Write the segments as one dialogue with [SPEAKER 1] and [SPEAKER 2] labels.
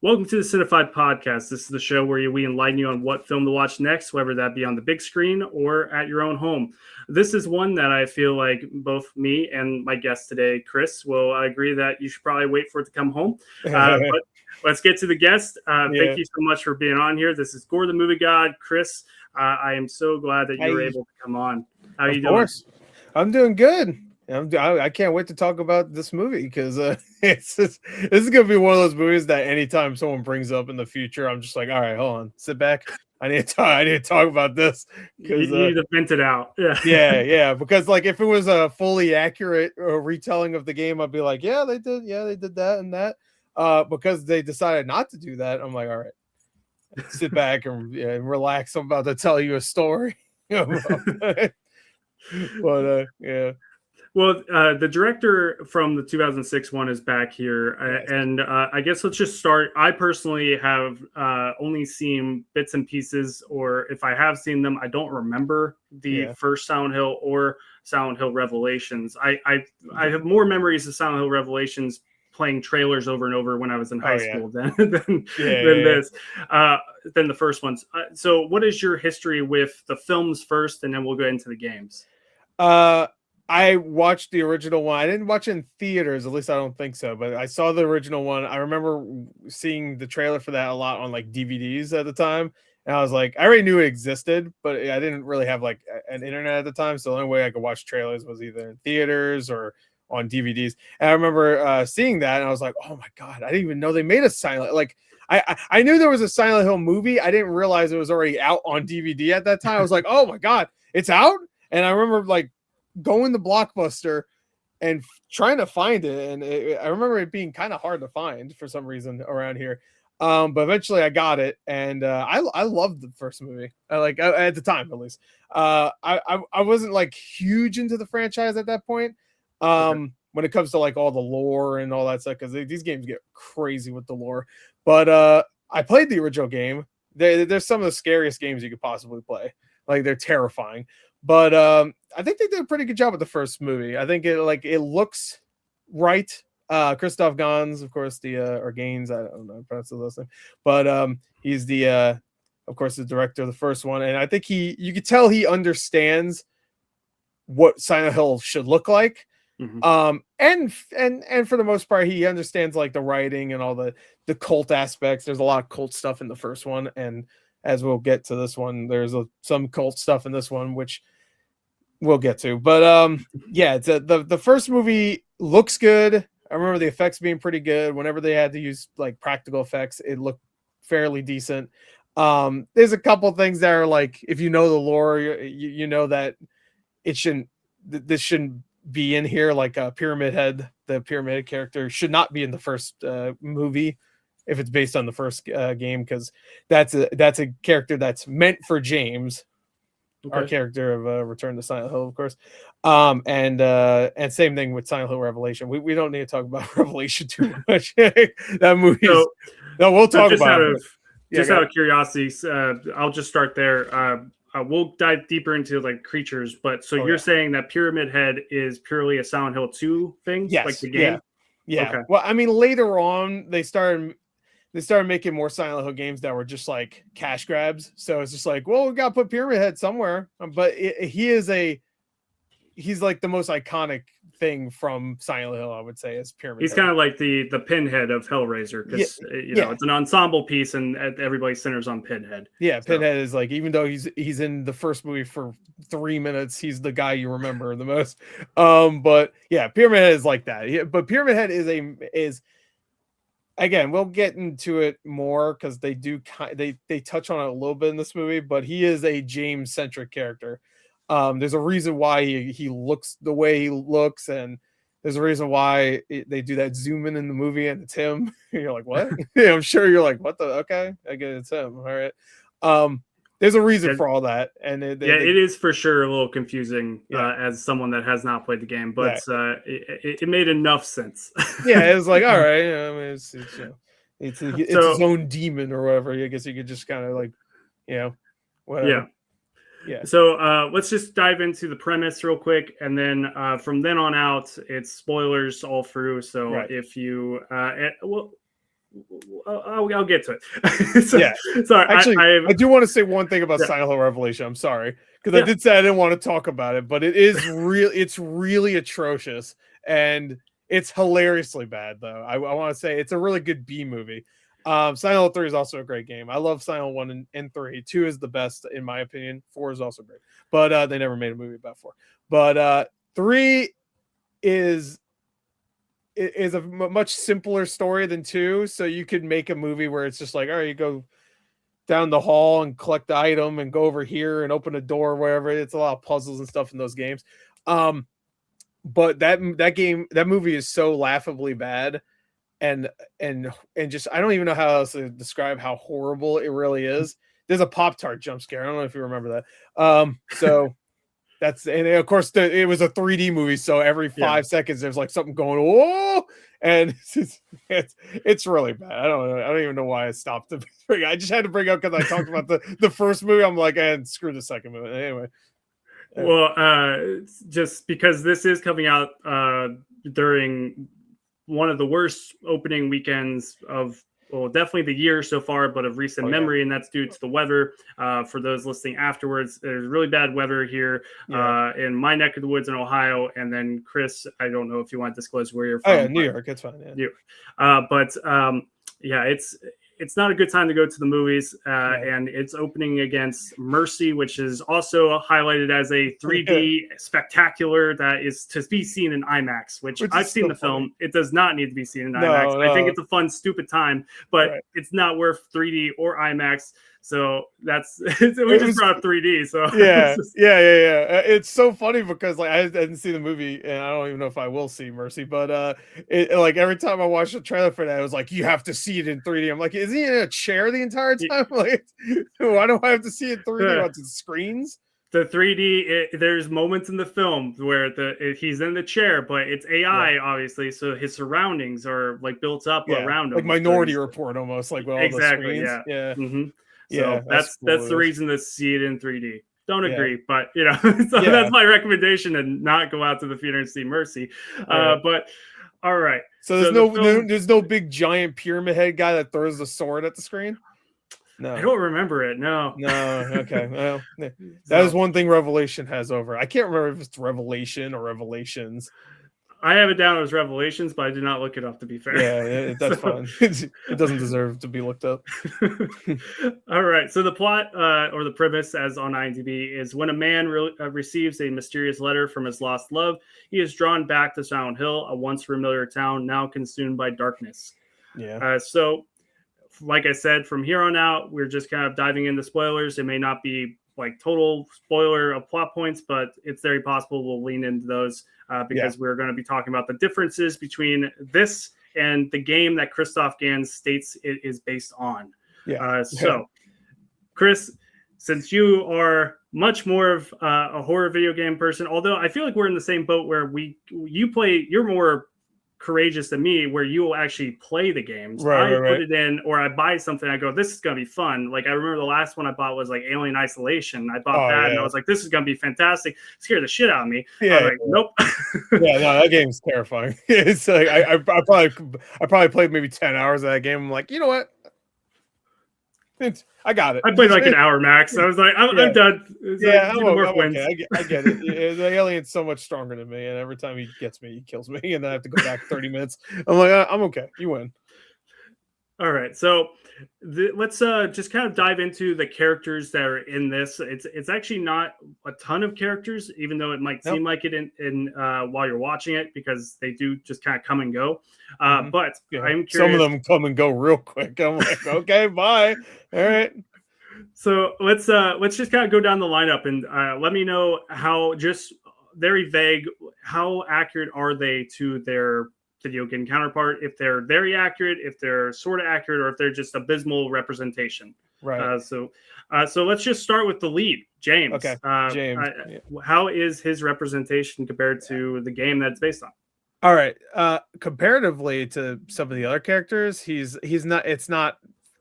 [SPEAKER 1] Welcome to the Cinefied podcast. This is the show where we enlighten you on what film to watch next, whether that be on the big screen or at your own home. This is one that I feel like both me and my guest today, Chris, will agree that you should probably wait for it to come home. But let's get to the guest. Thank you so much for being on here. This is GorTheMovieGod, Chris. I am so glad that you were able to come on. How are you doing? Of course.
[SPEAKER 2] I'm doing good. I can't wait to talk about this movie because this is going to be one of those movies that anytime someone brings up in the future, I'm just like, all right, hold on, sit back. I need to talk about this.
[SPEAKER 1] You need to vent it out.
[SPEAKER 2] Yeah. Because like if it was a fully accurate retelling of the game, I'd be like, yeah, they did that and that. Because they decided not to do that, I'm like, all right, sit back and relax. I'm about to tell you a story. But yeah.
[SPEAKER 1] Well, the director from the 2006 one is back here. And I guess let's just start. I personally have only seen bits and pieces, or if I have seen them, I don't remember the first Silent Hill or Silent Hill Revelations. I have more memories of Silent Hill Revelations playing trailers over and over when I was in high school than the first ones. So what is your history with the films first, and then we'll go into the games?
[SPEAKER 2] I watched the original one. I didn't watch it in theaters, at least I don't think so, but I saw the original one. I remember seeing the trailer for that a lot on like DVDs at the time. And I was like, I already knew it existed, but I didn't really have like an internet at the time. So the only way I could watch trailers was either in theaters or on DVDs. And I remember seeing that and I was like, oh my God, I didn't even know they made a Silent, like I knew there was a Silent Hill movie. I didn't realize it was already out on DVD at that time. I was like, oh my God, it's out. And I remember like going to Blockbuster and trying to find it, and I remember it being kind of hard to find for some reason around here. But eventually I got it, and I loved the first movie. At the time, at least. I wasn't like huge into the franchise at that point. When it comes to like all the lore and all that stuff, because these games get crazy with the lore. But I played the original game. They're some of the scariest games you could possibly play. Like they're terrifying. But I think they did a pretty good job with the first movie. I think it looks right. Christoph Gans, of course, or Gaines, I don't know how to pronounce his last name, but he's of course, the director of the first one, and I think you could tell he understands what Silent Hill should look like. Mm-hmm. And for the most part, he understands like the writing and all the cult aspects. There's a lot of cult stuff in the first one, and as we'll get to this one, there's some cult stuff in this one, which we'll get to. But the first movie looks good. I remember the effects being pretty good. Whenever they had to use like practical effects, it looked fairly decent. There's a couple things that are like, if you know the lore, you know that this shouldn't be in here. Like Pyramid Head, the Pyramid character, should not be in the first movie if it's based on the first game, because that's a character that's meant for James. Okay. Our character of Return to Silent Hill, of course. And same thing with Silent Hill Revelation. We don't need to talk about Revelation too much. That movie. No, we'll talk about it.
[SPEAKER 1] Just out of curiosity, I'll just start there. We'll dive deeper into like creatures, but you're saying that Pyramid Head is purely a Silent Hill 2 thing?
[SPEAKER 2] Yes.
[SPEAKER 1] Like the game?
[SPEAKER 2] Yeah. Okay. Well, I mean, later on, they started making more Silent Hill games that were just like cash grabs. So it's just like, well, we got to put Pyramid Head somewhere. But he's like the most iconic thing from Silent Hill, I would say, is Pyramid Head.
[SPEAKER 1] He's kind of like the Pinhead of Hellraiser, because it's an ensemble piece and everybody centers on Pinhead. Yeah,
[SPEAKER 2] Pinhead is like, even though he's in the first movie for 3 minutes, he's the guy you remember the most. But yeah, Pyramid Head is like that. But Pyramid Head is again, we'll get into it more because they touch on it a little bit in this movie, but he is a James-centric character. There's a reason why he looks the way he looks, and there's a reason why they do that zoom in the movie and it's him. You're like, what? I'm sure you're like, what the? Okay, I get it's him. All right. There's a reason for all that, and it
[SPEAKER 1] is for sure a little confusing as someone that has not played the game, but it made enough sense.
[SPEAKER 2] It was like, all right, I mean, it's its own demon or whatever. I guess you could just kind of like, whatever.
[SPEAKER 1] Yeah. So let's just dive into the premise real quick, and then from then on out, it's spoilers all through. So if you I'll get to it. Sorry.
[SPEAKER 2] Actually, I do want to say one thing about Silent Hill Revelation. I'm sorry, because I did say I didn't want to talk about it, but it is real. It's really atrocious, and it's hilariously bad, though. I want to say it's a really good B movie. Silent Hill 3 is also a great game. I love Silent Hill 1 and 3. 2 is the best, in my opinion. 4 is also great, but they never made a movie about 4. But 3 is a much simpler story than 2, so you could make a movie where it's just like, all right, you go down the hall and collect the item and go over here and open a door or wherever. It's a lot of puzzles and stuff in those games. But that movie is so laughably bad, and just, I don't even know how else to describe how horrible it really is. There's a Pop-Tart jump scare. I don't know if you remember that. So that's, and of course it was a 3D movie, so every 5 seconds there's like something going, whoa, and it's really bad. I don't even know why I stopped. I just had to bring up because I talked about the first movie. I'm like, and screw the second movie anyway.
[SPEAKER 1] Well, just because this is coming out during one of the worst opening weekends of, well, definitely the year so far, but of recent memory, and that's due to the weather. For those listening afterwards, there's really bad weather here in my neck of the woods in Ohio. And then Chris, I don't know if you want to disclose where you're from.
[SPEAKER 2] Oh, yeah, New York, it's fine. Yeah.
[SPEAKER 1] New York. But it's not a good time to go to the movies, and it's opening against Mercy, which is also highlighted as a 3D spectacular that is to be seen in IMAX, which I've seen the film. It does not need to be seen in IMAX. I think it's a fun, stupid time, but it's not worth 3D or IMAX. So that's we just brought up 3D. So
[SPEAKER 2] yeah. It's so funny because like I didn't see the movie, and I don't even know if I will see Mercy. But like every time I watch the trailer for that, it was like, you have to see it in 3D. I'm like, is he in a chair the entire time? Like, why do I have to see it 3D on the screens?
[SPEAKER 1] The 3D, there's moments in the film where he's in the chair, but it's AI, obviously, so his surroundings are like built up around him.
[SPEAKER 2] Like Minority Report almost, like with all the screens.
[SPEAKER 1] Yeah. Mm-hmm. So
[SPEAKER 2] Yeah,
[SPEAKER 1] that's the reason to see it in 3D. Don't agree, but that's my recommendation, and not go out to the theater and see Mercy. But all right.
[SPEAKER 2] So there's no big giant pyramid head guy that throws the sword at the screen. No,
[SPEAKER 1] I don't remember it. No.
[SPEAKER 2] Okay. Well, that is one thing Revelation has over. I can't remember if it's Revelation or Revelations.
[SPEAKER 1] I have it down as Revelations, but I did not look it up, to be fair.
[SPEAKER 2] Yeah, that's fine. It doesn't deserve to be looked up.
[SPEAKER 1] All right. So the plot or the premise, as on IMDb, is when a man receives a mysterious letter from his lost love, he is drawn back to Silent Hill, a once familiar town now consumed by darkness. Yeah. So, like I said, from here on out, we're just kind of diving into spoilers. It may not be like total spoiler of plot points, but it's very possible we'll lean into those because we're going to be talking about the differences between this and the game that Christoph Gans states it is based on. So, Chris, since you are much more of a horror video game person, although I feel like we're in the same boat where you're more courageous than me, where you will actually play the games. I put it in, or I buy something, I go, this is gonna be fun. Like I remember the last one I bought was like Alien Isolation. I bought that and I was like, this is gonna be fantastic. It scared the shit out of me. I was like, nope.
[SPEAKER 2] That game's terrifying. It's like I probably played maybe 10 hours of that game. I'm like, you know what? I got it.
[SPEAKER 1] I played like an hour max. I was like, I'm done.
[SPEAKER 2] I'm okay. I get it. The alien's so much stronger than me, and every time he gets me, he kills me, and then I have to go back 30 minutes. I'm like, I'm okay. You win.
[SPEAKER 1] All right, so let's just kind of dive into the characters that are in this. It's actually not a ton of characters, even though it might seem like it in while you're watching it, because they do just kind of come and go. But I'm curious.
[SPEAKER 2] Some of them come and go real quick. I'm like, okay, bye. All right.
[SPEAKER 1] So let's just kind of go down the lineup and let me know how, just very vague, how accurate are they to their video game counterpart, if they're very accurate, if they're sort of accurate, or if they're just abysmal representation.
[SPEAKER 2] Right.
[SPEAKER 1] So let's just start with the lead, James.
[SPEAKER 2] Okay. James.
[SPEAKER 1] How is his representation compared to the game that's based on?
[SPEAKER 2] All right. Comparatively to some of the other characters, he's not.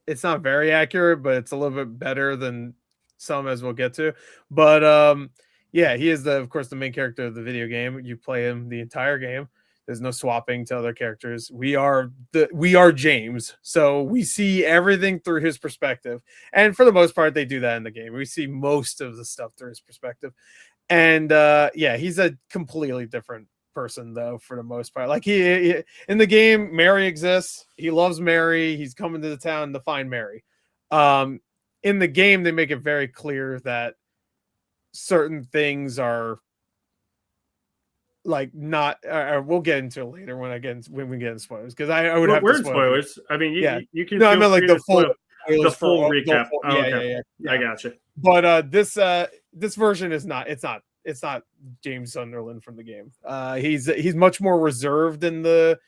[SPEAKER 2] It's not very accurate, but it's a little bit better than some, as we'll get to. But he is of course the main character of the video game. You play him the entire game. There's no swapping to other characters. We are James, so we see everything through his perspective. And for the most part, they do that in the game. We see most of the stuff through his perspective. And yeah, he's a completely different person though for the most part. Like he in the game, Mary exists. He loves Mary. He's coming to the town to find Mary. In the game, they make it very clear that certain things are like not. We'll get into it later when we get into spoilers, because I would have
[SPEAKER 1] we're
[SPEAKER 2] to
[SPEAKER 1] in
[SPEAKER 2] spoil
[SPEAKER 1] spoilers. I mean, you can.
[SPEAKER 2] No, I meant like the full
[SPEAKER 1] recap.
[SPEAKER 2] Yeah.
[SPEAKER 1] I gotcha.
[SPEAKER 2] But this version is not. It's not James Sunderland from the game. He's much more reserved in the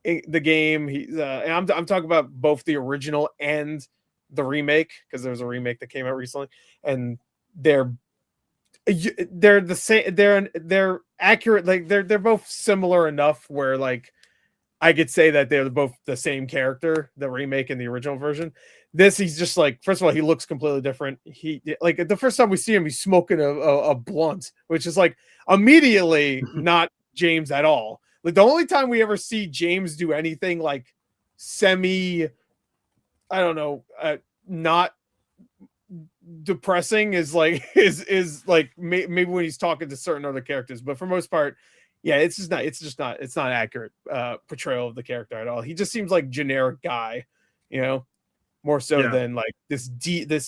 [SPEAKER 2] game. He's and I'm talking about both the original and the remake, because there was a remake that came out recently, and they're the same. They're accurate. Like they're both similar enough where like I could say that they're both the same character, the remake and the original version. This, he's just like, first of all, he looks completely different. He like the first time we see him, he's smoking a blunt, which is like immediately not James at all. Like the only time we ever see James do anything like semi, I don't know, not depressing is like is like maybe when he's talking to certain other characters, but for most part, yeah, it's not accurate portrayal of the character at all. He just seems like generic guy, you know, more so than like this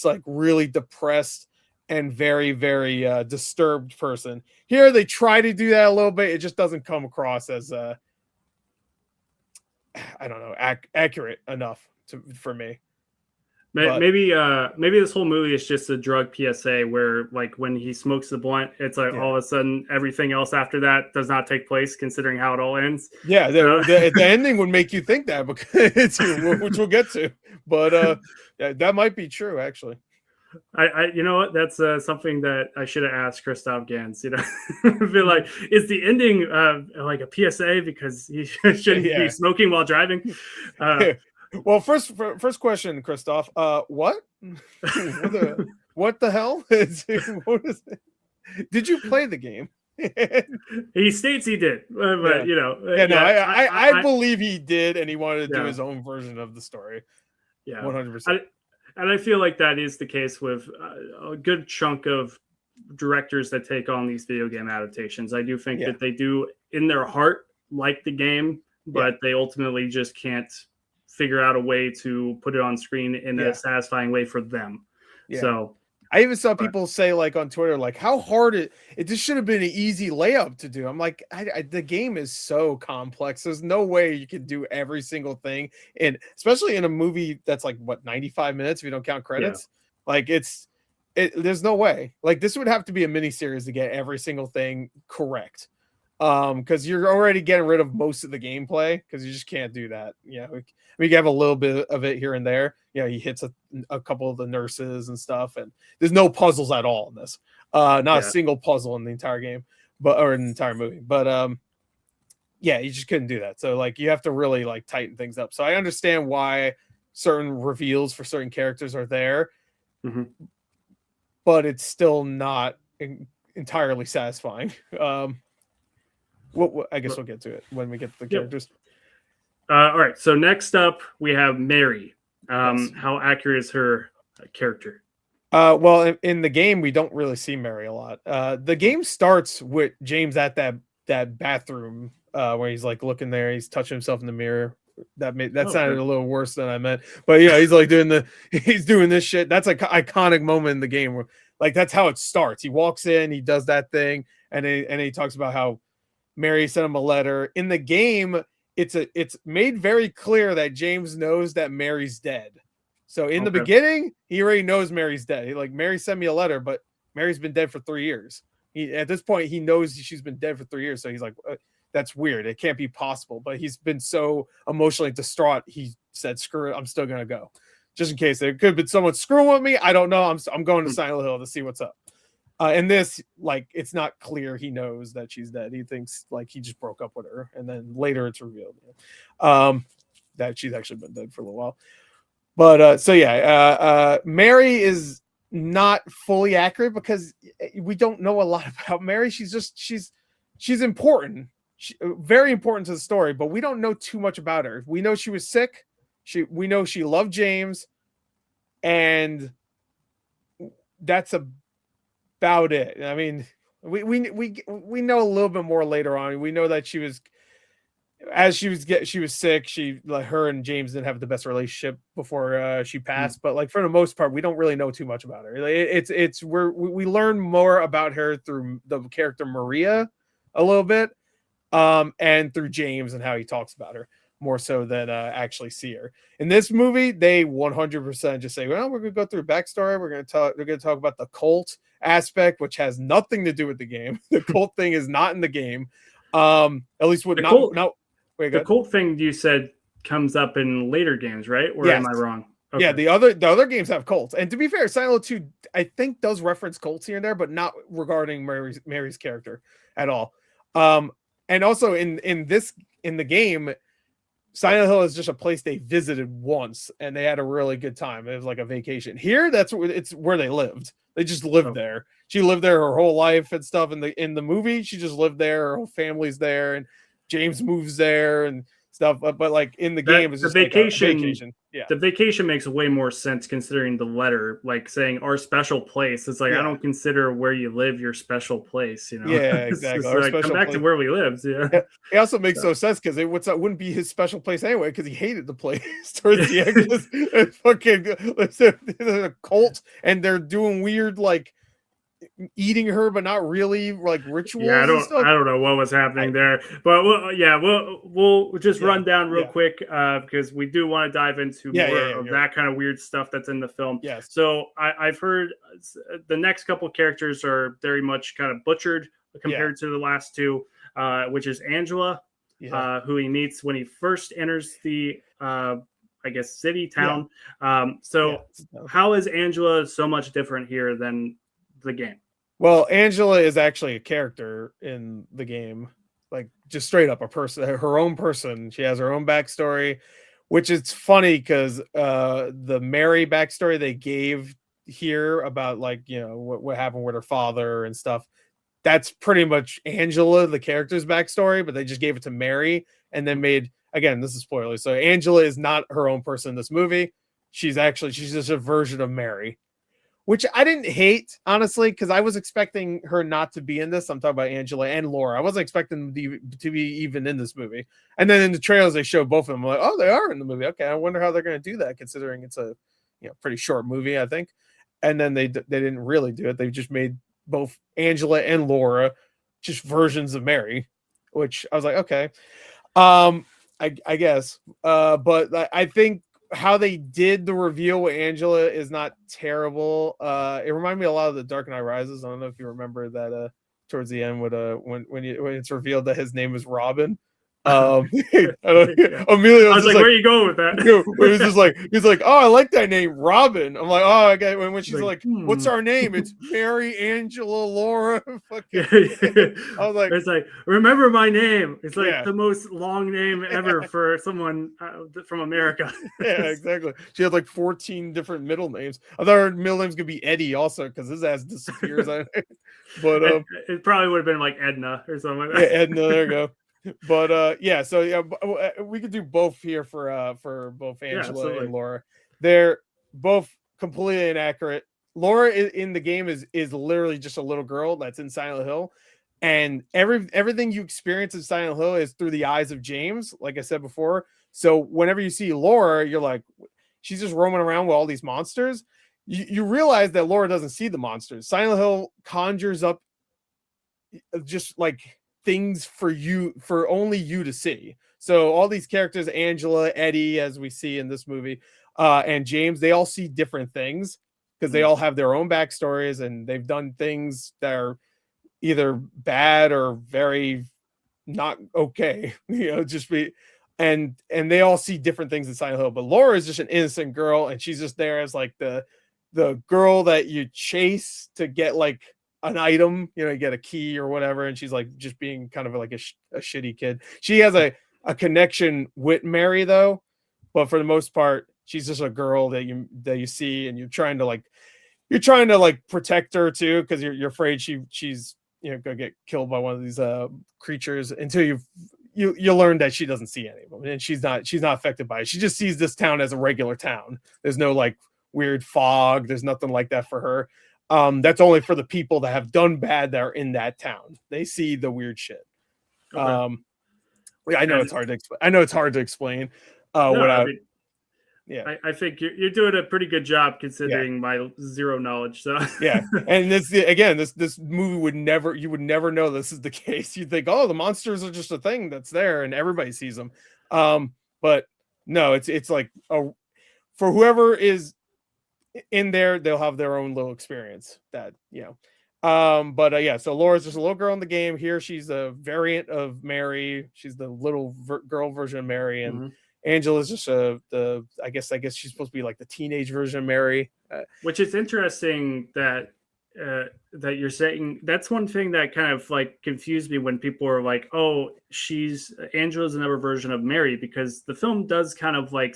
[SPEAKER 2] like really depressed and very, very disturbed person. Here they try to do that a little bit. It just doesn't come across as I don't know, accurate enough for me.
[SPEAKER 1] Maybe this whole movie is just a drug PSA where like when he smokes the blunt, it's like all of a sudden everything else after that does not take place, considering how it all ends.
[SPEAKER 2] Yeah, the ending would make you think that, because which we'll get to. But that might be true, actually.
[SPEAKER 1] I you know what? That's something that I should have asked Caseohs-chair. You know, be like, is the ending like a PSA because he shouldn't be smoking while driving?
[SPEAKER 2] Well, first question, Christoph. What? What the hell? What is it? Did you play the game?
[SPEAKER 1] He states he did, but you know,
[SPEAKER 2] I believe he did, and he wanted to do his own version of the story. Yeah, 100%.
[SPEAKER 1] And I feel like that is the case with a good chunk of directors that take on these video game adaptations. I do think that they do, in their heart, like the game, but they ultimately just can't figure out a way to put it on screen in a satisfying way for them. So
[SPEAKER 2] I even saw people say like on Twitter, like how hard it just should have been an easy layup to do. I'm like, the game is so complex. There's no way you can do every single thing, and especially in a movie that's like what 95 minutes if you don't count credits. Like there's no way. Like this would have to be a mini series to get every single thing correct. Because you're already getting rid of most of the gameplay, because you just can't do that. We have a little bit of it here and there. He hits a couple of the nurses and stuff, and there's no puzzles at all in this. Not a single puzzle in the entire game, or in the entire movie. But you just couldn't do that. So like you have to really like tighten things up. So I understand why certain reveals for certain characters are there, but it's still not entirely satisfying. I guess we'll get to it when we get to the characters.
[SPEAKER 1] All right. So next up, we have Mary. How accurate is her character?
[SPEAKER 2] Well, in the game, we don't really see Mary a lot. The game starts with James at that bathroom where he's like looking there. He's touching himself in the mirror. That sounded a little worse than I meant. But yeah, he's like he's doing this shit. That's an iconic moment in the game where like that's how it starts. He walks in, he does that thing, and he talks about how Mary sent him a letter. In the game, it's made very clear that James knows that Mary's dead. So in the beginning, he already knows Mary's dead. He like, Mary sent me a letter, but Mary's been dead for 3 years. At this point, he knows she's been dead for 3 years. So he's like, that's weird. It can't be possible. But he's been so emotionally distraught. He said, screw it. I'm still going to go. Just in case there could have been someone screwing with me. I don't know. I'm going to Silent Hill to see what's up. And this, like, it's not clear he knows that she's dead. He thinks, like, he just broke up with her. And then later it's revealed that she's actually been dead for a little while. But, Mary is not fully accurate because we don't know a lot about Mary. She's important. very important to the story, but we don't know too much about her. We know she was sick. We know she loved James, and that's about it. I mean, we know a little bit more later on. We know that she was sick. Her and James didn't have the best relationship before she passed, but like for the most part, we don't really know too much about her. Like, we learn more about her through the character Maria a little bit, and through James and how he talks about her more so than actually see her. In this movie, they 100% just say, well, we're gonna go through backstory. They're gonna talk about the cult aspect, which has nothing to do with the game. The cult thing is not in the game. At least with
[SPEAKER 1] the cult thing you said comes up in later games, right? Or am I wrong?
[SPEAKER 2] Okay. Yeah, the other games have cults. And to be fair, Silent Hill 2, I think, does reference cults here and there, but not regarding Mary's character at all. And also in the game, Silent Hill is just a place they visited once and they had a really good time. It was like a vacation. Here, it's where they lived. They just lived there. She lived there her whole life and stuff. In the movie, she just lived there. Her whole family's there, and James moves there and stuff. But like in the game, it's just vacation. Like a vacation. Yeah,
[SPEAKER 1] the vacation makes way more sense considering the letter, like saying our special place. It's like I don't consider where you live your special place. You know?
[SPEAKER 2] Yeah, exactly.
[SPEAKER 1] Like, come back to where we lived. Yeah.
[SPEAKER 2] It also makes no sense because it wouldn't be his special place anyway because he hated the place towards the end. It's fucking a cult, and they're doing weird like eating her, but not really like rituals.
[SPEAKER 1] Yeah, I don't know what was happening there, but we'll just run down real quick because we do want to dive into more of that kind of weird stuff that's in the film.
[SPEAKER 2] Yes.
[SPEAKER 1] So I've heard the next couple characters are very much kind of butchered compared to the last two, which is Angela, who he meets when he first enters the I guess city town. How is Angela so much different here than the game?
[SPEAKER 2] Well, Angela is actually a character in the game, like just straight up a person, her own person. She has her own backstory, which is funny because the Mary backstory they gave here about like, you know, what happened with her father and stuff, that's pretty much Angela, the character's backstory, but they just gave it to Mary and then made, again, this is spoilers. So Angela is not her own person in this movie. She's just a version of Mary, which I didn't hate, honestly, because I was expecting her not to be in this. I'm talking about Angela and Laura. I wasn't expecting them to be even in this movie. And then in the trailers, they show both of them. I'm like, oh, they are in the movie. Okay, I wonder how they're going to do that, considering it's a pretty short movie, I think. And then they didn't really do it. They just made both Angela and Laura just versions of Mary, which I was like, okay, I guess. But I think how they did the reveal with Angela is not terrible. It reminded me a lot of The Dark Knight Rises. I don't know if you remember that towards the end with when it's revealed that his name is Robin. Emilio
[SPEAKER 1] I was like, where are you going with that?
[SPEAKER 2] He's just like, oh, I like that name, Robin. I'm like, oh, okay. When she's like, what's our name? It's Mary, Angela, Laura. I was like,
[SPEAKER 1] it's like, remember my name. It's like the most long name ever for someone from America.
[SPEAKER 2] Yeah, exactly. She had like 14 different middle names. I thought her middle name's gonna be Eddie also because his ass disappears. But
[SPEAKER 1] it probably would have been like Edna or something like that.
[SPEAKER 2] Yeah, Edna. There you go. But we could do both here for both Angela and Laura. They're both completely inaccurate. Laura in the game is literally just a little girl that's in Silent Hill, and everything you experience in Silent Hill is through the eyes of James, like I said before. So whenever you see Laura, you're like, she's just roaming around with all these monsters. You realize that Laura doesn't see the monsters. Silent Hill conjures up just like things for only you to see. So all these characters, Angela, Eddie, as we see in this movie, and James, they all see different things because they all have their own backstories and they've done things that are either bad or very not okay. And they all see different things in Silent Hill. But Laura is just an innocent girl, and she's just there as like the girl that you chase to get like an item, you get a key or whatever, and she's like just being kind of like a shitty kid. She has a connection with Mary though, but for the most part, she's just a girl that you see, and you're trying to like protect her too because you're afraid she's go get killed by one of these creatures until you learn that she doesn't see any of them, and she's not affected by it. She just sees this town as a regular town. There's no like weird fog. There's nothing like that for her. That's only for the people that have done bad that are in that town. They see the weird shit.
[SPEAKER 1] Okay.
[SPEAKER 2] I know it's hard to explain. I know it's hard to explain.
[SPEAKER 1] Yeah, I think you're doing a pretty good job considering my zero knowledge. So
[SPEAKER 2] yeah, and this movie would never know this is the case. You'd think, oh, the monsters are just a thing that's there and everybody sees them. But no, it's like for whoever is in there, they'll have their own little experience that so Laura's just a little girl in the game. Here she's a variant of Mary. She's the little girl version of Mary, and Angela's just I guess she's supposed to be like the teenage version of Mary.
[SPEAKER 1] Which is interesting that you're saying. That's one thing that kind of like confused me when people are like, "Oh, Angela's another version of Mary," because the film does kind of like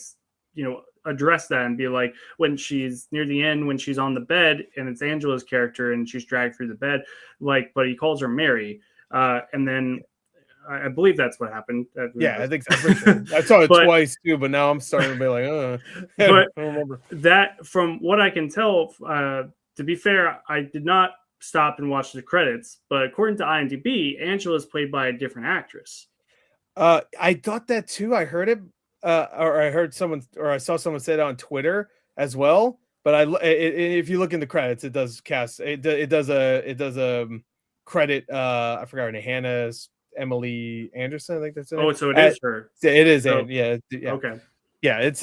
[SPEAKER 1] address that and be like, when she's near the end, when she's on the bed and it's Angela's character and she's dragged through the bed, but he calls her Mary, and then. I believe that's what happened.
[SPEAKER 2] Yeah, I think so. Sure. I saw it twice too, but now I'm starting to be like,
[SPEAKER 1] but I don't remember. That, from what I can tell, to be fair, I did not stop and watch the credits, but according to IMDb, Angela is played by a different actress.
[SPEAKER 2] I thought that too. I heard it, or I heard someone, or I saw someone say it on Twitter as well. But if you look in the credits, it does cast. It does a credit. I forgot her name. Hannah's. Emily Anderson, I think that's it.
[SPEAKER 1] Oh, so it is her.
[SPEAKER 2] It is, yeah.
[SPEAKER 1] Okay.
[SPEAKER 2] Yeah, it's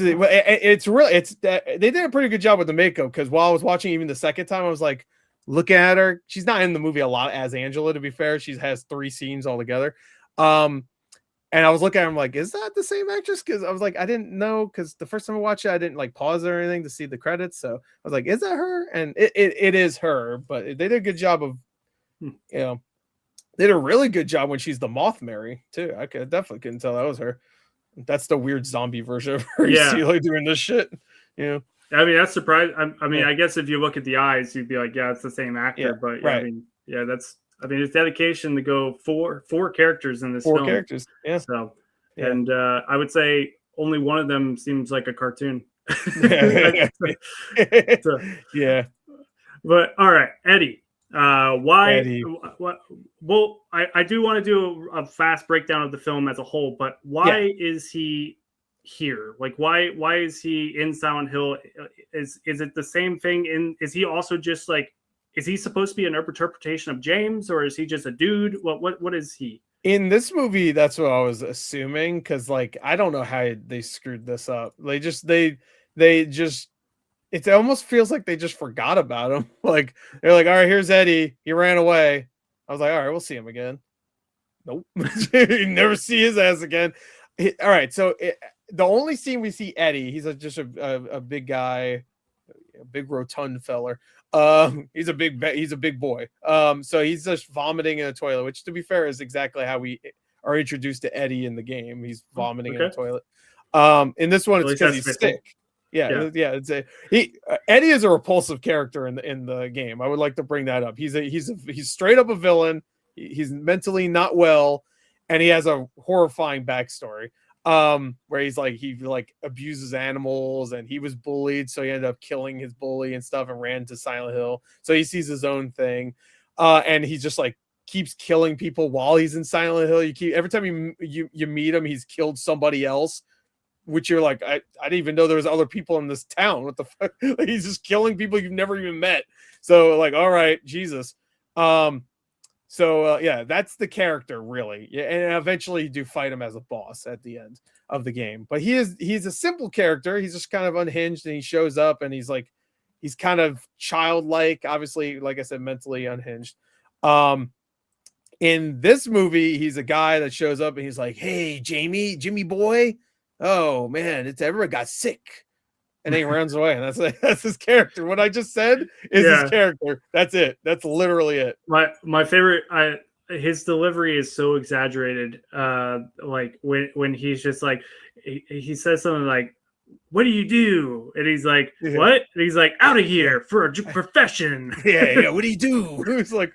[SPEAKER 2] really they did a pretty good job with the makeup, because while I was watching even the second time, I was like looking at her. She's not in the movie a lot as Angela, to be fair. She has 3 scenes altogether. And I was looking at her, I'm like, is that the same actress? Because I was like, I didn't know, because the first time I watched it, I didn't like pause or anything to see the credits. So I was like, is that her? And it is her, but they did a good job of they did a really good job when she's the Moth Mary too. I definitely couldn't tell that was her. That's the weird zombie version of her.
[SPEAKER 1] Yeah,
[SPEAKER 2] you see, like doing this shit.
[SPEAKER 1] I mean, that's surprising. I mean, I guess if you look at the eyes, you'd be like, yeah, it's the same actor.
[SPEAKER 2] Yeah,
[SPEAKER 1] but
[SPEAKER 2] right.
[SPEAKER 1] I mean, it's dedication to go four characters in this
[SPEAKER 2] film.
[SPEAKER 1] 4 characters.
[SPEAKER 2] Yeah.
[SPEAKER 1] So, and I would say only one of them seems like a cartoon.
[SPEAKER 2] So, yeah.
[SPEAKER 1] But all right, Eddie. Why?
[SPEAKER 2] Eddie.
[SPEAKER 1] Well, I do want to do a fast breakdown of the film as a whole, but why is he here? Like, why is he in Silent Hill? Is it the same thing? Is he also just like? Is he supposed to be an interpretation of James, or is he just a dude? What is he?
[SPEAKER 2] In this movie, that's what I was assuming, because like I don't know how they screwed this up. They just it almost feels like they just forgot about him. Like they're like, all right, here's Eddie. He ran away. I was like, all right, we'll see him again. Nope. You never see his ass again. All right. So the only scene we see Eddie, he's just a big guy, a big rotund feller. He's a big boy. So he's just vomiting in a toilet, which to be fair is exactly how we are introduced to Eddie in the game. He's vomiting in a toilet. In this one, it's because he's sick. Yeah. Eddie is a repulsive character in the game. I would like to bring that up. He's straight up a villain. He's mentally not well, and he has a horrifying backstory. Where he abuses animals, and he was bullied, so he ended up killing his bully and stuff, and ran to Silent Hill. So he sees his own thing, and he just like keeps killing people while he's in Silent Hill. Every time you meet him, he's killed somebody else. Which you're like, I didn't even know there was other people in this town. What the fuck? Like, he's just killing people you've never even met. So like, all right, Jesus. That's the character really. Yeah, and eventually you do fight him as a boss at the end of the game. But he's a simple character. He's just kind of unhinged, and he shows up, and he's kind of childlike, obviously, like I said, mentally unhinged. In this movie, he's a guy that shows up and he's like, hey, Jimmy boy. Oh man, everyone got sick, and then he runs away, and that's his character. What I just said is his character. That's it. That's literally it.
[SPEAKER 1] My favorite. His delivery is so exaggerated. Like when he's just like he says something like, what do you do? And he's like, what? And he's like, out of here for a profession.
[SPEAKER 2] Yeah. What do you do? It was like,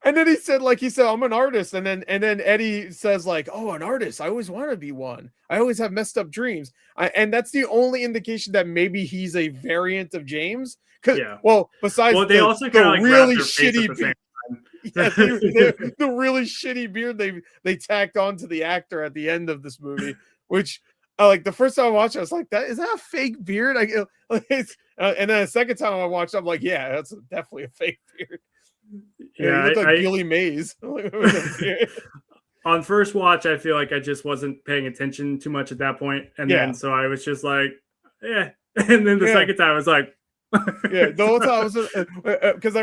[SPEAKER 2] and then he said, I'm an artist. And then Eddie says, like, oh, an artist. I always want to be one. I always have messed up dreams. And that's the only indication that maybe he's a variant of James. Besides
[SPEAKER 1] they also kind of like
[SPEAKER 2] really shitty the really shitty beard they tacked onto the actor at the end of this movie, which like the first time I watched it, I was like, is that a fake beard? And then the second time I watched it, I'm like, yeah, that's definitely a fake beard. Yeah, he looked like Gilly Mays.
[SPEAKER 1] On first watch, I feel like I just wasn't paying attention too much at that point, and then so I was just like, yeah. And then the second time I was like,
[SPEAKER 2] yeah, the whole time I was because I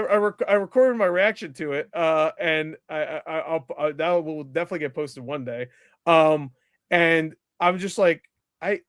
[SPEAKER 2] recorded my reaction to it, and I'll that will definitely get posted one day. And I'm just like, like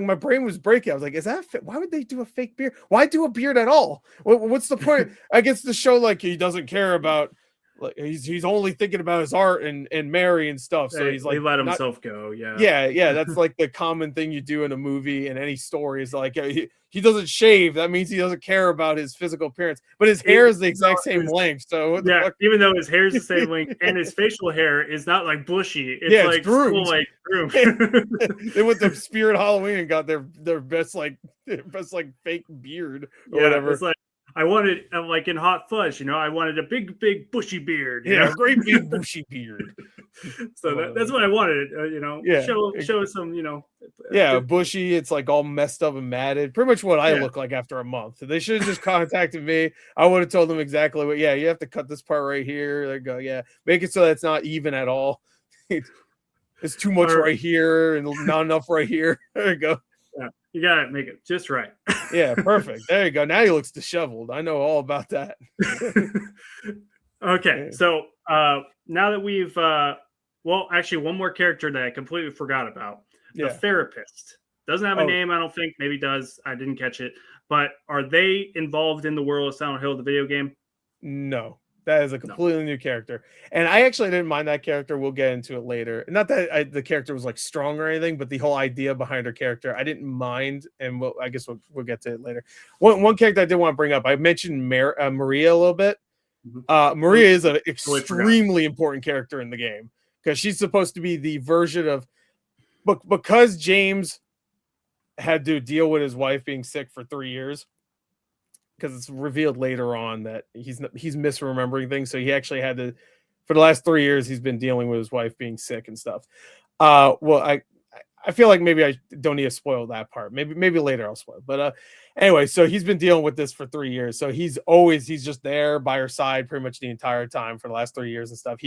[SPEAKER 2] my brain was breaking. I was like, is that why would they do a fake beard? Why do a beard at all? What's the point? I guess to show like he doesn't care about. Like he's only thinking about his art and Mary and stuff. So he's like,
[SPEAKER 1] he let himself go. Yeah.
[SPEAKER 2] That's like the common thing you do in a movie and any story is like he doesn't shave. That means he doesn't care about his physical appearance. But his hair is the exact same length. So
[SPEAKER 1] even though his hair is the same length and his facial hair is not like bushy, it's like
[SPEAKER 2] groomed.
[SPEAKER 1] Like groomed.
[SPEAKER 2] They went to Spirit Halloween and got their best fake beard or whatever.
[SPEAKER 1] It's like, I wanted, like in Hot Fuzz, I wanted a big bushy beard.
[SPEAKER 2] A great big bushy beard.
[SPEAKER 1] So that's what I wanted. Show some,
[SPEAKER 2] bushy. It's like all messed up and matted. Pretty much what I look like after a month. They should have just contacted me. I would have told them exactly what. Yeah, you have to cut this part right here. There you go. Yeah, make it so that's not even at all. It's too much right here and not enough right here. There you go.
[SPEAKER 1] Yeah, you gotta make it just right.
[SPEAKER 2] Yeah, perfect. There you go. Now he looks disheveled. I know all about that.
[SPEAKER 1] Okay, so now that we've actually one more character that I completely forgot about. The therapist doesn't have a name. I don't think. Maybe does. I didn't catch it. But are they involved in the world of Silent Hill, the video game?
[SPEAKER 2] No. That is a completely new character. And I actually didn't mind that character. We'll get into it later. Not that the character was like strong or anything, but the whole idea behind her character, I didn't mind. And I guess we'll get to it later. One character I did want to bring up, I mentioned Maria a little bit. Maria is an extremely important character in the game because she's supposed to be the version of, because James had to deal with his wife being sick for 3 years. Because it's revealed later on that he's misremembering things. So he actually had to, for the last 3 years, he's been dealing with his wife being sick and stuff. I feel like maybe I don't need to spoil that part. Maybe later I'll spoil. But anyway, so he's been dealing with this for 3 years. So he's just there by her side pretty much the entire time for the last 3 years and stuff.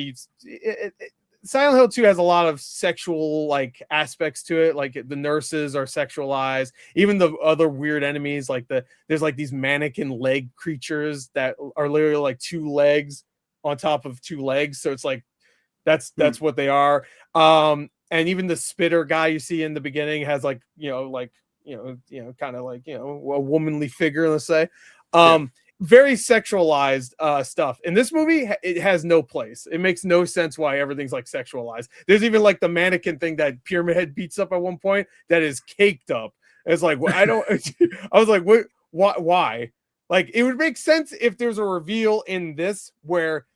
[SPEAKER 2] Silent Hill 2 has a lot of sexual like aspects to it. Like the nurses are sexualized. Even the other weird enemies, like there's like these mannequin leg creatures that are literally like 2 legs on top of 2 legs. So it's like that's what they are. And even the spitter guy you see in the beginning has like kind of like a womanly figure, let's say. Very sexualized stuff. In this movie, it has no place. It makes no sense why everything's like sexualized. There's even like the mannequin thing that Pyramid Head beats up at one point that is caked up. It's like, I was like, what? Why? Like, it would make sense if there's a reveal in this where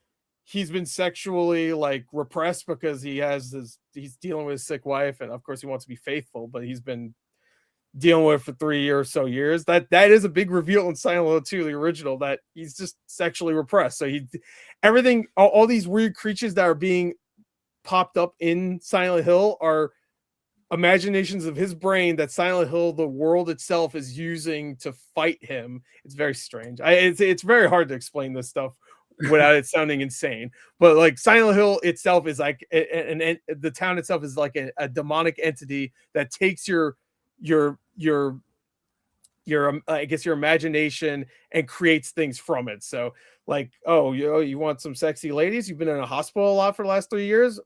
[SPEAKER 2] he's been sexually like repressed because he's dealing with his sick wife, and of course he wants to be faithful, but he's been dealing with it for 3 or so years. That is a big reveal in Silent Hill 2, the original, that he's just sexually repressed. So all these weird creatures that are being popped up in Silent Hill are imaginations of his brain that Silent Hill, the world itself, is using to fight him. It's very strange. It's very hard to explain this stuff without it sounding insane. But like Silent Hill itself is like, the town itself is like a demonic entity that takes your I guess your imagination and creates things from it. So like, you want some sexy ladies? You've been in a hospital a lot for the last 3 years.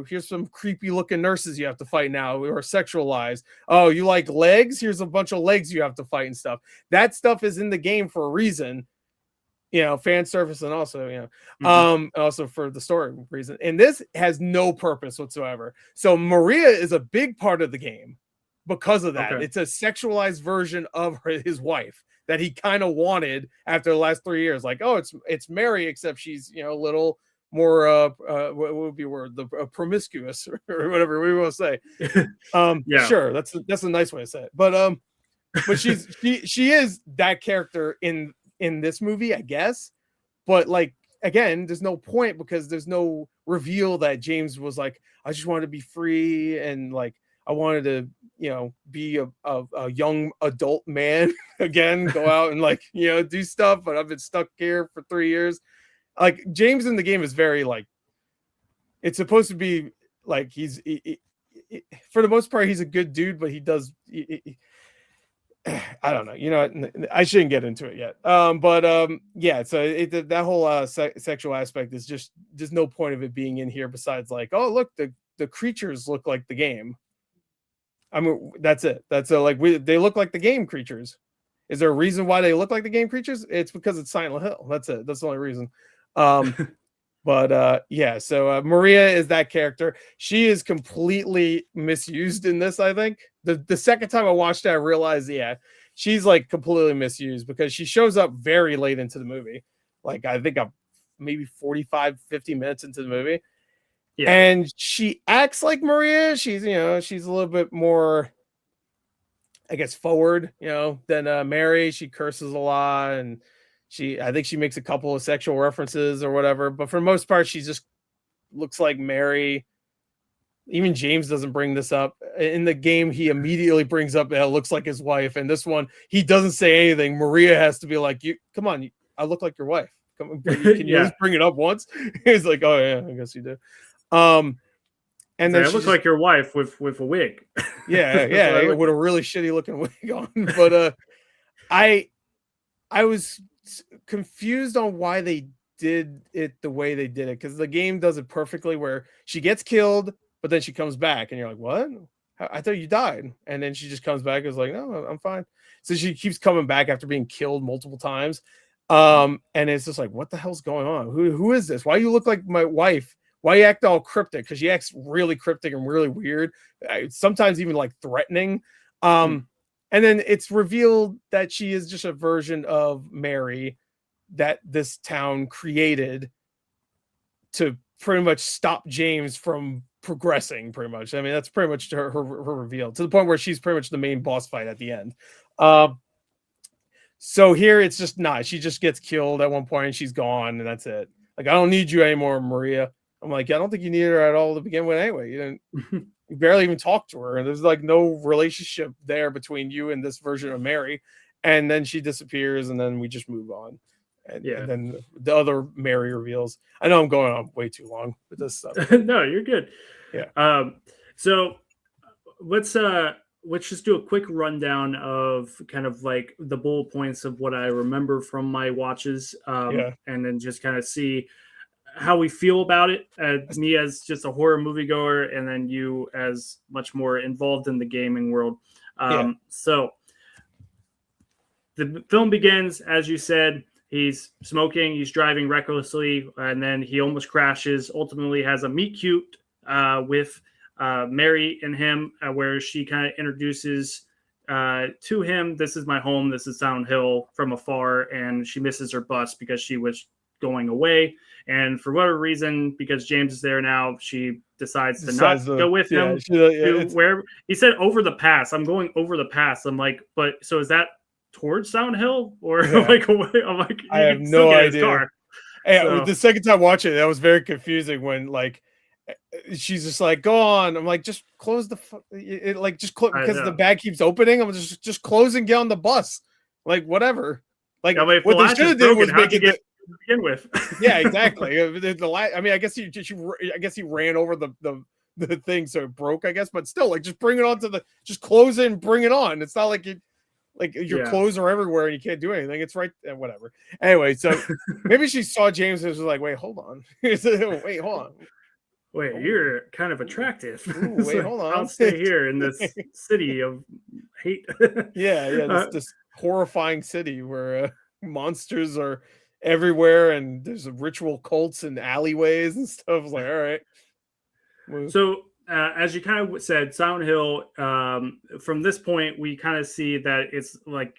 [SPEAKER 2] Here's some creepy looking nurses you have to fight now who are sexualized. Oh, you like legs? Here's a bunch of legs you have to fight and stuff. That stuff is in the game for a reason. fan service, and also,
[SPEAKER 1] Mhm.
[SPEAKER 2] also for the story reason. And this has no purpose whatsoever. So Maria is a big part of the game because of that.
[SPEAKER 1] Okay.
[SPEAKER 2] It's a sexualized version of his wife that he kind of wanted after the last 3 years. Like, oh, it's Mary, except she's, a little more what would be a word, the promiscuous or whatever we want to say.
[SPEAKER 1] Yeah.
[SPEAKER 2] Sure, that's a nice way to say it. But she is that character in this movie, I guess. But like, again, there's no point because there's no reveal that James was like, I just wanted to be free, and like I wanted to, be a young adult man again, go out and like, do stuff, but I've been stuck here for 3 years. Like, James in the game is very like, it's supposed to be like he's for the most part he's a good dude, but he does I don't know, I shouldn't get into it yet. Yeah, so that whole sexual aspect is just, there's no point of it being in here besides like, oh look, the creatures look like the game. I mean, that's it. That's like, they look like the game creatures. Is there a reason why they look like the game creatures? It's because it's Silent Hill. That's it. That's the only reason. Yeah, so Maria is that character. She is completely misused in this, I think. The second time I watched it, I realized, yeah, she's like completely misused because she shows up very late into the movie. Like, I think I'm maybe 45, 50 minutes into the movie. Yeah. And she acts like Maria. She's, she's a little bit more, I guess, forward, than Mary. She curses a lot, and I think she makes a couple of sexual references or whatever, but for the most part, she just looks like Mary. Even James doesn't bring this up. In the game, he immediately brings up that it looks like his wife. And this one, he doesn't say anything. Maria has to be like, come on, I look like your wife. Can you just bring it up once? He's like, oh yeah, I guess you do. And then
[SPEAKER 1] I look like your wife with a wig.
[SPEAKER 2] Yeah, with a really shitty looking wig on. But I was confused on why they did it the way they did it, because the game does it perfectly where she gets killed, but then she comes back, and you're like, what? I thought you died. And then she just comes back and is like, no, I'm fine. So she keeps coming back after being killed multiple times. And it's just like, what the hell's going on? Who is this? Why you look like my wife? Why you act all cryptic? Because she acts really cryptic and really weird, sometimes even like threatening. And then it's revealed that she is just a version of Mary that this town created to pretty much stop James from progressing, pretty much. I mean, that's pretty much her reveal, to the point where she's pretty much the main boss fight at the end. So here it's just not. She just gets killed at one point and she's gone, and that's it. Like, I don't need you anymore, Maria. I'm like, I don't think you needed her at all to begin with anyway. You didn't. You barely even talk to her, and there's like no relationship there between you and this version of Mary. And then she disappears, and then we just move on. And then the other Mary reveals. I know I'm going on way too long with this stuff.
[SPEAKER 1] No, you're good.
[SPEAKER 2] Yeah.
[SPEAKER 1] So let's just do a quick rundown of kind of like the bullet points of what I remember from my watches, and then just kind of see how we feel about it. Me as just a horror moviegoer, and then you as much more involved in the gaming world. So the film begins, as you said, he's smoking, he's driving recklessly, and then he almost crashes, ultimately has a meet cute with Mary and him, where she kind of introduces to him, this is my home, this is Silent Hill, from afar, and she misses her bus because she was going away, and for whatever reason, because James is there now, she decides to not go with him to where he said over the pass. I'm going over the pass. I'm like, but so is that towards Silent Hill or like away? I'm like,
[SPEAKER 2] I have no idea. Hey, the second time watching it, that was very confusing when like she's just like, go on. I'm like, just close the because the bag keeps opening. I'm just close and get on the bus. Like, whatever. Like, what they should have did was make it to
[SPEAKER 1] begin with.
[SPEAKER 2] Yeah, exactly. I mean, I guess he ran over the thing, so it broke, I guess, but still, like, just bring it on to just close it and bring it on. It's not like your clothes are everywhere and you can't do anything. It's right, whatever. Anyway, so maybe she saw James and was like, wait, hold on. Wait, hold on.
[SPEAKER 1] Wait, you're kind of attractive.
[SPEAKER 2] Ooh, wait, hold on.
[SPEAKER 1] I'll stay here in this city of hate.
[SPEAKER 2] This horrifying city where monsters are everywhere, and there's ritual cults and alleyways and stuff. I was like, all right.
[SPEAKER 1] So as you kind of said, Silent Hill, from this point, we kind of see that it's like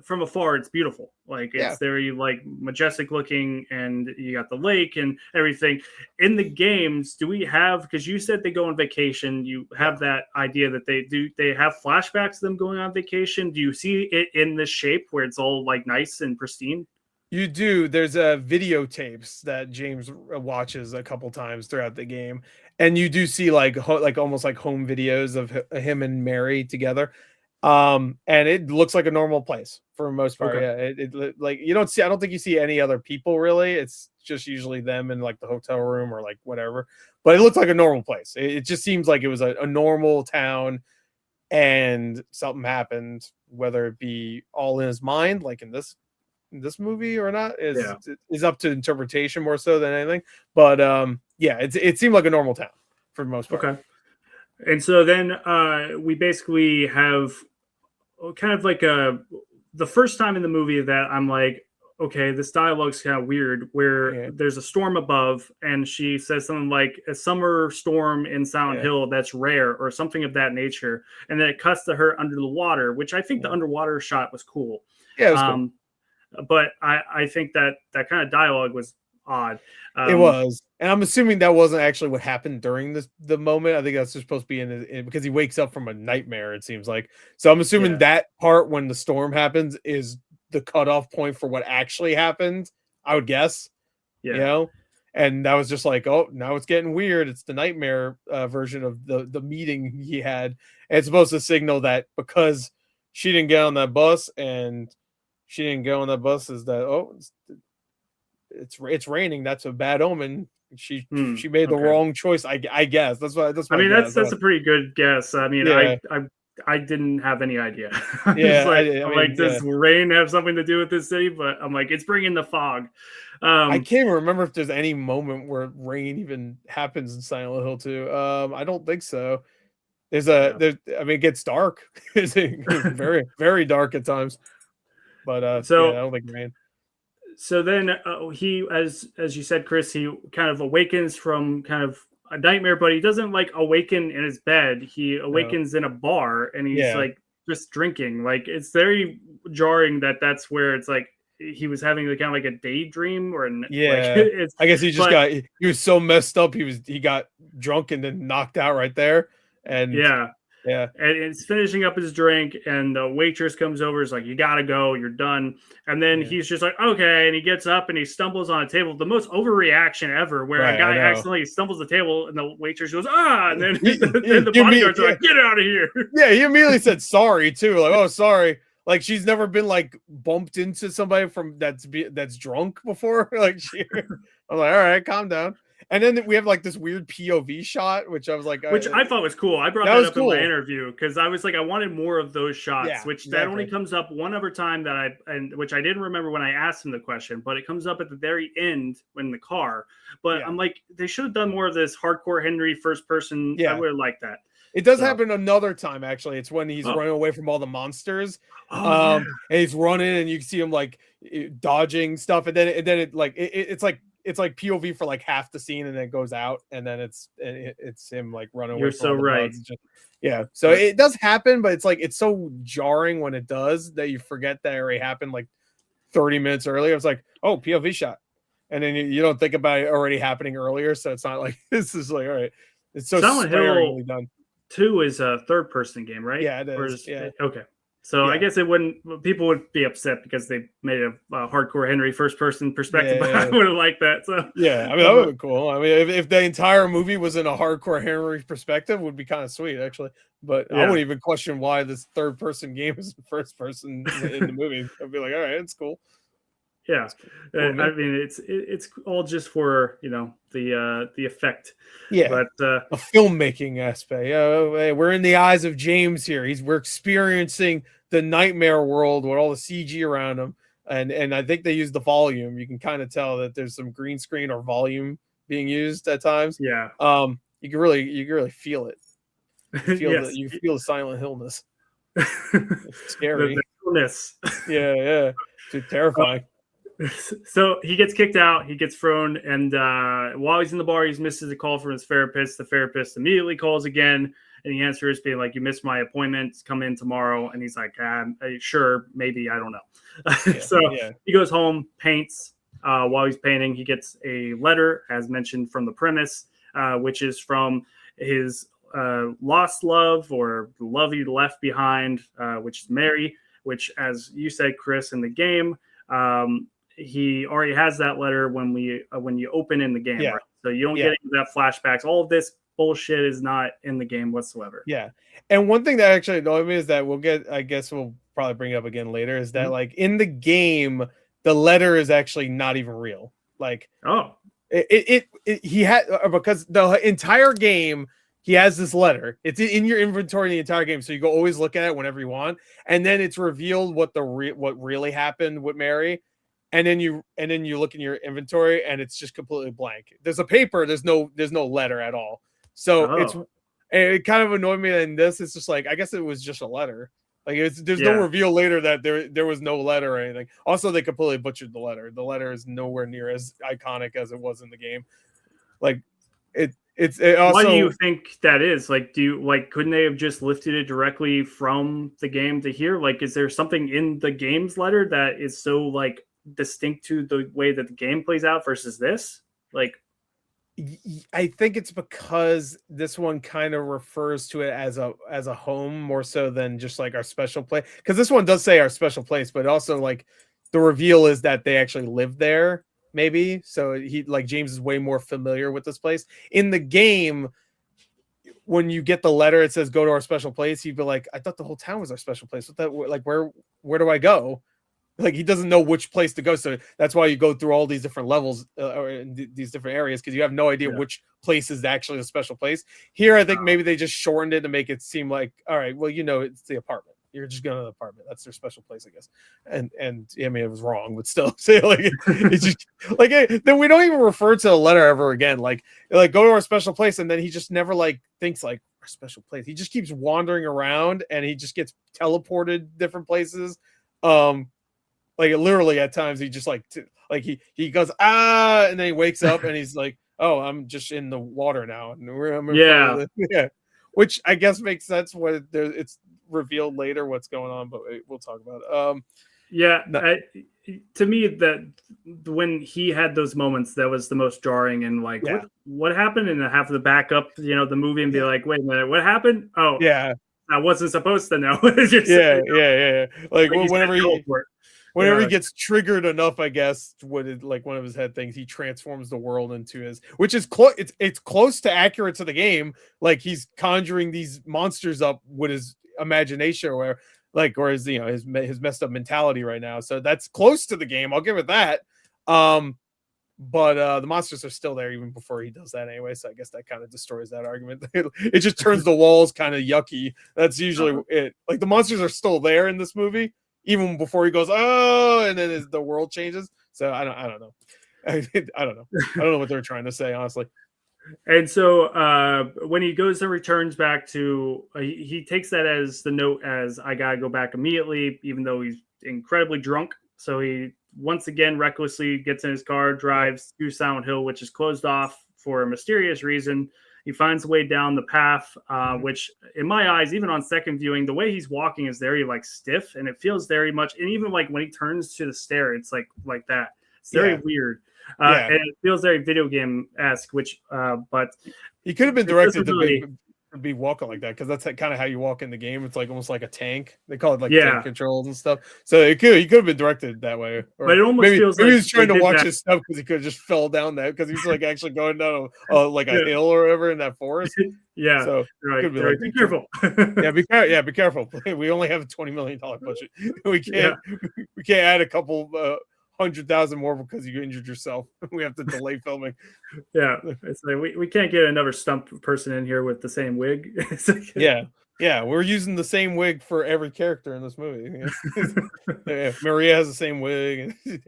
[SPEAKER 1] from afar, it's beautiful. Like it's very like majestic looking, and you got the lake and everything. In the games, do we have, because you said they go on vacation, you have that idea that they have flashbacks of them going on vacation. Do you see it in this shape where it's all like nice and pristine?
[SPEAKER 2] You do. There's videotapes that James watches a couple times throughout the game, and you do see like almost like home videos of him and Mary together. And it looks like a normal place for the most part.
[SPEAKER 1] Okay.
[SPEAKER 2] Yeah, it like you don't see. I don't think you see any other people really. It's just usually them in like the hotel room or like whatever. But it looks like a normal place. It just seems like it was a normal town, and something happened, whether it be all in his mind, like in this movie or not, is up to interpretation more so than anything. But it seemed like a normal town for the most part.
[SPEAKER 1] Okay. And so then we basically have kind of like the first time in the movie that I'm like, okay, this dialogue's kind of weird, where there's a storm above and she says something like a summer storm in Silent Hill that's rare or something of that nature. And then it cuts to her under the water, which I think the underwater shot was cool.
[SPEAKER 2] Yeah, it was cool.
[SPEAKER 1] But I think that kind of dialogue was odd.
[SPEAKER 2] It was, and I'm assuming that wasn't actually what happened during the moment. I think that's just supposed to be in because he wakes up from a nightmare, it seems like. So I'm assuming that part when the storm happens is the cutoff point for what actually happened, I would guess. You know, and that was just like, oh, now it's getting weird. It's the nightmare version of the meeting he had. And it's supposed to signal that because she didn't get on that bus and she didn't go on that bus, is that it's raining. That's a bad omen. She made the wrong choice. I guess that's what. That's.
[SPEAKER 1] I mean, that's a pretty good guess. I mean, I didn't have any idea. Does rain have something to do with this city? But I'm like, it's bringing the fog.
[SPEAKER 2] I can't even remember if there's any moment where rain even happens in Silent Hill 2. I don't think so. I mean, it gets dark. It's very, very dark at times. But I don't think rain.
[SPEAKER 1] So then he, as you said, Chris, he kind of awakens from kind of a nightmare, but he doesn't like awaken in his bed. He awakens in a bar, and he's like just drinking. Like it's very jarring that's where it's like he was having like, kind of like a daydream or
[SPEAKER 2] I guess he was so messed up. He got drunk and then knocked out right there. And and it's finishing up his drink, and the waitress comes over. Is like, you gotta go, you're done. And then he's just like, okay, and he gets up and he stumbles on a table. The most overreaction ever, where a guy accidentally stumbles the table, and the waitress goes, and then the bodyguards are like, get out of here. Yeah, he immediately said sorry too, like, oh, sorry. Like she's never been like bumped into somebody that's drunk before. Like I'm like, all right, calm down. And then we have like this weird POV shot, which I was like,
[SPEAKER 1] which I thought was cool. I brought that up in my interview because I was like, I wanted more of those shots, that only comes up one other time which I didn't remember when I asked him the question, but it comes up at the very end when the car. But I'm like, they should have done more of this hardcore Henry first person. I would have liked that.
[SPEAKER 2] It does happen another time, actually. It's when he's running away from all the monsters. And he's running, and you can see him like dodging stuff, and then it's like POV for like half the scene, and then it goes out, and then it's him like running away.
[SPEAKER 1] You're so right.
[SPEAKER 2] So it does happen, but it's like it's so jarring when it does that you forget that it already happened like 30 minutes earlier. It's like, oh, POV shot, and then you don't think about it already happening earlier. So it's not like this is like, all right, it's so sparingly done.
[SPEAKER 1] 2 is a third-person game, right?
[SPEAKER 2] Yeah, it is.
[SPEAKER 1] Okay. So I guess people would be upset because they made a hardcore Henry first-person perspective, but I would have liked that. So
[SPEAKER 2] I mean, that would be cool. I mean, if the entire movie was in a hardcore Henry perspective, it would be kind of sweet, actually. But I wouldn't even question why this third-person game is first-person in the movie. I'd be like, all right, it's cool.
[SPEAKER 1] Yeah, cool, I mean, it's all just for the effect.
[SPEAKER 2] Yeah,
[SPEAKER 1] but
[SPEAKER 2] a filmmaking aspect. We're in the eyes of James here. We're experiencing the nightmare world with all the CG around him, and I think they use the volume. You can kind of tell that there's some green screen or volume being used at times.
[SPEAKER 1] Yeah.
[SPEAKER 2] You can really feel it. You feel the Silent Hillness. It's scary.
[SPEAKER 1] The illness.
[SPEAKER 2] Yeah. It's terrifying.
[SPEAKER 1] So he gets kicked out, he gets thrown, and while he's in the bar, he misses a call from his therapist. The therapist immediately calls again, and he answers being like, "You missed my appointment, come in tomorrow." And he's like, "Sure, maybe, I don't know." So he goes home, paints. While he's painting, he gets a letter, as mentioned from the premise, which is from his lost love, or the love he left behind, which is Mary, which, as you said, Chris, in the game, he already has that letter when you open in the game, right? So you don't get into that flashbacks. All of this bullshit is not in the game whatsoever.
[SPEAKER 2] Yeah. And one thing that actually annoyed me is that I guess we'll probably bring it up again later, is that like in the game, the letter is actually not even real. Like, he had, because the entire game, he has this letter. It's in your inventory the entire game, so you go always look at it whenever you want. And then it's revealed what really happened with Mary. And then you look in your inventory and it's just completely blank. There's a paper, there's no letter at all. So it kind of annoyed me in this. It's just like, I guess it was just a letter. Like there's no reveal later that there was no letter or anything. Also, they completely butchered the letter. The letter is nowhere near as iconic as it was in the game. Like it also,
[SPEAKER 1] why do you think that is? Like, couldn't they have just lifted it directly from the game to here? Like, is there something in the game's letter that is so like distinct to the way that the game plays out versus this? Like,
[SPEAKER 2] I think it's because this one kind of refers to it as a home more so than just like our special place. Because this one does say our special place, but also like the reveal is that they actually live there. Maybe so James is way more familiar with this place. In the game, when you get the letter, it says go to our special place. He'd be like, I thought the whole town was our special place. What that, like, where do I go? Like, he doesn't know which place to go. So that's why you go through all these different levels or these different areas, because you have no idea which place is actually a special place. Here, I think maybe they just shortened it to make it seem like, all right, well, it's the apartment. You're just going to the apartment. That's their special place, I guess. And I mean, it was wrong, but still, say it's just like then we don't even refer to the letter ever again. Like go to our special place, and then he just never thinks like our special place. He just keeps wandering around, and he just gets teleported different places. Like literally at times he just he goes and then he wakes up and he's like, oh, I'm just in the water now, and which I guess makes sense when it's revealed later what's going on, but we'll talk about it.
[SPEAKER 1] To me, that when he had those moments, that was the most jarring, and what happened, and have to back up the movie and be like, wait a minute, what happened? Oh yeah, I wasn't supposed to know. Just,
[SPEAKER 2] like whenever he gets triggered enough, I guess, like one of his head things, he transforms the world into his, which is close. It's close to accurate to the game. Like he's conjuring these monsters up with his imagination, or his his messed up mentality right now. So that's close to the game. I'll give it that. But the monsters are still there even before he does that anyway. So I guess that kind of destroys that argument. It just turns the walls kind of yucky. That's usually it. Like the monsters are still there in this movie, even before he goes, oh, and then the world changes. So I don't know. I don't know. I don't know what they're trying to say, honestly.
[SPEAKER 1] And so when he goes and returns back to, he takes that as the note as I gotta go back immediately, even though he's incredibly drunk. So he once again recklessly gets in his car, drives through Silent Hill, which is closed off for a mysterious reason. He finds a way down the path, which in my eyes, even on second viewing, the way he's walking is very stiff, and it feels very much, and even when he turns to the stair, it's like that. It's very weird. And it feels very video game-esque, but
[SPEAKER 2] he could have been directed to be walking like that, because that's kind of how you walk in the game. It's almost like a tank. They call it tank controls and stuff. So he could have been directed that way.
[SPEAKER 1] But it almost feels
[SPEAKER 2] maybe he was trying to watch his stuff, because he could have just fell down that, because he's actually going down a hill or whatever in that forest.
[SPEAKER 1] So be careful.
[SPEAKER 2] Be careful. We only have a $20 million budget. We can't add a couple 100,000 more because you injured yourself. We have to delay filming.
[SPEAKER 1] It's like we can't get another stump person in here with the same wig.
[SPEAKER 2] We're using the same wig for every character in this movie. Maria has the same wig, and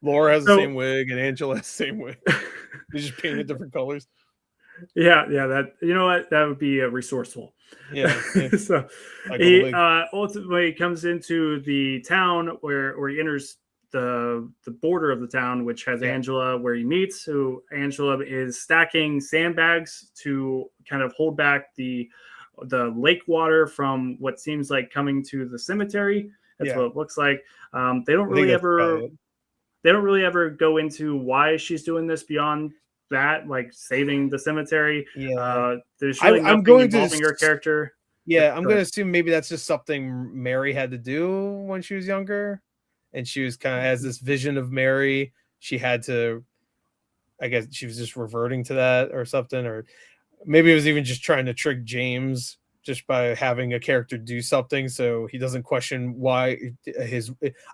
[SPEAKER 2] Laura has the same wig, and Angela has the same wig. They just painted different colors.
[SPEAKER 1] That that would be resourceful. So he ultimately comes into the town where he enters the border of the town, which has Angela, where he meets. Who Angela is stacking sandbags to kind of hold back the lake water from what seems like coming to the cemetery. That's what it looks like. They don't really ever go into why she's doing this beyond that, like saving the cemetery. There's really nothing involving her character.
[SPEAKER 2] I'm going to assume maybe that's just something Mary had to do when she was younger, and she was kind of has this vision of Mary. She had to, I guess she was just reverting to that or something, or maybe it was even just trying to trick James just by having a character do something so he doesn't question why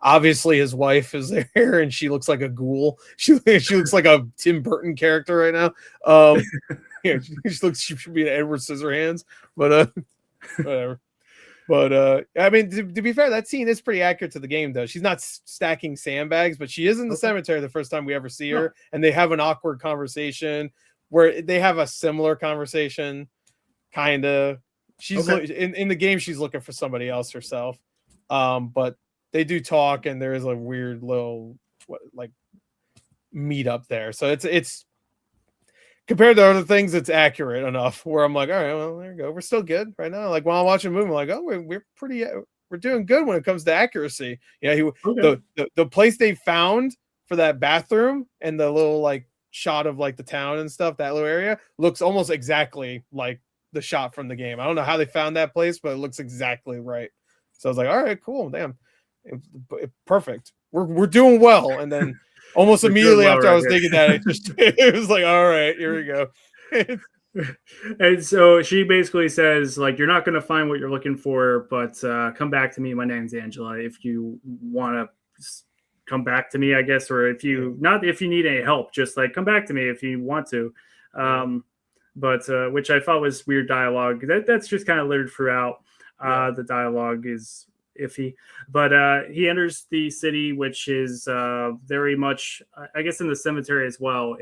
[SPEAKER 2] obviously his wife is there and she looks like a ghoul. She looks like a Tim Burton character right now. She should be an Edward Scissorhands, but whatever. But I mean, to be fair, that scene is pretty accurate to the game, though. She's not stacking sandbags, but she is in the cemetery the first time we ever see her, and they have an awkward conversation where they have a similar conversation, kind of. She's in the game. She's looking for somebody else herself, but they do talk, and there is a weird little meet up there. So it's compared to other things, it's accurate enough where I'm like, all right, well, there you go. We're still good right now. Like while I'm watching a movie, I'm like, oh, we're doing good when it comes to accuracy. The place they found for that bathroom and the little like shot of like the town and stuff, that little area looks almost exactly like the shot from the game. I don't know how they found that place, but it looks exactly right. So I was like, all right, cool, damn, perfect. We're doing well. And then almost immediately after I was thinking that, it was like, all right, here we go.
[SPEAKER 1] And so she basically says, like, you're not going to find what you're looking for, but come back to me. My name's Angela. If you want to come back to me, I guess, or if you need any help, just like come back to me if you want to. But which I thought was weird dialogue. That's just kind of littered throughout. The dialogue is iffy, but he enters the city, which is very much, I guess, in the cemetery as well.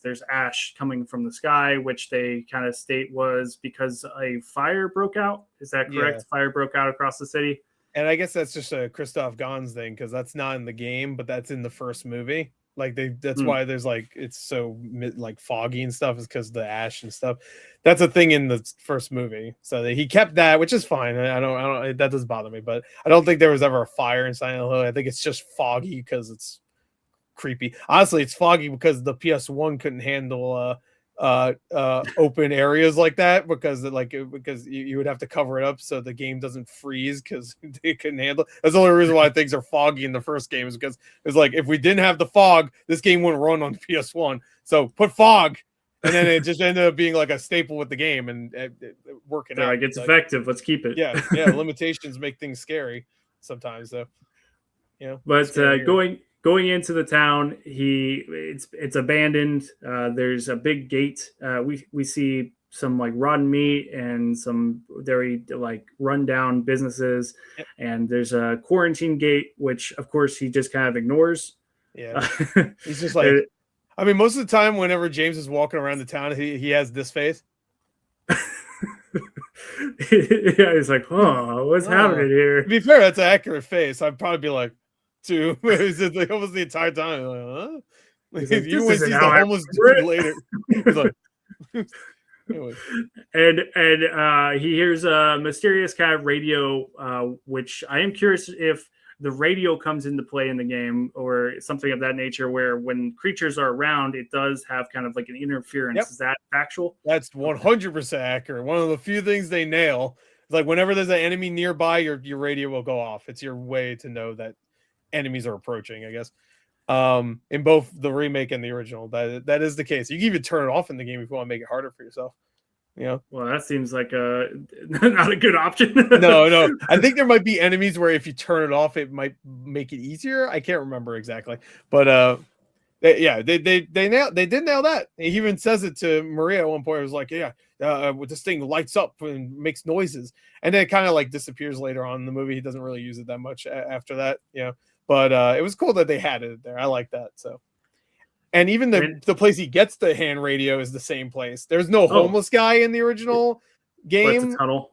[SPEAKER 1] There's ash coming from the sky, which they kind of state was because a fire broke out. Is that correct? Yeah. Fire broke out across the city.
[SPEAKER 2] And I guess that's just a Christoph Gans thing, because that's not in the game, but that's in the first movie. Like that's why there's like it's so like foggy and stuff, is because the ash and stuff. That's a thing in the first movie, so he kept that, which is fine. I don't that doesn't bother me, but I don't think there was ever a fire in Silent Hill. I think it's just foggy because it's creepy. Honestly, it's foggy because the PS1 couldn't handle open areas like that, because you would have to cover it up so the game doesn't freeze, because they couldn't handle it. That's the only reason why things are foggy in the first game, is because it's like, if we didn't have the fog, this game wouldn't run on the PS1. So put fog, and then it just ended up being like a staple with the game and working out.
[SPEAKER 1] Like, it's effective. Let's keep it.
[SPEAKER 2] Yeah. Limitations make things scary sometimes, though.
[SPEAKER 1] But going into the town, it's abandoned. There's a big gate. We see some like rotten meat and some very like rundown businesses, and there's a quarantine gate, which of course he just kind of ignores.
[SPEAKER 2] Yeah, he's just like, I mean, most of the time, whenever James is walking around the town, he has this face.
[SPEAKER 1] He's like, oh, what's happening here?
[SPEAKER 2] To be fair, that's an accurate face. I'd probably be like, too. Like almost the entire time. Like, huh? Like, you went to the homeless dude later. He's like, anyway.
[SPEAKER 1] And he hears a mysterious kind of radio, which I am curious if the radio comes into play in the game or something of that nature, where when creatures are around, it does have kind of like an interference. Yep. Is that factual?
[SPEAKER 2] That's 100% accurate. One of the few things they nail is like whenever there's an enemy nearby, your radio will go off. It's your way to know that enemies are approaching, I guess. In both the remake and the original, that is the case. You can even turn it off in the game if you want to make it harder for yourself.
[SPEAKER 1] Well, that seems like not a good option.
[SPEAKER 2] No. I think there might be enemies where if you turn it off, it might make it easier. I can't remember exactly, but they did nail that. He even says it to Maria at one point. It was like, this thing lights up and makes noises, and then it kind of like disappears later on in the movie. He doesn't really use it that much after that, But it was cool that they had it there. I like that. So, and even the place he gets the hand radio is the same place. There's no homeless guy in the original game.
[SPEAKER 1] But it's a tunnel.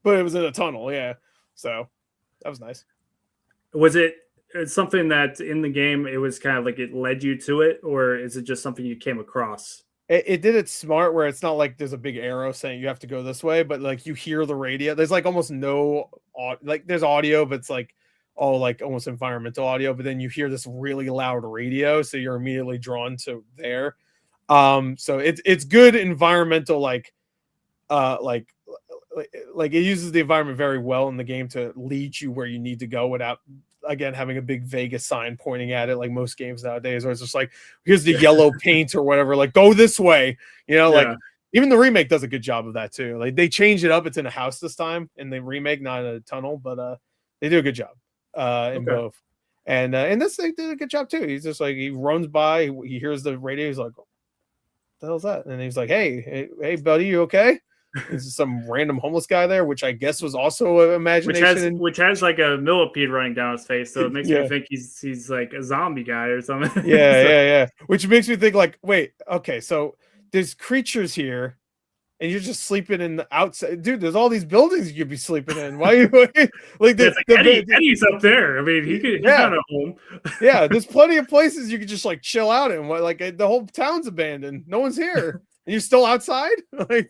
[SPEAKER 2] But it was in a tunnel, yeah. So that was nice.
[SPEAKER 1] Was it it's something that in the game it was kind of like it led you to it, or is it just something you came across?
[SPEAKER 2] It did it smart where it's not like there's a big arrow saying you have to go this way, but like you hear the radio. There's like almost no like there's audio, but it's like all like almost environmental audio. But then you hear this really loud radio, so you're immediately drawn to there. So it's good environmental like it uses the environment very well in the game to lead you where you need to go without again having a big Vegas sign pointing at it like most games nowadays, or it's just like here's the yellow paint or whatever, like go this way, like even the remake does a good job of that too. Like they change it up, it's in a house this time in the remake, not in a tunnel, but they do a good job in both. And this they did a good job too. He's just like he runs by, he hears the radio, he's like, what the hell's that? And he's like, hey buddy, you okay? There's some random homeless guy there, which I guess was also an imagination.
[SPEAKER 1] Which has like a millipede running down his face, so it makes me think he's like a zombie guy or something.
[SPEAKER 2] Yeah. Which makes me think like, wait, okay, so there's creatures here, and you're just sleeping in the outside, dude. There's all these buildings you could be sleeping in. Why are you like
[SPEAKER 1] Eddie's up there? I mean, he's not at home.
[SPEAKER 2] Yeah, there's plenty of places you could just like chill out in. Like the whole town's abandoned, no one's here, and you're still outside, like.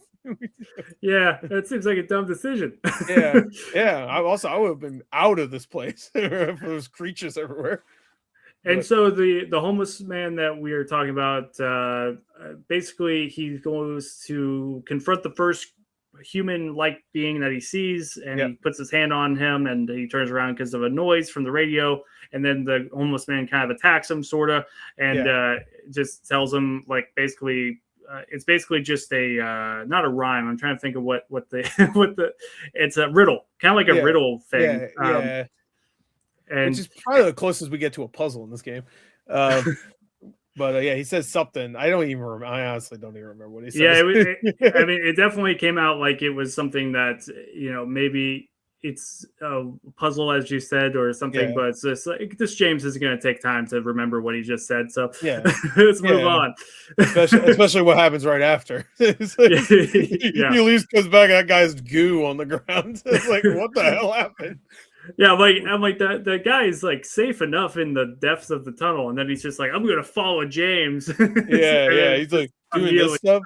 [SPEAKER 1] Yeah, that seems like a dumb decision.
[SPEAKER 2] Yeah. I would have been out of this place if there was creatures everywhere.
[SPEAKER 1] And so the homeless man that we are talking about, basically he goes to confront the first human-like being that he sees, and he puts his hand on him, and he turns around because of a noise from the radio, and then the homeless man kind of attacks him, sorta, and just tells him like basically. It's basically just a not a rhyme. I'm trying to think of what the it's a riddle, kind of like a riddle thing. And
[SPEAKER 2] which is probably the closest we get to a puzzle in this game. But he says something. I honestly don't even remember what he says.
[SPEAKER 1] Yeah, I mean, it definitely came out like it was something that maybe it's a puzzle, as you said, or something, but it's just like this James isn't going to take time to remember what he just said. So let's move on.
[SPEAKER 2] Especially what happens right after. He leaves, goes back, that guy's goo on the ground. It's like, what the hell happened?
[SPEAKER 1] Yeah, I'm like the guy is like safe enough in the depths of the tunnel, and then he's just like, I'm gonna follow James.
[SPEAKER 2] He's like doing this stuff.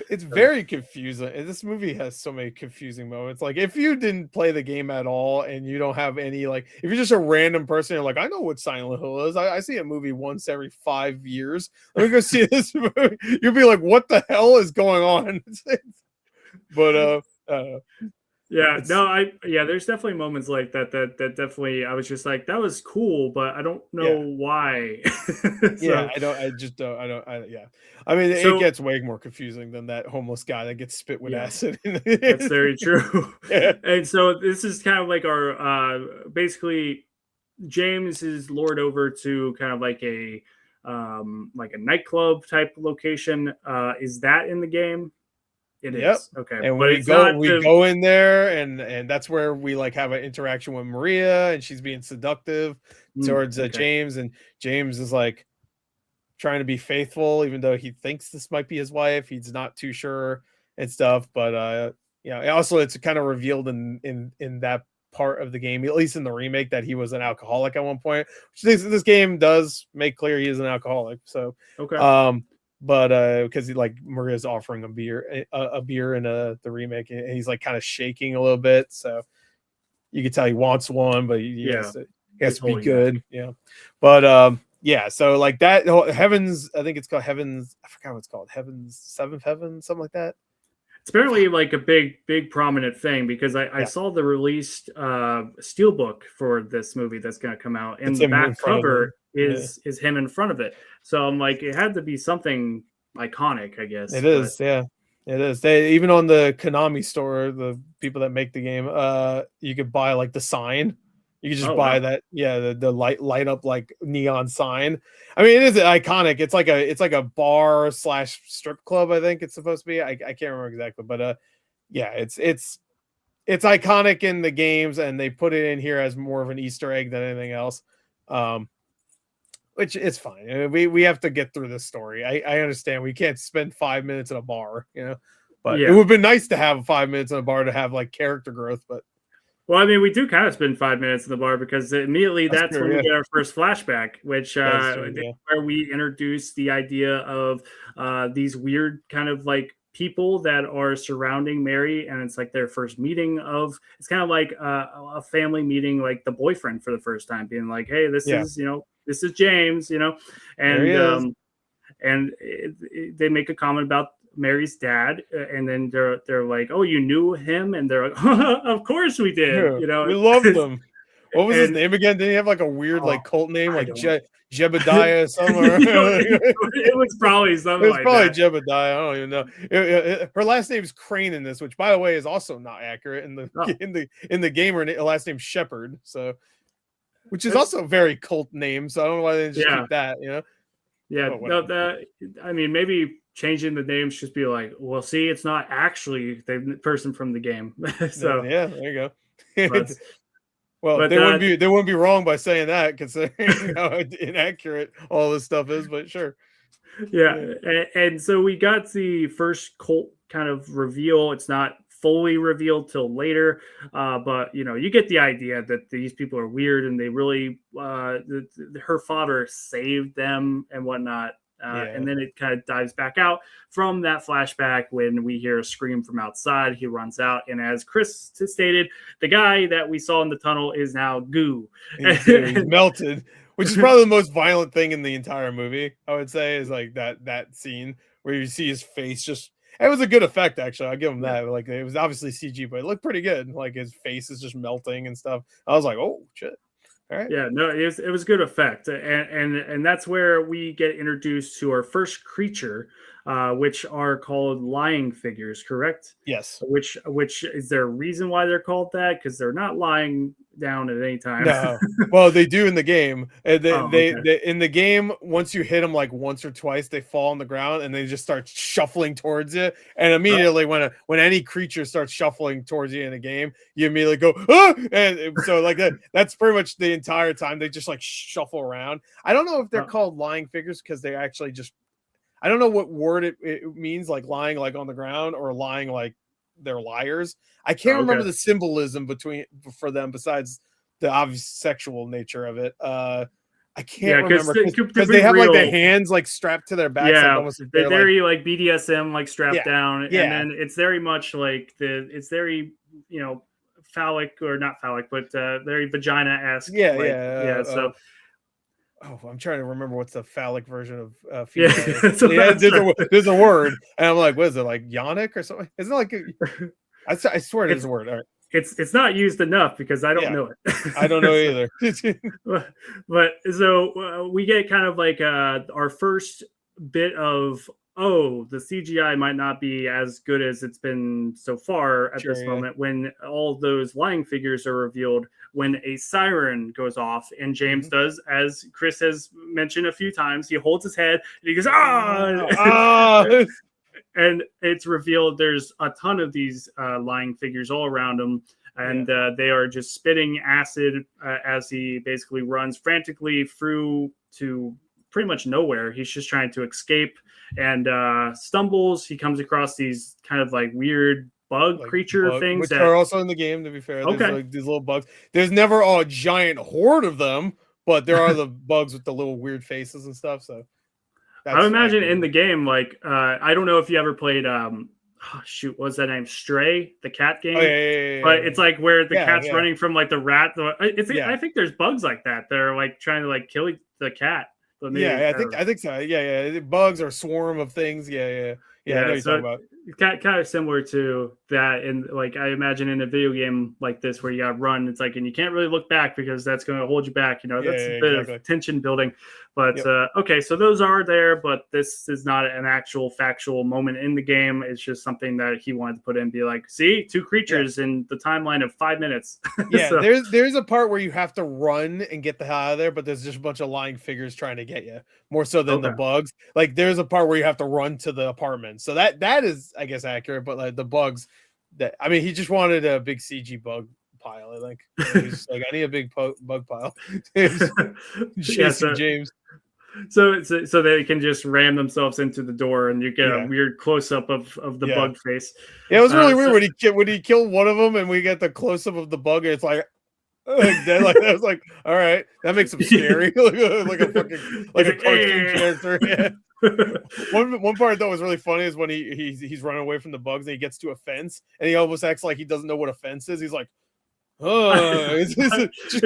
[SPEAKER 2] It's very confusing. This movie has so many confusing moments. Like if you didn't play the game at all and you don't have any, like if you're just a random person, you're like, I know what Silent Hill is. I see a movie once every 5 years. Let me go see this movie. You'll be like, what the hell is going on? But
[SPEAKER 1] there's definitely moments like that definitely I was just like, that was cool, but I don't know why.
[SPEAKER 2] I mean, it gets way more confusing than that homeless guy that gets spit with acid.
[SPEAKER 1] That's very true. And so this is kind of like our basically James is lured over to kind of like a nightclub type location. Is that in the game? It is. Okay.
[SPEAKER 2] And we go in there and that's where we like have an interaction with Maria, and she's being seductive towards James, and James is like trying to be faithful even though he thinks this might be his wife. He's not too sure and stuff, but also it's kind of revealed in that part of the game, at least in the remake, that he was an alcoholic at one point, which this game does make clear he is an alcoholic. So but because he like Maria's offering a beer in the remake, and he's like kind of shaking a little bit, so you can tell he wants one, but he has to be good. But so like that Heavens, I think it's called Heavens, I forgot what it's called, Heavens, Seventh Heaven, something like that.
[SPEAKER 1] It's apparently like a big prominent thing, because I saw the released steelbook for this movie that's going to come out, and the back cover is him in front of it. So I'm like, it had to be something iconic, I guess.
[SPEAKER 2] It is. It is. They even on the Konami store, the people that make the game, you could buy like the sign. You could just buy that, the light up like neon sign. I mean, it is iconic. It's like a bar / strip club, I think it's supposed to be. I can't remember exactly, but it's iconic in the games, and they put it in here as more of an Easter egg than anything else. Which is fine. We have to get through this story. I understand we can't spend 5 minutes in a bar, but it would have been nice to have 5 minutes in a bar to have like character growth, but
[SPEAKER 1] Well, I mean, we do kind of spend 5 minutes in the bar because immediately that's
[SPEAKER 2] true,
[SPEAKER 1] when
[SPEAKER 2] yeah.
[SPEAKER 1] we get our first flashback, which
[SPEAKER 2] True, yeah.
[SPEAKER 1] where we introduce the idea of these weird kind of like people that are surrounding Mary, and it's like their first meeting of. It's kind of like a family meeting, like the boyfriend for the first time, being like, "Hey, this is this is James," and they make a comment about Mary's dad, and then they're like, "Oh, you knew him?" And they're like, "Of course we did."
[SPEAKER 2] Yeah, we loved him. What was his
[SPEAKER 1] and-
[SPEAKER 2] name again? Didn't he have like a weird like cult name,
[SPEAKER 1] I
[SPEAKER 2] like
[SPEAKER 1] don't-
[SPEAKER 2] Jebediah somewhere?
[SPEAKER 1] it was probably something
[SPEAKER 2] It was
[SPEAKER 1] like
[SPEAKER 2] probably
[SPEAKER 1] that.
[SPEAKER 2] Jebediah. I don't even know. Her last name's Crane in this, which by the way is also not accurate in the in the game. Her last name's Shepherd, so which is also a very cult name. So I don't know why they didn't just keep that.
[SPEAKER 1] Yeah, I mean, maybe changing the names just be like, well, see, it's not actually the person from the game. So
[SPEAKER 2] yeah, there you go.
[SPEAKER 1] but,
[SPEAKER 2] well, they wouldn't be wrong by saying that, considering how inaccurate all this stuff is. But sure.
[SPEAKER 1] Yeah. And so we got the first cult kind of reveal. It's not fully revealed till later, but you get the idea that these people are weird, and they really her father saved them and whatnot. And then it kind of dives back out from that flashback when we hear a scream from outside. He runs out, and as Chris stated, the guy that we saw in the tunnel is now goo.
[SPEAKER 2] He's melted, which is probably the most violent thing in the entire movie. I would say is like that scene where you see his face just. It was a good effect, actually. I'll give him that. Like, it was obviously CG, but it looked pretty good. Like, his face is just melting and stuff. I was like, oh shit. All right.
[SPEAKER 1] Yeah, no, it was good effect, and that's where we get introduced to our first creature, which are called lying figures, correct?
[SPEAKER 2] Yes.
[SPEAKER 1] Which is there a reason why they're called that? Because they're not lying down at any time.
[SPEAKER 2] No. Well, they do in the game. And
[SPEAKER 1] Okay.
[SPEAKER 2] they in the game, once you hit them like once or twice, they fall on the ground and they just start shuffling towards you. And immediately, when any creature starts shuffling towards you in a game, you immediately go, ah! And so like that's pretty much the entire time they just like shuffle around. I don't know if they're called lying figures because they actually just. I don't know what word it means, like lying like on the ground or lying like they're liars. I can't remember the symbolism for them besides the obvious sexual nature of it. I can't remember because they have like their hands like strapped to their backs.
[SPEAKER 1] Yeah,
[SPEAKER 2] like almost
[SPEAKER 1] they're very like BDSM, like strapped down,
[SPEAKER 2] yeah.
[SPEAKER 1] And then it's very much like it's very phallic or not phallic, but very vagina-esque. So.
[SPEAKER 2] Oh, I'm trying to remember what's the phallic version of female.
[SPEAKER 1] Yeah,
[SPEAKER 2] there's a word, and I'm like, what is it, like yonic or something? Isn't it like I swear there's a word. All right.
[SPEAKER 1] It's not used enough because I don't know it.
[SPEAKER 2] I don't know either.
[SPEAKER 1] But so we get kind of like our first bit of the CGI might not be as good as it's been so far at this moment, when all those lying figures are revealed, when a siren goes off, and James does, as Chris has mentioned a few times, he holds his head and he goes, and it's revealed there's a ton of these lying figures all around him, and they are just spitting acid as he basically runs frantically through to pretty much nowhere. He's just trying to escape and stumbles. He comes across these kind of like weird bug creature things
[SPEAKER 2] which are also in the game, to be fair. There's like these little bugs. There's never a giant horde of them, but there are the bugs with the little weird faces and stuff. So
[SPEAKER 1] I would imagine in the game, like I don't know if you ever played what's that name? Stray, the cat game. But it's like where the cat's running from like the rat. I think there's bugs like that. They're like trying to like kill the cat.
[SPEAKER 2] I think so. Yeah. Bugs or swarm of things. Yeah. I know you're talking about.
[SPEAKER 1] Kind of similar to that, and like I imagine in a video game like this where you got to run, it's like, and you can't really look back because that's going to hold you back. That's a bit of tension building. But okay, so those are there, but this is not an actual factual moment in the game. It's just something that he wanted to put in, be like, see, two creatures in the timeline of 5 minutes.
[SPEAKER 2] So, there's a part where you have to run and get the hell out of there, but there's just a bunch of lying figures trying to get you, more so than the bugs. Like there's a part where you have to run to the apartment, so that is, I guess, accurate. But like the bugs, he just wanted a big CG bug pile. I think he's like, I need a big bug pile. James.
[SPEAKER 1] so they can just ram themselves into the door, and you get a weird close up of the bug face.
[SPEAKER 2] Yeah, it was really weird when he killed one of them, and we get the close up of the bug, and it's like dead. Like I was like, all right, that makes him scary, like a fucking a cartoon character. Yeah. One part I thought was really funny is when he's running away from the bugs and he gets to a fence and he almost acts like he doesn't know what a fence is. He's like, oh, just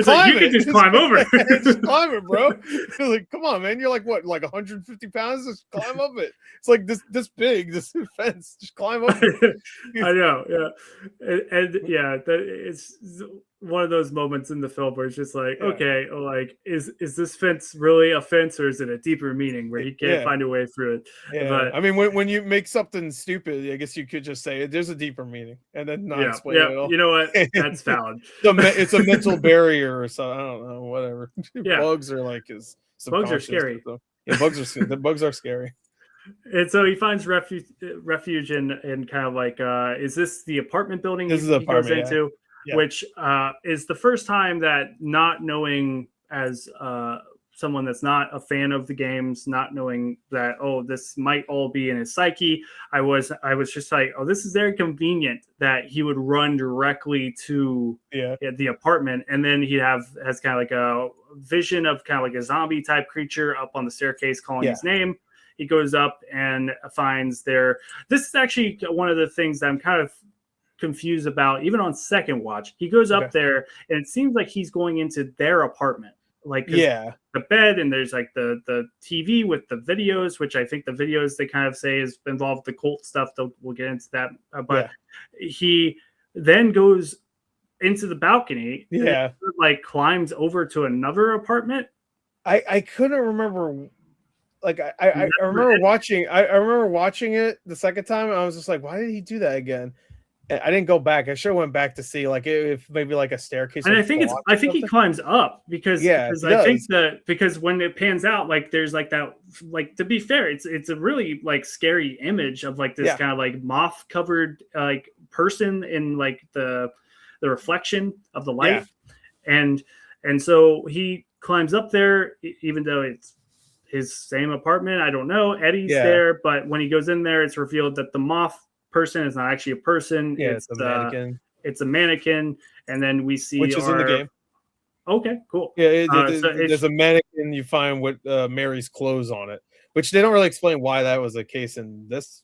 [SPEAKER 2] climb
[SPEAKER 1] like, you can just climb over.
[SPEAKER 2] Just climb it, bro. Like, come on, man. You're like what, like 150 pounds? Just climb up it. It's like this big, this fence. Just climb up it.
[SPEAKER 1] I know, yeah, and yeah, it's one of those moments in the film where it's just like, okay, like is this fence really a fence, or is it a deeper meaning where he can't find a way through it?
[SPEAKER 2] Yeah. But I mean, when you make something stupid, I guess you could just say there's a deeper meaning and then not explain it at all.
[SPEAKER 1] You know what? That's valid.
[SPEAKER 2] It's a mental barrier or something. I don't know, whatever. Bugs are like
[SPEAKER 1] bugs are scary.
[SPEAKER 2] Yeah, the bugs are scary.
[SPEAKER 1] And so he finds refuge in kind of like, is this the apartment building
[SPEAKER 2] he goes into?
[SPEAKER 1] Yeah. Which is the first time that, not knowing as someone that's not a fan of the games, not knowing that, oh, this might all be in his psyche, I was just like, oh, this is very convenient that he would run directly to the apartment, and then he has kind of like a vision of kind of like a zombie type creature up on the staircase calling his name. He goes up and finds this is actually one of the things that I'm kind of confused about, even on second watch. He goes up there and it seems like he's going into their apartment, like the bed, and there's like the TV with the videos, which I think the videos they kind of say is involved the cult stuff. We'll get into that, but he then goes into the balcony, and like climbs over to another apartment.
[SPEAKER 2] I couldn't remember. Like I remember watching. I remember watching it the second time, and I was just like, "Why did he do that again?" And I didn't go back. I should have went back to see like if maybe like a staircase.
[SPEAKER 1] And I think he climbs up because because when it pans out, like there's like that. Like, to be fair, it's a really like scary image of like this kind of like moth covered like person in like the reflection of the light, and so he climbs up there, even though it's his same apartment. I don't know. Eddie's there, but when he goes in there, it's revealed that the moth person is not actually a person.
[SPEAKER 2] It's a mannequin.
[SPEAKER 1] It's a mannequin, and then we see
[SPEAKER 2] which is in the game.
[SPEAKER 1] Okay, cool.
[SPEAKER 2] Yeah, there's a mannequin. You find with Mary's clothes on it, which they don't really explain why that was the case in this.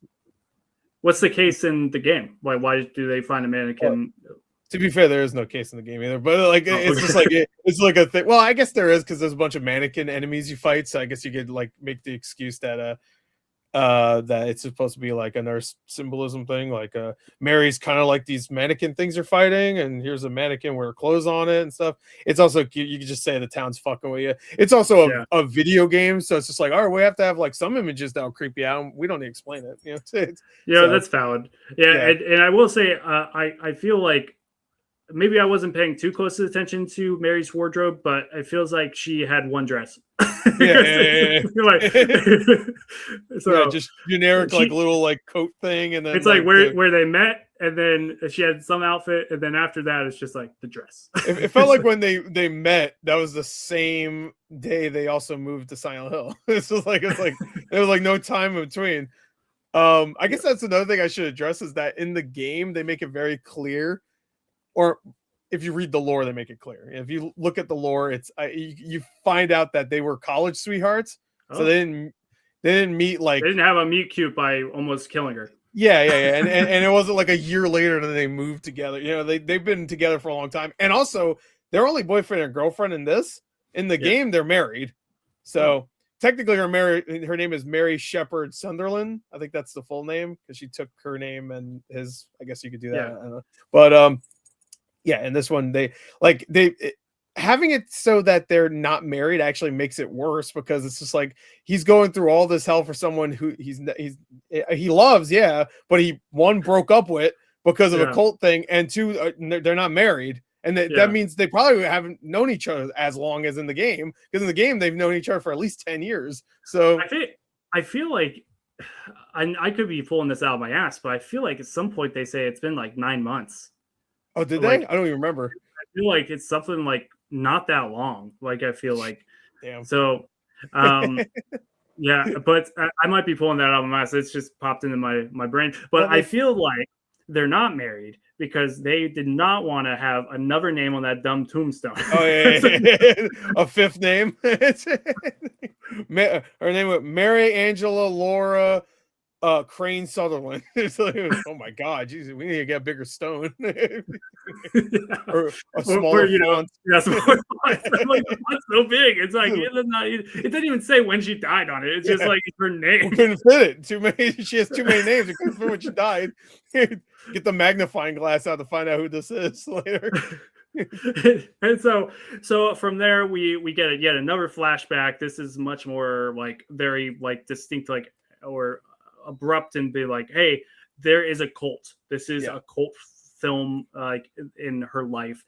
[SPEAKER 1] What's the case in the game? Why do they find a mannequin?
[SPEAKER 2] Well, to be fair, there is no case in the game either, but like it's just like it's like a thing. Well, I guess there is because there's a bunch of mannequin enemies you fight, so I guess you could like make the excuse that that it's supposed to be like a nurse symbolism thing. Like Mary's kind of like these mannequin things you're fighting, and here's a mannequin with her clothes on it and stuff. It's also you could just say the town's fucking with you. It's also a video game, so it's just like, all right, we have to have like some images that'll creep you out. We don't need to explain it. You know,
[SPEAKER 1] that's valid. And I will say, I feel like maybe I wasn't paying too close attention to Mary's wardrobe, but it feels like she had one dress.
[SPEAKER 2] So just generic like little like coat thing, and then
[SPEAKER 1] it's like where they met, and then she had some outfit, and then after that it's just like the dress.
[SPEAKER 2] It felt like when they met, that was the same day they also moved to Silent Hill. It's like there was like no time in between. I guess that's another thing I should address, is that in the game they make it very clear, or if you read the lore, they make it clear. If you look at the lore, it's you find out that they were college sweethearts, so they didn't meet like,
[SPEAKER 1] they didn't have a meet cute by almost killing her.
[SPEAKER 2] And it wasn't like a year later that they moved together. You know, they've been together for a long time, and also they're only boyfriend and girlfriend in this. In the game, they're married, so technically her name is Mary Shepard Sunderland. I think that's the full name because she took her name and his. I guess you could do that, but in this one, they having it so that they're not married actually makes it worse, because it's just like he's going through all this hell for someone who he loves, but he broke up with because of a cult thing, and two, they're not married, and that means they probably haven't known each other as long as in the game, because in the game they've known each other for at least 10 years. So
[SPEAKER 1] I feel like I could be pulling this out of my ass, but I feel like at some point they say it's been like 9 months.
[SPEAKER 2] Oh, did they? I don't even remember.
[SPEAKER 1] I feel like it's something like not that long. Like, I feel like,
[SPEAKER 2] damn.
[SPEAKER 1] So Yeah, but I might be pulling that out of my ass. It's just popped into my brain. But I feel like they're not married because they did not want to have another name on that dumb tombstone.
[SPEAKER 2] Oh yeah. A fifth name. Her name was Mary Angela Laura Crane Sutherland. It's like, oh my god, Jesus, we need to get a bigger stone. Or a smaller font.
[SPEAKER 1] Yeah, smaller font. I'm like, the font's so big. It's like it doesn't even say when she died on it. It's just like her name.
[SPEAKER 2] We couldn't fit it. She has too many names. We couldn't fit when she died. Get the magnifying glass out to find out who this is later.
[SPEAKER 1] And so from there we get yet another flashback. This is much more like very like distinct, like or abrupt, and be like, hey, there is a cult. This is a cult film like in her life.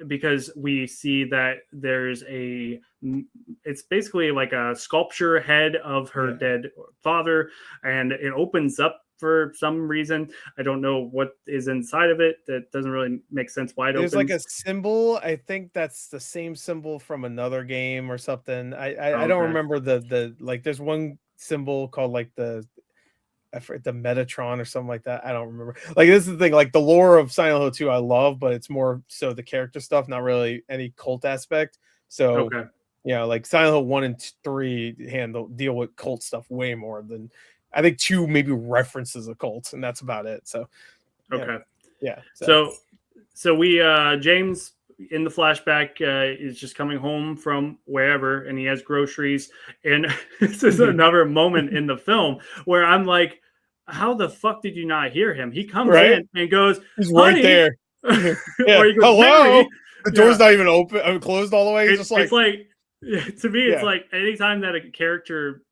[SPEAKER 1] Because we see that there's it's basically like a sculpture head of her dead father, and it opens up for some reason. I don't know what is inside of it. That doesn't really make sense why it opens.
[SPEAKER 2] There's like a symbol. I think that's the same symbol from another game or something. I don't remember the like there's one symbol called like the Metatron or something like that. I don't remember. Like this is the thing, like the lore of Silent Hill 2 I love, but it's more so the character stuff, not really any cult aspect. So like Silent Hill 1 and 3 deal with cult stuff way more than I think 2 maybe references a cult, and that's about it. So
[SPEAKER 1] so we James in the flashback is just coming home from wherever, and he has groceries, and this is another moment in the film where I'm like, how the fuck did you not hear him? He comes in and goes,
[SPEAKER 2] he's right there.
[SPEAKER 1] Or he goes,
[SPEAKER 2] hello. The door's not even open, closed all the way. It's like
[SPEAKER 1] to me, it's like anytime that a character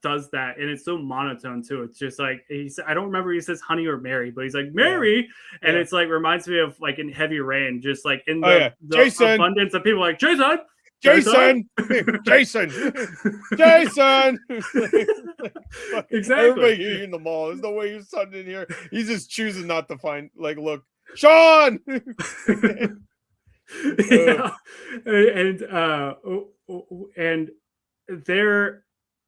[SPEAKER 1] does that, and it's so monotone too. It's just like I don't remember he says honey or Mary, but he's like Mary, and it's like reminds me of like in Heavy Rain, just like in the abundance of people like Jason.
[SPEAKER 2] Jason.
[SPEAKER 1] Exactly.
[SPEAKER 2] Everybody here in the mall. There's no way your son in here. He's just choosing not to find. Like, look, Sean.
[SPEAKER 1] And there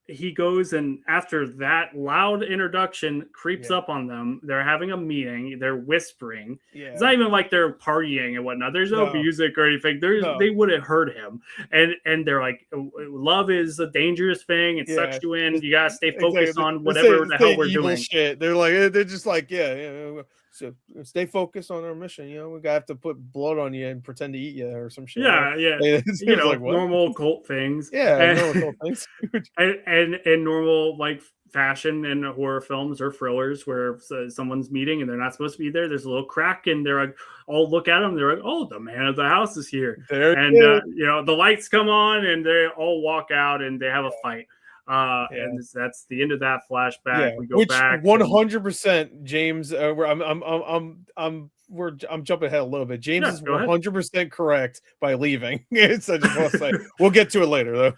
[SPEAKER 1] he goes, and after that loud introduction creeps up on them. They're having a meeting, they're whispering. It's not even like they're partying and whatnot. There's no music or anything. They would have heard him, and they're like, love is a dangerous thing, it sucks you in, you gotta stay focused on whatever the hell we're doing.
[SPEAKER 2] Shit. They're just like so stay focused on our mission. We gotta have to put blood on you and pretend to eat you or some shit.
[SPEAKER 1] Like, normal cult things.
[SPEAKER 2] Normal cult things.
[SPEAKER 1] and normal like fashion and horror films or thrillers where someone's meeting and they're not supposed to be there. There's a little crack, and they're like, all look at them. They're like, oh, the man of the house is here. The lights come on, and they all walk out, and they have a fight. And that's the end of that flashback. We go back
[SPEAKER 2] 100%. James, I'm jumping ahead a little bit. James is 100% correct by leaving. So I just want to say we'll get to it later, though.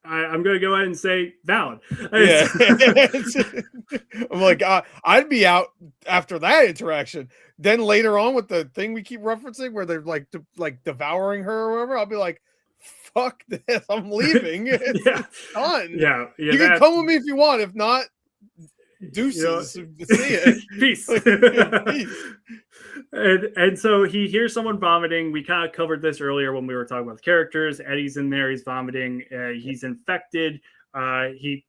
[SPEAKER 1] I'm going to go ahead and say valid.
[SPEAKER 2] I'm like, I'd be out after that interaction. Then later on with the thing we keep referencing where they're like devouring her or whatever, I'll be like, fuck this, I'm leaving. It's done. You can come with me if you want. If not, deuces. See it.
[SPEAKER 1] Peace. And so he hears someone vomiting. We kind of covered this earlier when we were talking about the characters. Eddie's in there. He's vomiting. He's infected. He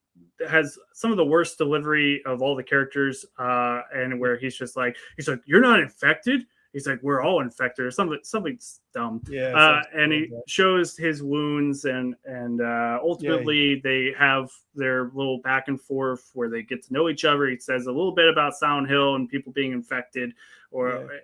[SPEAKER 1] has some of the worst delivery of all the characters, and where he's like, you're not infected. He's like, we're all infected or something's dumb. And he shows his wounds, and ultimately they have their little back and forth where they get to know each other. He says a little bit about Silent Hill and people being infected,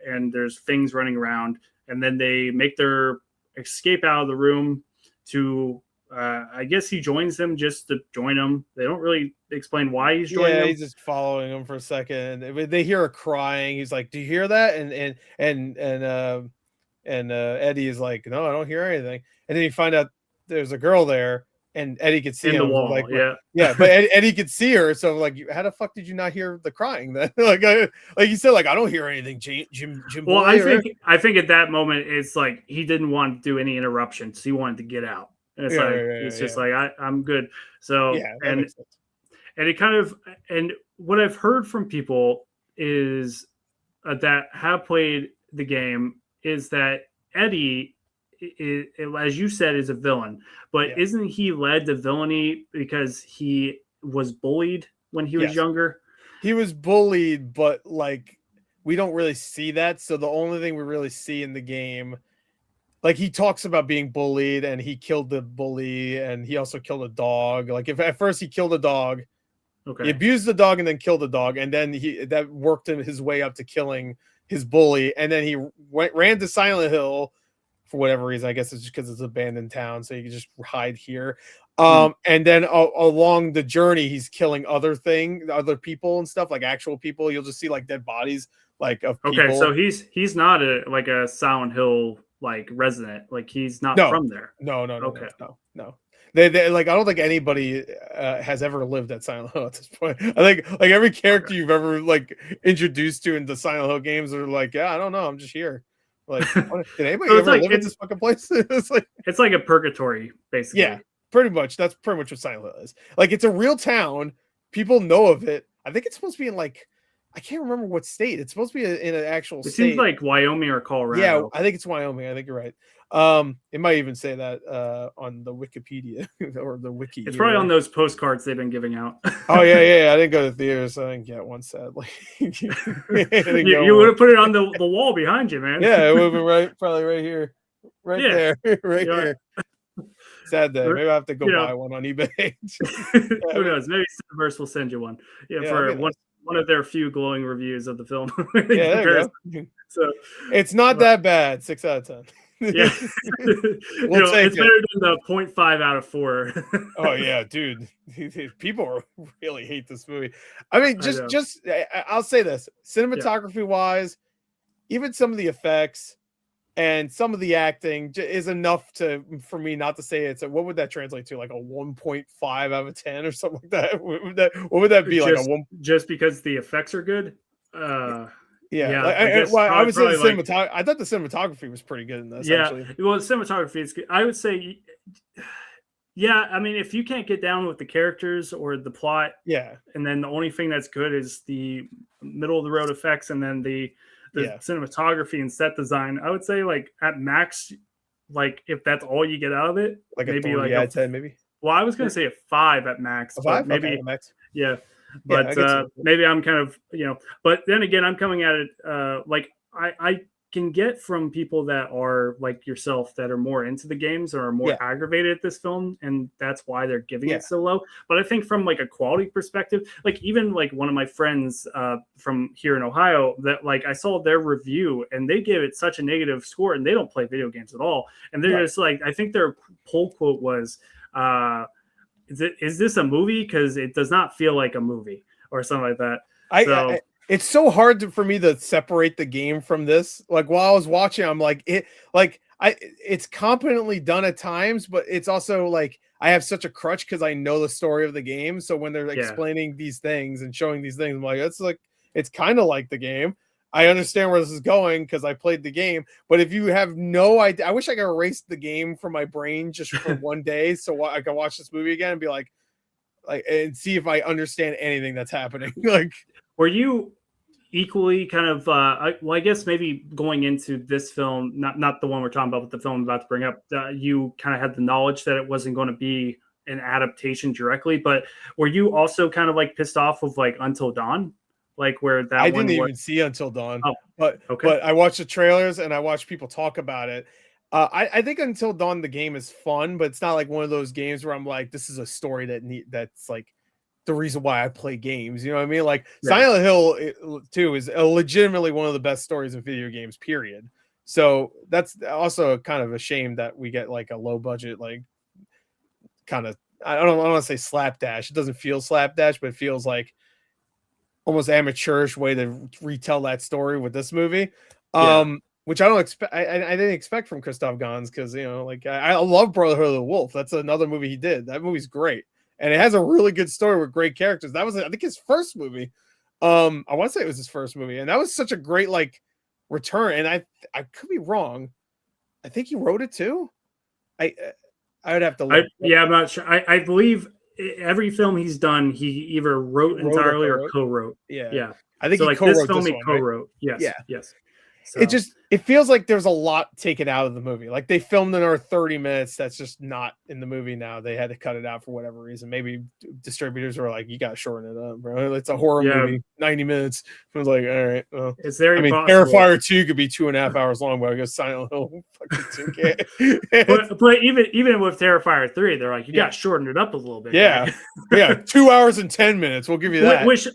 [SPEAKER 1] and there's things running around, and then they make their escape out of the room to I guess he joins them just to join them. They don't really explain why he's joining them.
[SPEAKER 2] He's just following them for a second. They hear her crying. He's like, do you hear that? And Eddie is like, no, I don't hear anything. And then you find out there's a girl there and Eddie could see
[SPEAKER 1] in the
[SPEAKER 2] him.
[SPEAKER 1] wall.
[SPEAKER 2] Like,
[SPEAKER 1] Yeah,
[SPEAKER 2] but Eddie could see her. So like, how the fuck did you not hear the crying? Then like you said, like I don't hear anything, Jim.
[SPEAKER 1] Well,
[SPEAKER 2] boy,
[SPEAKER 1] I think at that moment it's like he didn't want to do any interruptions. He wanted to get out. And it's it's just like I'm good. So and it kind of, and what I've heard from people is that have played the game is that Eddie, as you said, is a villain, but isn't he led to villainy because he was bullied when he was younger?
[SPEAKER 2] He was bullied, but like we don't really see that. So the only thing we really see in the game, like he talks about being bullied and he killed the bully and he also killed a dog. Like if at first he killed a dog, he abused the dog and then killed the dog, and then that worked him his way up to killing his bully, and then he ran to Silent Hill for whatever reason. I guess it's just because it's an abandoned town, so you can just hide here. And then along the journey, he's killing other people and stuff, like actual people. You'll just see like dead bodies, like of people.
[SPEAKER 1] Okay, so he's not a Silent Hill like resident, like he's not from there.
[SPEAKER 2] No. They like I don't think anybody has ever lived at Silent Hill at this point. I think like every character you've ever like introduced to in the Silent Hill games are like, yeah, I don't know, I'm just here. Like, did anybody ever live in this fucking place? It's
[SPEAKER 1] like a purgatory, basically.
[SPEAKER 2] Yeah, pretty much. That's pretty much what Silent Hill is. Like, it's a real town. People know of it. I think it's supposed to be in like, I can't remember what state. It's supposed to be in an actual state. It
[SPEAKER 1] seems like Wyoming or Colorado.
[SPEAKER 2] Yeah, I think it's Wyoming. I think you're right. It might even say that on the Wikipedia or the wiki.
[SPEAKER 1] It's probably on those postcards they've been giving out.
[SPEAKER 2] Oh yeah. I didn't go to theaters, so I didn't get one, sadly. you
[SPEAKER 1] would have put it on the wall behind you, man.
[SPEAKER 2] Yeah, it would have been probably right here, there, here. Sad day. Maybe I have to go buy one on eBay.
[SPEAKER 1] Who knows? Maybe Cineverse will send you one. For one of their few glowing reviews of the film.
[SPEAKER 2] There you go. So it's not that bad. 6 out of 10.
[SPEAKER 1] Yeah, it's better than the 0.5 out of 4.
[SPEAKER 2] Oh yeah, dude. People really hate this movie. I mean, I'll say this: cinematography wise, even some of the effects and some of the acting is enough for me not to say it's what would that translate to, like a 1.5 out of 10 or something like that? What would that be, like a 1?
[SPEAKER 1] Just because the effects are good.
[SPEAKER 2] I would say the I thought the cinematography was pretty good in this. Actually.
[SPEAKER 1] Well, the cinematography is good. I would say, I mean, if you can't get down with the characters or the plot, and then the only thing that's good is the middle of the road effects, and then the cinematography and set design, I would say like at max, like if that's all you get out of it,
[SPEAKER 2] like
[SPEAKER 1] maybe
[SPEAKER 2] like a 10, maybe.
[SPEAKER 1] Well, I was gonna say a 5 at max, but maybe
[SPEAKER 2] max.
[SPEAKER 1] Yeah. But maybe I'm kind of, but then again, I'm coming at it like I can get from people that are like yourself that are more into the games or are more aggravated at this film, and that's why they're giving it so low. But I think from like a quality perspective, like even like one of my friends from here in Ohio, that like I saw their review and they gave it such a negative score, and they don't play video games at all, and they're just like, I think their poll quote was is this a movie? Because it does not feel like a movie or something like that.
[SPEAKER 2] It's so hard for me to separate the game from this. Like while I was watching, I'm like, it's competently done at times, but it's also like I have such a crutch because I know the story of the game. So when they're explaining these things and showing these things, I'm like, it's kind of like the game. I understand where this is going because I played the game, but if you have no idea, I wish I could erase the game from my brain just for one day so I can watch this movie again and be like and see if I understand anything that's happening. Like,
[SPEAKER 1] were you equally kind of I guess maybe going into this film, not the one we're talking about, but the film I'm about to bring up, you kind of had the knowledge that it wasn't going to be an adaptation directly, but were you also kind of like pissed off of like Until Dawn? Like where that
[SPEAKER 2] I didn't even see Until Dawn, but I watched the trailers and I watched people talk about it. I think Until Dawn, the game is fun, but it's not like one of those games where I'm like, this is a story that's like the reason why I play games. You know what I mean? Like Silent Hill 2 is legitimately one of the best stories in video games, period. So that's also kind of a shame that we get like a low budget, like kind of, I don't want to say slapdash. It doesn't feel slapdash, but it feels like almost amateurish way to retell that story with this movie. which I don't expect. I didn't expect from Christoph Gans because like I love Brotherhood of the Wolf. That's another movie he did. That movie's great, and it has a really good story with great characters. That was I think his first movie. I want to say it was his first movie, and that was such a great like return. And I could be wrong. I think he wrote it too. I would have to look.
[SPEAKER 1] I'm not sure. I believe every film he's done, he either wrote entirely or co-wrote.
[SPEAKER 2] Yeah. I think
[SPEAKER 1] so.
[SPEAKER 2] He
[SPEAKER 1] Like
[SPEAKER 2] co-wrote
[SPEAKER 1] this film,
[SPEAKER 2] this
[SPEAKER 1] he
[SPEAKER 2] one,
[SPEAKER 1] co-wrote.
[SPEAKER 2] Right?
[SPEAKER 1] Yes. Yes. So.
[SPEAKER 2] It feels like there's a lot taken out of the movie. Like they filmed another 30 minutes that's just not in the movie now. They had to cut it out for whatever reason. Maybe distributors were like, you got to shorten it up, bro. It's a horror movie, 90 minutes. I was like, all right. Well,
[SPEAKER 1] it's very possible.
[SPEAKER 2] Terrifier 2 could be 2.5 hours long, but I guess Silent Hill fucking 2K.
[SPEAKER 1] but even with Terrifier 3, they're like, you got to shorten it up a little bit.
[SPEAKER 2] Yeah.
[SPEAKER 1] Right?
[SPEAKER 2] 2 hours and 10 minutes. We'll give you that.
[SPEAKER 1] Which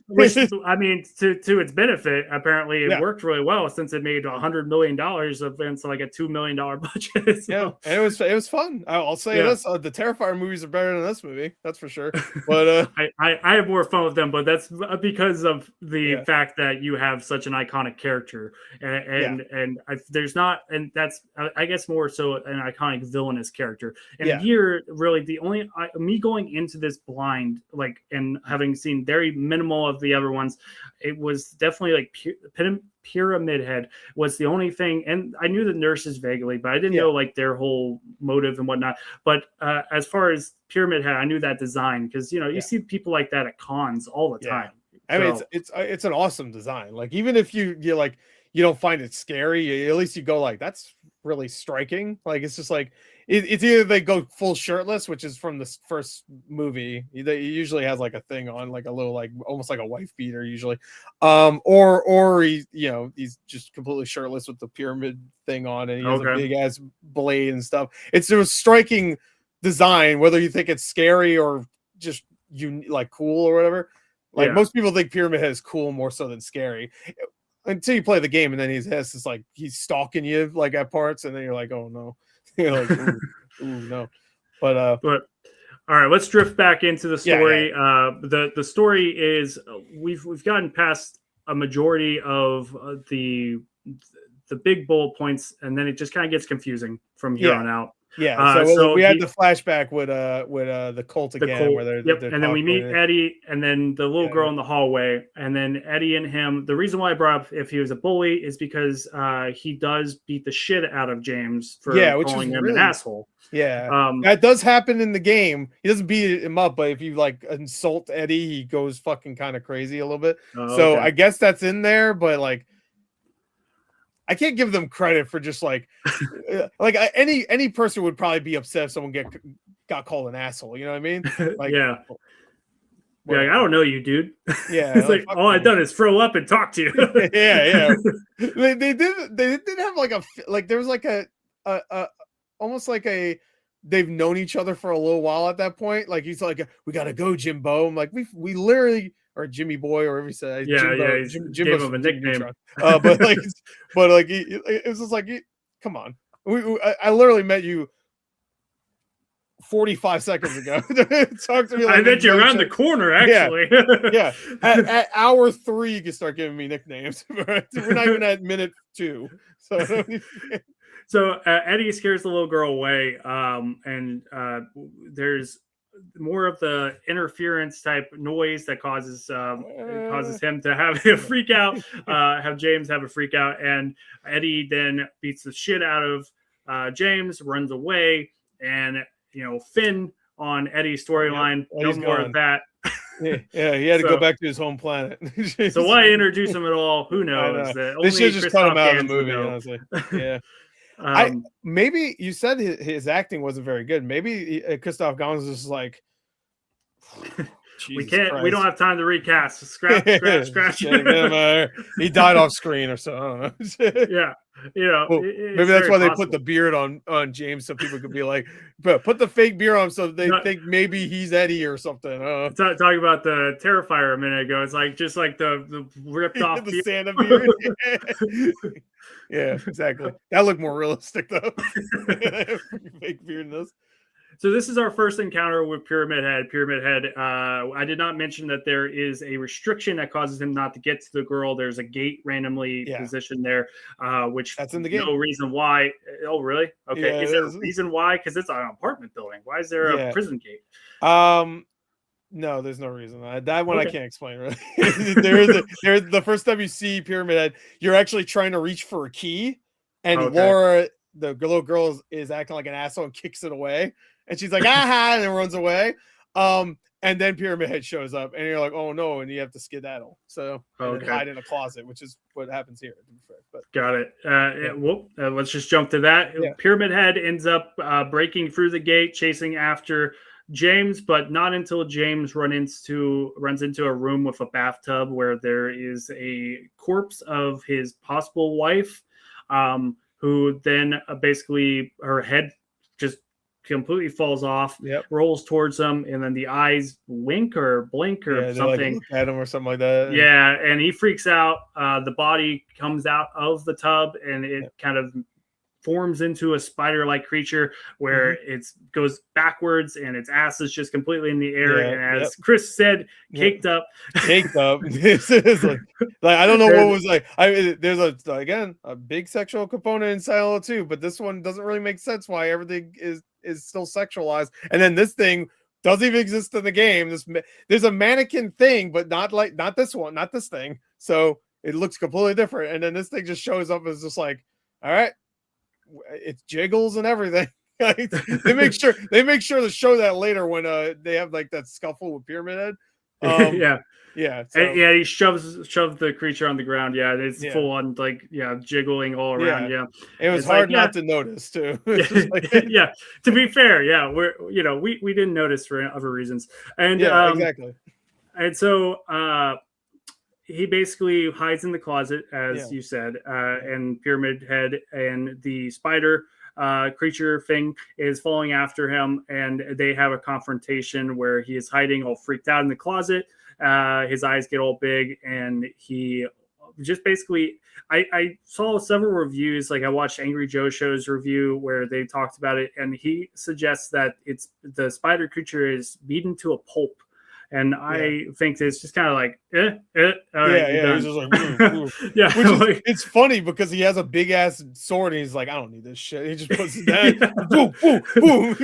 [SPEAKER 1] I mean, to its benefit, apparently it worked really well since it made $100 million against like a $2 million budget. So.
[SPEAKER 2] Yeah, and it was fun. I'll say this: the Terrifier movies are better than this movie, that's for sure. But
[SPEAKER 1] I have more fun with them, but that's because of the fact that you have such an iconic character, and there's not, and that's I guess more so an iconic villainous character. And here, really, the only me going into this blind, like, and having seen very minimal of the other ones, it was definitely like Pyramid Head was the only thing, and I knew the nurses vaguely, but I didn't know like their whole motive and whatnot. But as far as Pyramid Head, I knew that design because you see people like that at cons all the time.
[SPEAKER 2] I mean, it's an awesome design. Like even if you don't find it scary, at least you go like, that's really striking. Like it's just like it's either they go full shirtless, which is from the first movie. He usually has like a thing on, like a little, like almost like a wife beater usually, or he's just completely shirtless with the pyramid thing on, and he has a big ass blade and stuff. It's a striking design, whether you think it's scary or just like cool or whatever. Like most people think Pyramid Head is cool more so than scary until you play the game, and then he's like he's stalking you like at parts, and then you're like, oh no. You're like, ooh, no. But all
[SPEAKER 1] right, let's drift back into the story. The story is we've gotten past a majority of the big bullet points, and then it just kind of gets confusing from here on out.
[SPEAKER 2] Yeah, so we had the flashback with the cult again, where they're
[SPEAKER 1] and then we meet Eddie, and then the little girl in the hallway, and then Eddie and him. The reason why I brought up if he was a bully is because he does beat the shit out of James for calling him an asshole.
[SPEAKER 2] Yeah, that does happen in the game. He doesn't beat him up, but if you like insult Eddie, he goes fucking kind of crazy a little bit. I guess that's in there, but like, I can't give them credit for just like any person would probably be upset if someone got called an asshole. You know what I mean? Like,
[SPEAKER 1] yeah. Like, I don't know you, dude.
[SPEAKER 2] Yeah,
[SPEAKER 1] it's like all I've done is throw up and talk to you.
[SPEAKER 2] yeah. They did have like there was like a almost like they've known each other for a little while at that point. Like he's like, we gotta go, Jimbo. I'm like, we literally, or Jimmy Boy, or whatever he said.
[SPEAKER 1] Jimbo, gave him a nickname.
[SPEAKER 2] But it was just like, come on. I literally met you 45 seconds ago. Talk to me. Like
[SPEAKER 1] I met you around the corner, actually.
[SPEAKER 2] Yeah. At hour 3, you can start giving me nicknames. We're not even at minute 2.
[SPEAKER 1] So Eddie scares the little girl away, and there's more of the interference type noise that causes him to have a freak out, have James have a freak out, and Eddie then beats the shit out of James, runs away, and Finn on Eddie's storyline. No more of that.
[SPEAKER 2] Yeah, he had to go back to his home planet.
[SPEAKER 1] So why introduce him at all? Who knows?
[SPEAKER 2] They should just cut him out of the movie, honestly. Yeah. Maybe you said his acting wasn't very good. Maybe Christoph Gans was just like,
[SPEAKER 1] we don't have time to recast. Scratch.
[SPEAKER 2] He died off screen or so. I don't know.
[SPEAKER 1] Yeah,
[SPEAKER 2] maybe that's why they put the beard on James, so people could be like, but put the fake beard on so they think maybe he's Eddie or something.
[SPEAKER 1] Talking about the Terrifier a minute ago, it's like just like the ripped off
[SPEAKER 2] the Santa beard. Yeah, exactly. That looked more realistic though. Fake beard in this.
[SPEAKER 1] So this is our first encounter with Pyramid Head. Pyramid Head, I did not mention that there is a restriction that causes him not to get to the girl. There's a gate randomly positioned there, which
[SPEAKER 2] that's in the game.
[SPEAKER 1] No reason why. Oh, really? Okay.
[SPEAKER 2] Yeah,
[SPEAKER 1] is there a reason why? Because it's an apartment building. Why is there a prison gate?
[SPEAKER 2] No, there's no reason. That one I can't explain. Really, there's the first time you see Pyramid Head, you're actually trying to reach for a key, and Laura, the little girl, is acting like an asshole and kicks it away, and she's like, "Aha!" and then runs away. And then Pyramid Head shows up, and you're like, "Oh no!" and you have to skedaddle. So hide in a closet, which is what happens here. But
[SPEAKER 1] got it. Let's just jump to that. Pyramid Head ends up breaking through the gate, chasing after James, but not until James runs into a room with a bathtub where there is a corpse of his possible wife, who then basically her head just completely falls off, rolls towards him, and then the eyes blink or something.
[SPEAKER 2] Like look at him or something like that.
[SPEAKER 1] Yeah, and he freaks out. The body comes out of the tub, and it kind of forms into a spider-like creature where it goes backwards and its ass is just completely in the air. And as Chris said, caked up.
[SPEAKER 2] This is like I don't know what was like. There's a big sexual component in Silent Hill 2, but this one doesn't really make sense why everything is still sexualized. And then this thing doesn't even exist in the game. There's a mannequin thing, but not this one, not this thing. So it looks completely different. And then this thing just shows up as just like, all right. It jiggles and everything. they make sure to show that later when they have like that scuffle with Pyramid Head.
[SPEAKER 1] So. He shoves the creature on the ground. It's full on jiggling all around.
[SPEAKER 2] It was hard not to notice too.
[SPEAKER 1] To be fair, we didn't notice for other reasons. And
[SPEAKER 2] exactly.
[SPEAKER 1] And so he basically hides in the closet, as you said, and Pyramid Head and the spider creature thing is following after him, and they have a confrontation where he is hiding all freaked out in the closet. His eyes get all big, and he just basically... I saw several reviews, like I watched Angry Joe Show's review where they talked about it, and he suggests that it's the spider creature is beaten to a pulp. And I think it's just kind of like, all right,
[SPEAKER 2] he's just like, it's funny because he has a big ass sword and he's like, I don't need this shit. He just puts it down, boom, boom.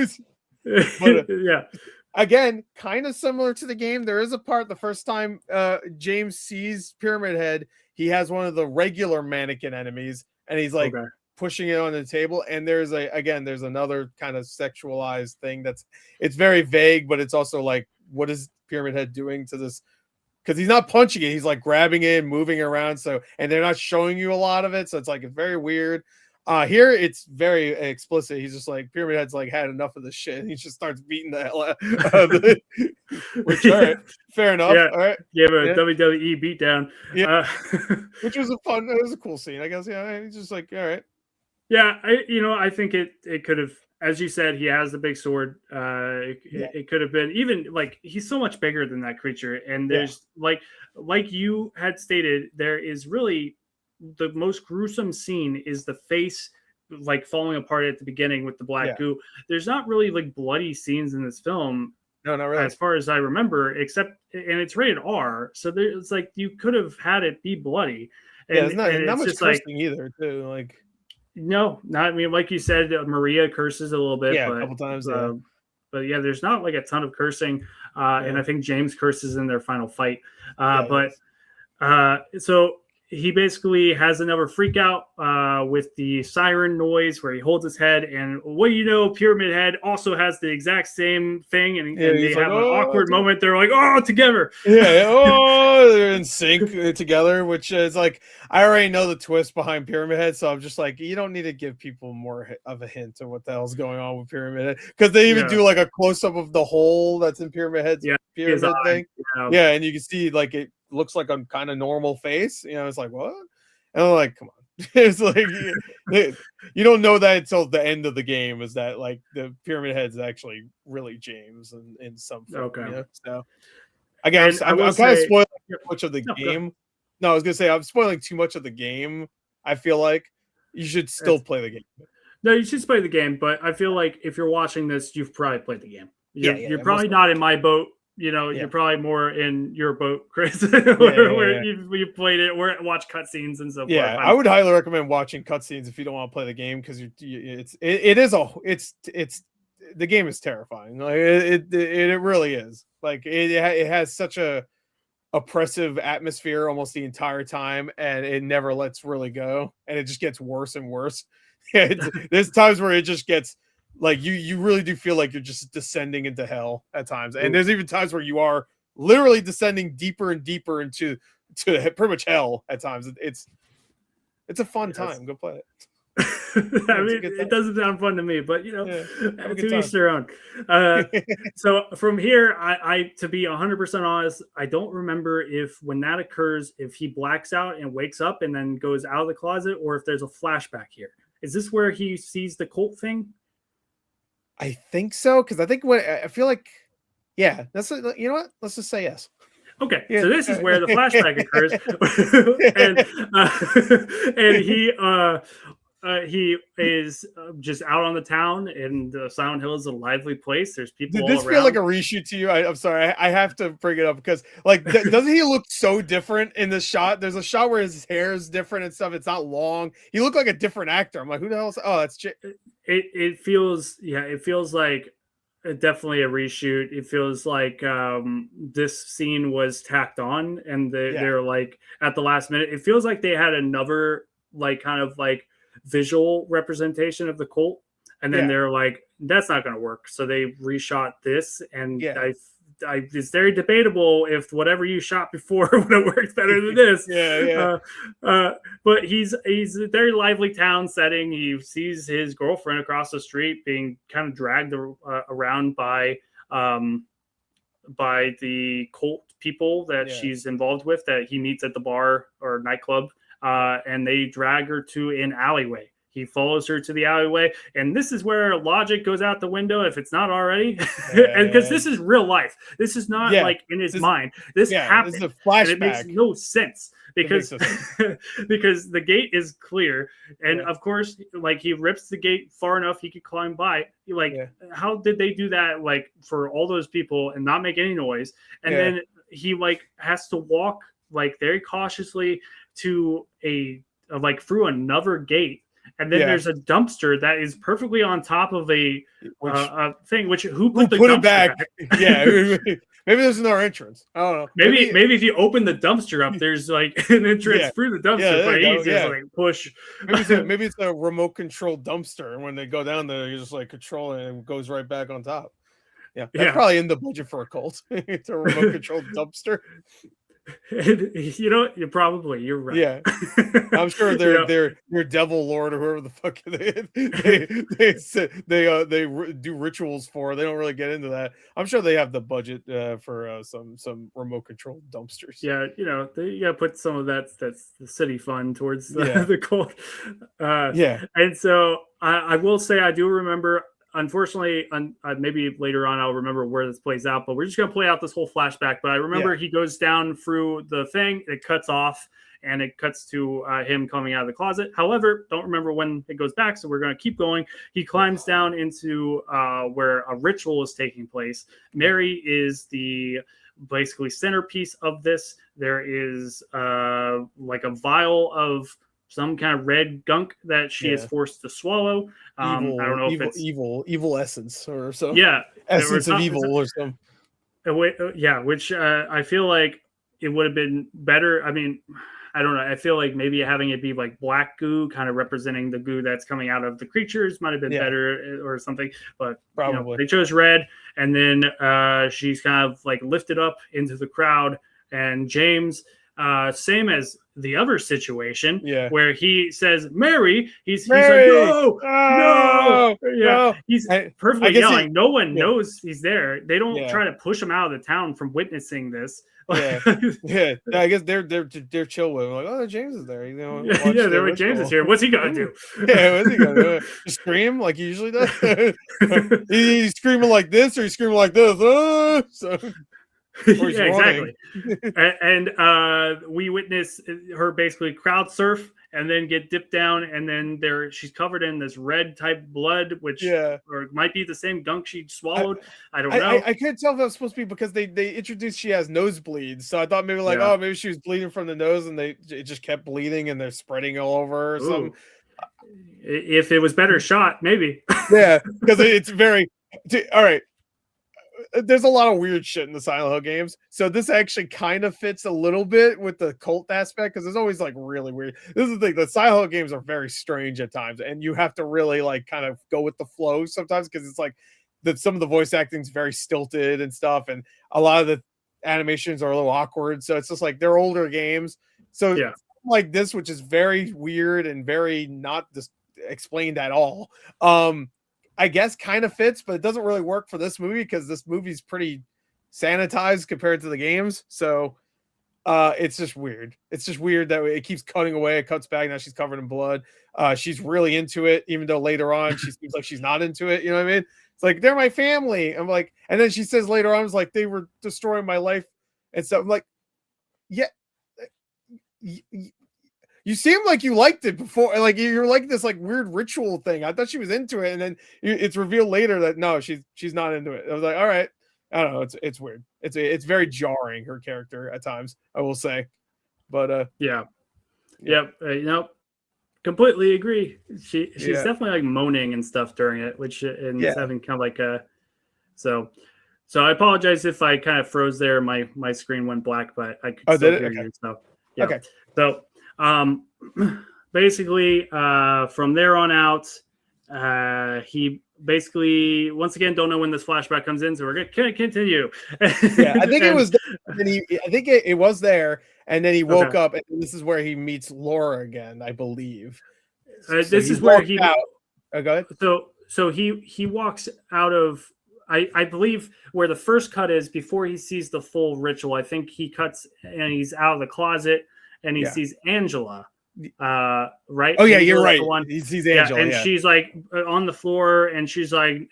[SPEAKER 2] But, again, kind of similar to the game. There is a part the first time James sees Pyramid Head, he has one of the regular mannequin enemies, and he's like pushing it on the table. And there's another kind of sexualized thing it's very vague, but it's also like, what is Pyramid Head doing to this? Because he's not punching it, he's like grabbing it and moving around. So, and they're not showing you a lot of it, so it's very weird. Here it's very explicit. He's just like, Pyramid Head's like had enough of this shit, and he just starts beating the hell out of it. Which, all right, fair enough. All right,
[SPEAKER 1] WWE beatdown.
[SPEAKER 2] Which was it was a cool scene, I guess. He's just like, all right.
[SPEAKER 1] I think it could have, as you said, he has the big sword. It could have been even like he's so much bigger than that creature. And there's like you had stated, there is really the most gruesome scene is the face like falling apart at the beginning with the black goo. There's not really like bloody scenes in this film.
[SPEAKER 2] No, not really.
[SPEAKER 1] As far as I remember, and it's rated R. So it's like you could have had it be bloody. And,
[SPEAKER 2] it's not much cursing either, too. Like.
[SPEAKER 1] No, not. I mean, like you said, Maria curses a little bit,
[SPEAKER 2] a couple times.
[SPEAKER 1] But there's not like a ton of cursing, and I think James curses in their final fight. So he basically has another freak out with the siren noise where he holds his head, and Pyramid Head also has the exact same thing, and they have an awkward moment. They're like, together.
[SPEAKER 2] They're in sync together, which is like, I already know the twist behind Pyramid Head, so I'm just like, you don't need to give people more of a hint of what the hell's going on with Pyramid Head, because they even do like a close-up of the hole that's in Pyramid Head's pyramid thing. And you can see like it looks like a kind of normal face. It's like, what? And I'm like, come on. It's like you don't know that until the end of the game, is that like the Pyramid Head's actually really James in some film. So again, I'm kind of spoiling too much of the game. No, I was gonna say I'm spoiling too much of the game. I feel like you should still play the game.
[SPEAKER 1] No, you should play the game, but I feel like if you're watching this, you've probably played the game. You're probably not in my boat. You know, you're probably more in your boat, Chris, where you played it, or watch cutscenes and so forth.
[SPEAKER 2] Yeah, I would highly recommend watching cutscenes if you don't want to play the game, because the game is terrifying. Like it really is. Like it has such a oppressive atmosphere almost the entire time, and it never lets really go, and it just gets worse and worse. There's times where it just gets like you really do feel like you're just descending into hell at times, and there's even times where you are literally descending deeper and deeper into pretty much hell at times. It's a fun time. Go play it.
[SPEAKER 1] I mean, it doesn't sound fun to me, but to each their own. So from here, I to be 100% honest, I don't remember if when that occurs, if he blacks out and wakes up and then goes out of the closet, or if there's a flashback here. Is this where he sees the cult thing?
[SPEAKER 2] I think so, because I think I feel like, that's you know what? Let's just say yes.
[SPEAKER 1] Okay, so this is where the flashback occurs, and he is just out on the town, and Silent Hill is a lively place. There's people.
[SPEAKER 2] Did this
[SPEAKER 1] all
[SPEAKER 2] feel
[SPEAKER 1] around.
[SPEAKER 2] like a reshoot to you? I'm sorry, I have to bring it up because, like, doesn't he look so different in the shot? There's a shot where his hair is different and stuff. It's not long. He looked like a different actor. I'm like, who the hell is? Oh, that's
[SPEAKER 1] it feels like definitely a reshoot. It feels like this scene was tacked on, and they're like at the last minute. It feels like they had another like kind of like visual representation of the cult, and then they're like, that's not going to work, so they reshot this, and it's very debatable if whatever you shot before would have worked better than this. But he's a very lively town setting. He sees his girlfriend across the street being kind of dragged around by the cult people that she's involved with, that he meets at the bar or nightclub. And they drag her to an alleyway. He follows her to the alleyway, and this is where logic goes out the window if it's not already. And because this is real life, this is not like in his mind. This happened.
[SPEAKER 2] This is a flashback.
[SPEAKER 1] It makes no sense because because the gate is clear, and of course, like he rips the gate far enough he could climb by. Like, how did they do that? Like for all those people and not make any noise, and then he like has to walk like very cautiously to like through another gate, and then there's a dumpster that is perfectly on top of a thing. Which who put it back?
[SPEAKER 2] Maybe there's no entrance. I don't know.
[SPEAKER 1] Maybe if you open the dumpster up, there's like an entrance through the dumpster. But easy to like push.
[SPEAKER 2] Maybe it's a remote control dumpster, and when they go down there, you just like control it and it goes right back on top. That's probably in the budget for a cult. It's a remote control dumpster.
[SPEAKER 1] You know, you're right.
[SPEAKER 2] Yeah, I'm sure they're devil lord or whoever the fuck they do rituals for. They don't really get into that. I'm sure they have the budget for some remote control dumpsters.
[SPEAKER 1] Yeah, you know, they put some of that's the city fund towards the cult. And so I will say I do remember. Unfortunately, maybe later on I'll remember where this plays out, but we're just going to play out this whole flashback. But I remember he goes down through the thing, it cuts off, and it cuts to him coming out of the closet. However, don't remember when it goes back, so we're going to keep going. He climbs down into where a ritual is taking place. Mary is the basically centerpiece of this. There is like a vial of some kind of red gunk that she is forced to swallow. I don't know if it's
[SPEAKER 2] evil essence or something.
[SPEAKER 1] Essence
[SPEAKER 2] of evil or something.
[SPEAKER 1] Which I feel like it would have been better. I mean, I don't know. I feel like maybe having it be like black goo, kind of representing the goo that's coming out of the creatures, might have been better or something. But probably they chose red, and then she's kind of like lifted up into the crowd, and James. Same as the other situation where he says Mary, he's like no. He's perfectly yelling. No one knows he's there. They don't try to push him out of the town from witnessing this.
[SPEAKER 2] I guess they're chill with him. Like, oh, James is there. You know,
[SPEAKER 1] they're like, James is here. What's he gonna do?
[SPEAKER 2] What's he gonna do? Scream like he usually does. He's screaming like this, or he's screaming like this. So. Or he's
[SPEAKER 1] Yeah,
[SPEAKER 2] running.
[SPEAKER 1] exactly. And we witness her basically crowd surf and then get dipped down, and then she's covered in this red type blood, which or it might be the same gunk she swallowed. I don't know.
[SPEAKER 2] I couldn't tell if that was supposed to be because they introduced she has nosebleeds, so I thought maybe like oh maybe she was bleeding from the nose and it just kept bleeding and they're spreading all over her or something.
[SPEAKER 1] If it was better shot, maybe.
[SPEAKER 2] Yeah, because it's very all right. There's a lot of weird shit in the Silent Hill games, so this actually kind of fits a little bit with the cult aspect because there's always like really weird. This is the thing: the Silent Hill games are very strange at times, and you have to really like kind of go with the flow sometimes because it's like some of the voice acting is very stilted and stuff, and a lot of the animations are a little awkward. So it's just like they're older games, so like this, which is very weird and very not explained at all. I guess kind of fits, but it doesn't really work for this movie because this movie's pretty sanitized compared to the games. So it's just weird. It's just weird that it keeps cutting away. It cuts back. Now she's covered in blood. She's really into it, even though later on she seems like she's not into it. You know what I mean? It's like, they're my family. I'm like, and then she says later on, it's like, they were destroying my life and stuff. I'm like, yeah. You seem like you liked it before, like you're like this like weird ritual thing. I thought she was into it, and then it's revealed later that no, she's not into it. I was like, all right, I don't know, it's weird. It's very jarring, her character at times, I will say, but
[SPEAKER 1] completely agree. She's definitely like moaning and stuff during it, which and having kind of like so I apologize if I kind of froze there. My screen went black, but I could still hear you. So
[SPEAKER 2] okay,
[SPEAKER 1] so. Basically, from there on out, he basically once again don't know when this flashback comes in, so we're gonna continue.
[SPEAKER 2] I think it was. I think it was there, and then he woke up, and this is where he meets Laura again, I believe.
[SPEAKER 1] This is where he.
[SPEAKER 2] Go ahead.
[SPEAKER 1] So he walks out of. I believe where the first cut is before he sees the full ritual. I think he cuts and he's out of the closet. And he sees Angela, right?
[SPEAKER 2] Oh yeah, you're right. He sees Angela,
[SPEAKER 1] and she's like on the floor, and she's like,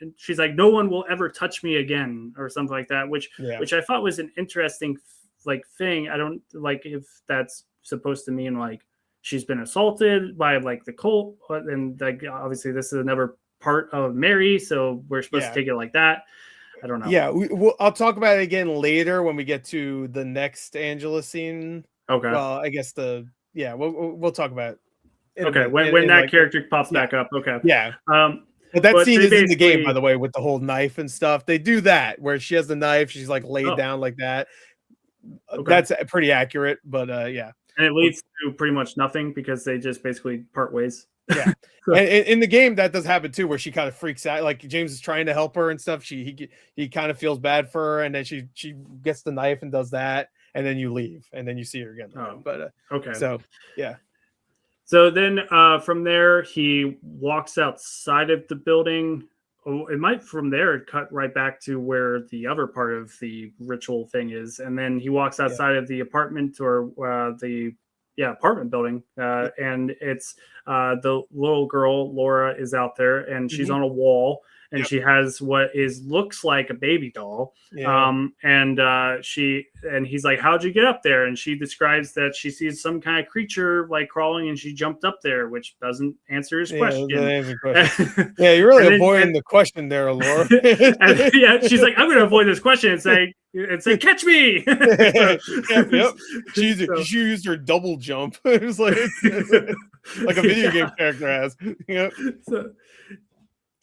[SPEAKER 1] no one will ever touch me again, or something like that. Which I thought was an interesting like thing. I don't like if that's supposed to mean like she's been assaulted by like the cult, and like obviously this is another part of Mary, so we're supposed to take it like that. I don't know.
[SPEAKER 2] Yeah, I'll talk about it again later when we get to the next Angela scene.
[SPEAKER 1] Okay.
[SPEAKER 2] Well, I guess we'll talk about it.
[SPEAKER 1] Okay, when that character pops back up. Okay.
[SPEAKER 2] Yeah. But that scene is in the game, by the way, with the whole knife and stuff. They do that where she has the knife, she's like laid down like that. That's pretty accurate, but yeah.
[SPEAKER 1] And it leads to pretty much nothing because they just basically part ways.
[SPEAKER 2] Yeah. And in the game that does happen too, where she kind of freaks out. Like James is trying to help her and stuff. He kind of feels bad for her, and then she gets the knife and does that. And then you leave, and then you see her again.
[SPEAKER 1] Okay.
[SPEAKER 2] So, yeah.
[SPEAKER 1] So then from there, he walks outside of the building. Oh, it might from there cut right back to where the other part of the ritual thing is. And then he walks outside of the apartment or the apartment building. And it's the little girl, Laura, is out there, and she's on a wall. And she has what looks like a baby doll. And he's like, how'd you get up there? And she describes that she sees some kind of creature like crawling, and she jumped up there, which doesn't answer his question.
[SPEAKER 2] Yeah, you're really avoiding the question there, Laura.
[SPEAKER 1] She's like, I'm going to avoid this question and say, catch me.
[SPEAKER 2] She used her double jump. It was like a video game character has.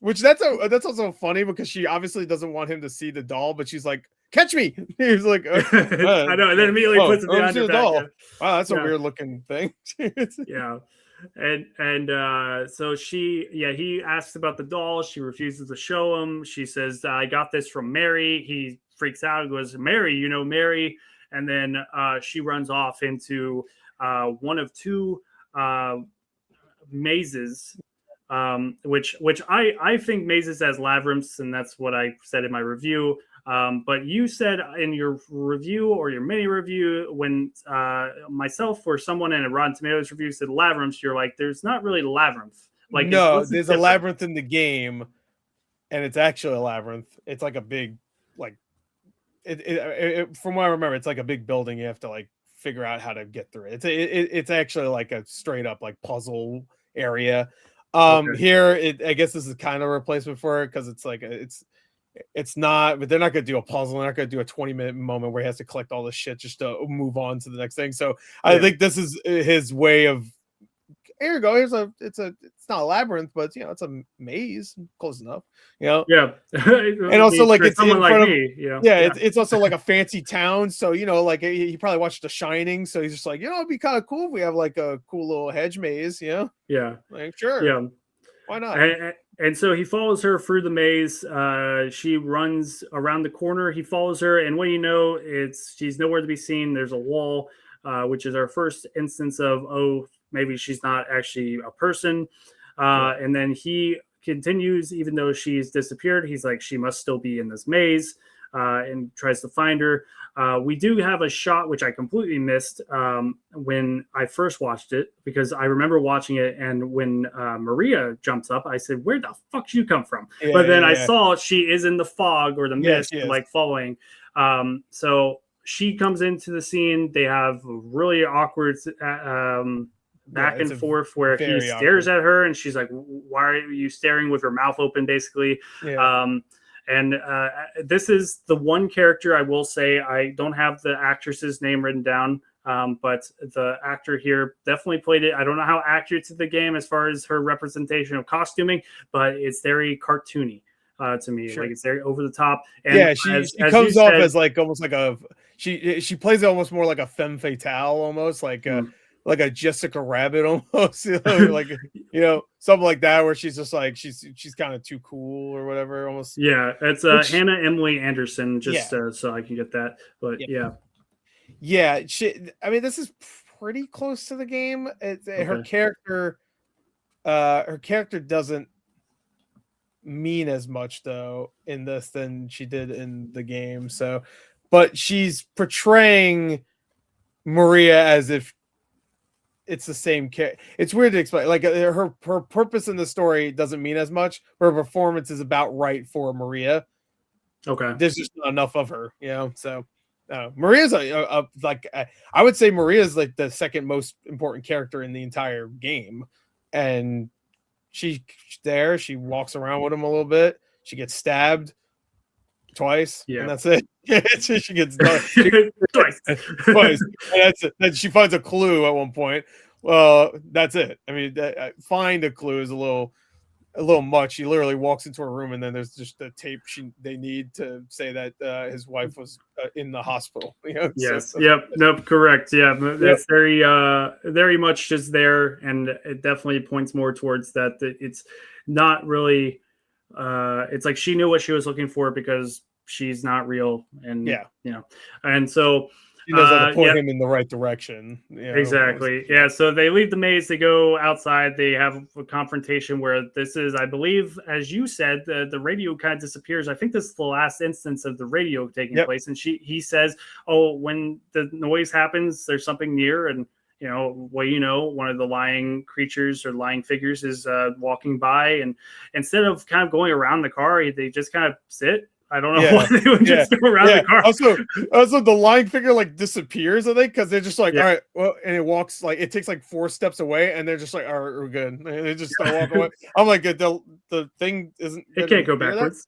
[SPEAKER 2] Which that's also funny because she obviously doesn't want him to see the doll, but she's like, catch me. He's like,
[SPEAKER 1] I know, and then immediately puts it behind her
[SPEAKER 2] doll.
[SPEAKER 1] back.
[SPEAKER 2] Wow, that's a weird looking thing.
[SPEAKER 1] And so he asks about the doll. She refuses to show him. She says, I got this from Mary. He freaks out and goes, Mary, Mary. And then she runs off into one of two mazes. Which I think mazes as labyrinths, and that's what I said in my review. But you said in your review or your mini review, when myself or someone in a Rotten Tomatoes review said labyrinths, you're like, there's not really labyrinth. Like,
[SPEAKER 2] no, there's a labyrinth in the game, and it's actually a labyrinth. It's like a big, like, from what I remember, it's like a big building. You have to like figure out how to get through it. It's actually like a straight up like puzzle area.
[SPEAKER 1] Okay.
[SPEAKER 2] Here, I guess this is kind of a replacement for it because it's like it's not, but they're not going to do a puzzle. They're not going to do a 20-minute moment where he has to collect all this shit just to move on to the next thing. So I think this is his way of, here you go. It's not a labyrinth, but it's a maze, close enough,
[SPEAKER 1] Yeah.
[SPEAKER 2] And also like it's
[SPEAKER 1] someone
[SPEAKER 2] in
[SPEAKER 1] like
[SPEAKER 2] front
[SPEAKER 1] me,
[SPEAKER 2] of, it's also like a fancy town. So, like he probably watched The Shining. So he's just like, it'd be kind of cool if we have like a cool little hedge maze,
[SPEAKER 1] Yeah.
[SPEAKER 2] Like, sure.
[SPEAKER 1] Yeah.
[SPEAKER 2] Why not?
[SPEAKER 1] And so he follows her through the maze. She runs around the corner. He follows her, and when she's nowhere to be seen. There's a wall, which is our first instance of maybe she's not actually a person. And then he continues, even though she's disappeared. He's like, she must still be in this maze, and tries to find her. We do have a shot which I completely missed when I first watched it, because I remember watching it, and when Maria jumps up, I said, "Where the fuck did you come from?" But then I saw she is in the fog or the mist, like following. So she comes into the scene. They have really awkward back and forth where he stares at her, and she's like, "Why are you staring with your mouth open?" Basically. And this is the one character I will say, I don't have the actress's name written down, but the actor here definitely played it. I don't know how accurate to the game as far as her representation of costuming, but it's very cartoony to me. Like, it's very over the top. And
[SPEAKER 2] she comes off as like almost like she plays it almost more like a femme fatale, almost like like a Jessica Rabbit almost, like something like that, where she's just like she's kind of too cool or whatever, almost.
[SPEAKER 1] Yeah, it's Hannah Emily Anderson, just so I can get that. But
[SPEAKER 2] I mean, this is pretty close to the game. Her character doesn't mean as much though in this than she did in the game. So, but she's portraying Maria as if it's the same character. It's weird to explain. Like her purpose in the story doesn't mean as much. Her performance is about right for Maria.
[SPEAKER 1] Okay,
[SPEAKER 2] there's just not enough of her, So Maria's like I would say Maria's like the second most important character in the entire game, and she's there. She walks around with him a little bit. She gets stabbed twice, and that's it. She gets twice. And that's it. Then she finds a clue at one point. Well, that's it. I mean, find a clue is a little much. He literally walks into a room, and then there's just the tape they need to say that his wife was in the hospital.
[SPEAKER 1] Yes. Nope. Correct. Yeah. That's very much just there, and it definitely points more towards that. It's not really. It's like she knew what she was looking for because she's not real, and and so
[SPEAKER 2] she knows how to point him in the right direction.
[SPEAKER 1] Exactly. Yeah. So they leave the maze. They go outside. They have a confrontation where this is, I believe, as you said, the radio kind of disappears. I think this is the last instance of the radio taking place, and he says, "Oh, when the noise happens, there's something near," and one of the lying creatures or lying figures is walking by, and instead of kind of going around the car, they just kind of sit. I don't know why they would just go around the car.
[SPEAKER 2] Also, the lying figure like disappears, I think, because they're just like, all right, well, and it walks like it takes like 4 steps away, and they're just like, all right, we're good. And they just start walking away. I'm like, the thing isn't.
[SPEAKER 1] It can't go backwards.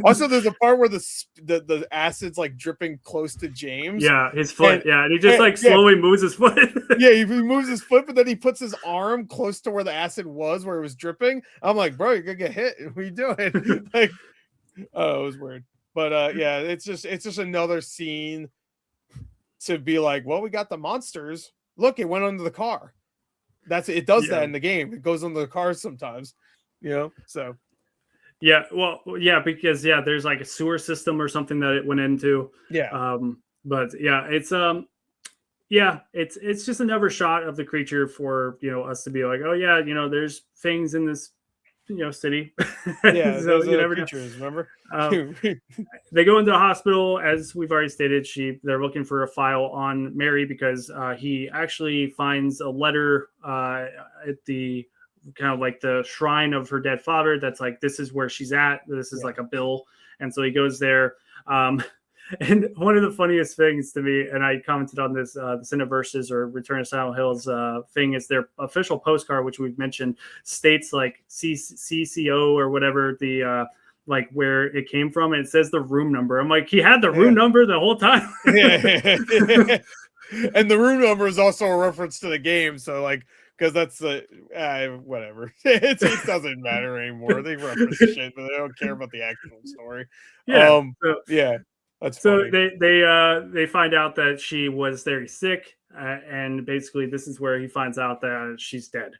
[SPEAKER 2] Also, there's a part where the acid's like dripping close to James.
[SPEAKER 1] Yeah, his foot. And he just slowly moves his foot.
[SPEAKER 2] He moves his foot, but then he puts his arm close to where the acid was, where it was dripping. I'm like, bro, you're gonna get hit. What are you doing? Like. Oh, it was weird, but it's just another scene to be like, well, we got the monsters. Look, it went under the car. That's it. It does that in the game. It goes under the cars sometimes, So
[SPEAKER 1] because there's like a sewer system or something that it went into. But it's just another shot of the creature for us to be like, oh yeah, there's things in this city.
[SPEAKER 2] So you never creatures, remember?
[SPEAKER 1] They go into the hospital, as we've already stated. They're looking for a file on Mary because he actually finds a letter at the kind of like the shrine of her dead father. That's like, this is where she's at. This is like a bill, and so he goes there. And one of the funniest things to me, and I commented on this, the Cineverses or Return of Silent Hills thing, is their official postcard, which we've mentioned, states like CCO or whatever the like where it came from, and it says the room number. I'm like, he had the room number the whole time.
[SPEAKER 2] And the room number is also a reference to the game, so like, because that's whatever. It doesn't matter anymore. They reference shit, but they don't care about the actual story.
[SPEAKER 1] Yeah,
[SPEAKER 2] that's
[SPEAKER 1] so
[SPEAKER 2] funny.
[SPEAKER 1] they find out that she was very sick, and basically this is where he finds out that she's dead.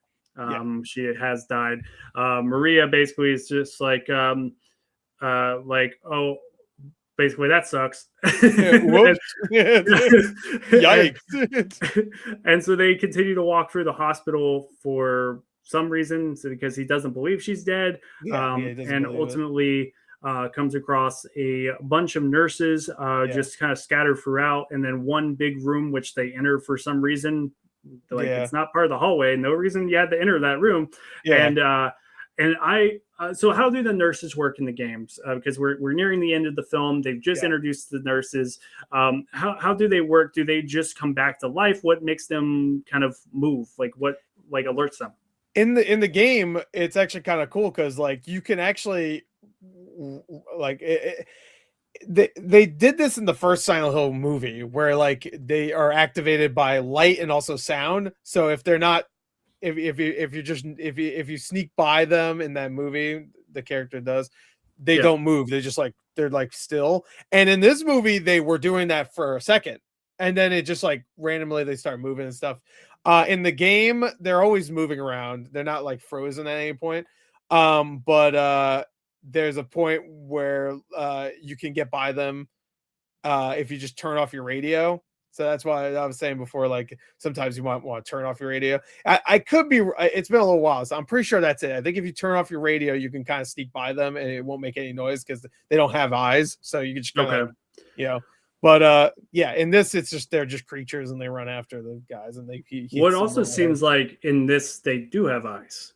[SPEAKER 1] She has died. Maria basically is just like oh, basically that sucks.
[SPEAKER 2] Whoops. Yikes.
[SPEAKER 1] And so they continue to walk through the hospital for some reason, because he doesn't believe she's dead. And ultimately comes across a bunch of nurses just kind of scattered throughout, and then one big room which they enter for some reason. Like it's not part of the hallway, no reason you had to enter that room. And I so how do the nurses work in the games? Because we're nearing the end of the film. They've just introduced the nurses. How do they work? Do they just come back to life? What makes them kind of move? Like what alerts them?
[SPEAKER 2] In the game, it's actually kind of cool because like you can actually like they did this in the first Silent Hill movie where like they are activated by light and also sound. So if they're not if you sneak by them in that movie, the character does, they don't move. They just like they're like still. And in this movie, they were doing that for a second, and then it just like randomly they start moving and stuff. In the game, they're always moving around. They're not like frozen at any point. But there's a point where you can get by them if you just turn off your radio. So that's why I was saying before, like sometimes you might want to turn off your radio. I could be, it's been a little while, so I'm pretty sure that's it. I think if you turn off your radio, you can kind of sneak by them and it won't make any noise because they don't have eyes. So you can just kind of, you know. But in this, it's just they're just creatures and they run after the guys and they.
[SPEAKER 1] What also seems like in this they do have eyes.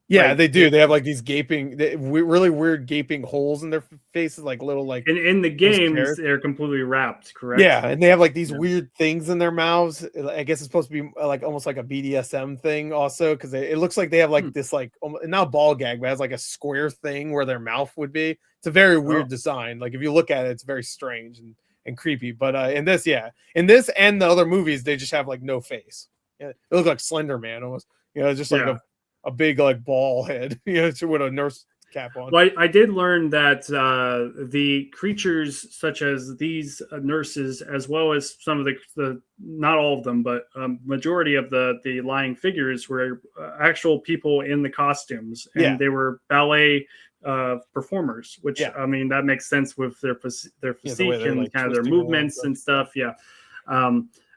[SPEAKER 2] Yeah, like, they do. They have like these gaping, really weird gaping holes in their faces, like little like.
[SPEAKER 1] And in the games, they're completely wrapped, correct?
[SPEAKER 2] Yeah, and they have like these weird things in their mouths. I guess it's supposed to be like almost like a BDSM thing, also, because it looks like they have like this like not ball gag, but it has like a square thing where their mouth would be. It's a very weird design. Like if you look at it, it's very strange and creepy. But in this and the other movies, they just have like no face. Yeah, they look like Slender Man almost. You know, just like a big like ball head, you know, with a nurse cap on.
[SPEAKER 1] Well, I did learn that the creatures such as these nurses, as well as some of the not all of them, but majority of the lying figures were actual people in the costumes, and they were ballet performers, which I mean that makes sense with their physique and like kind of their movements and stuff.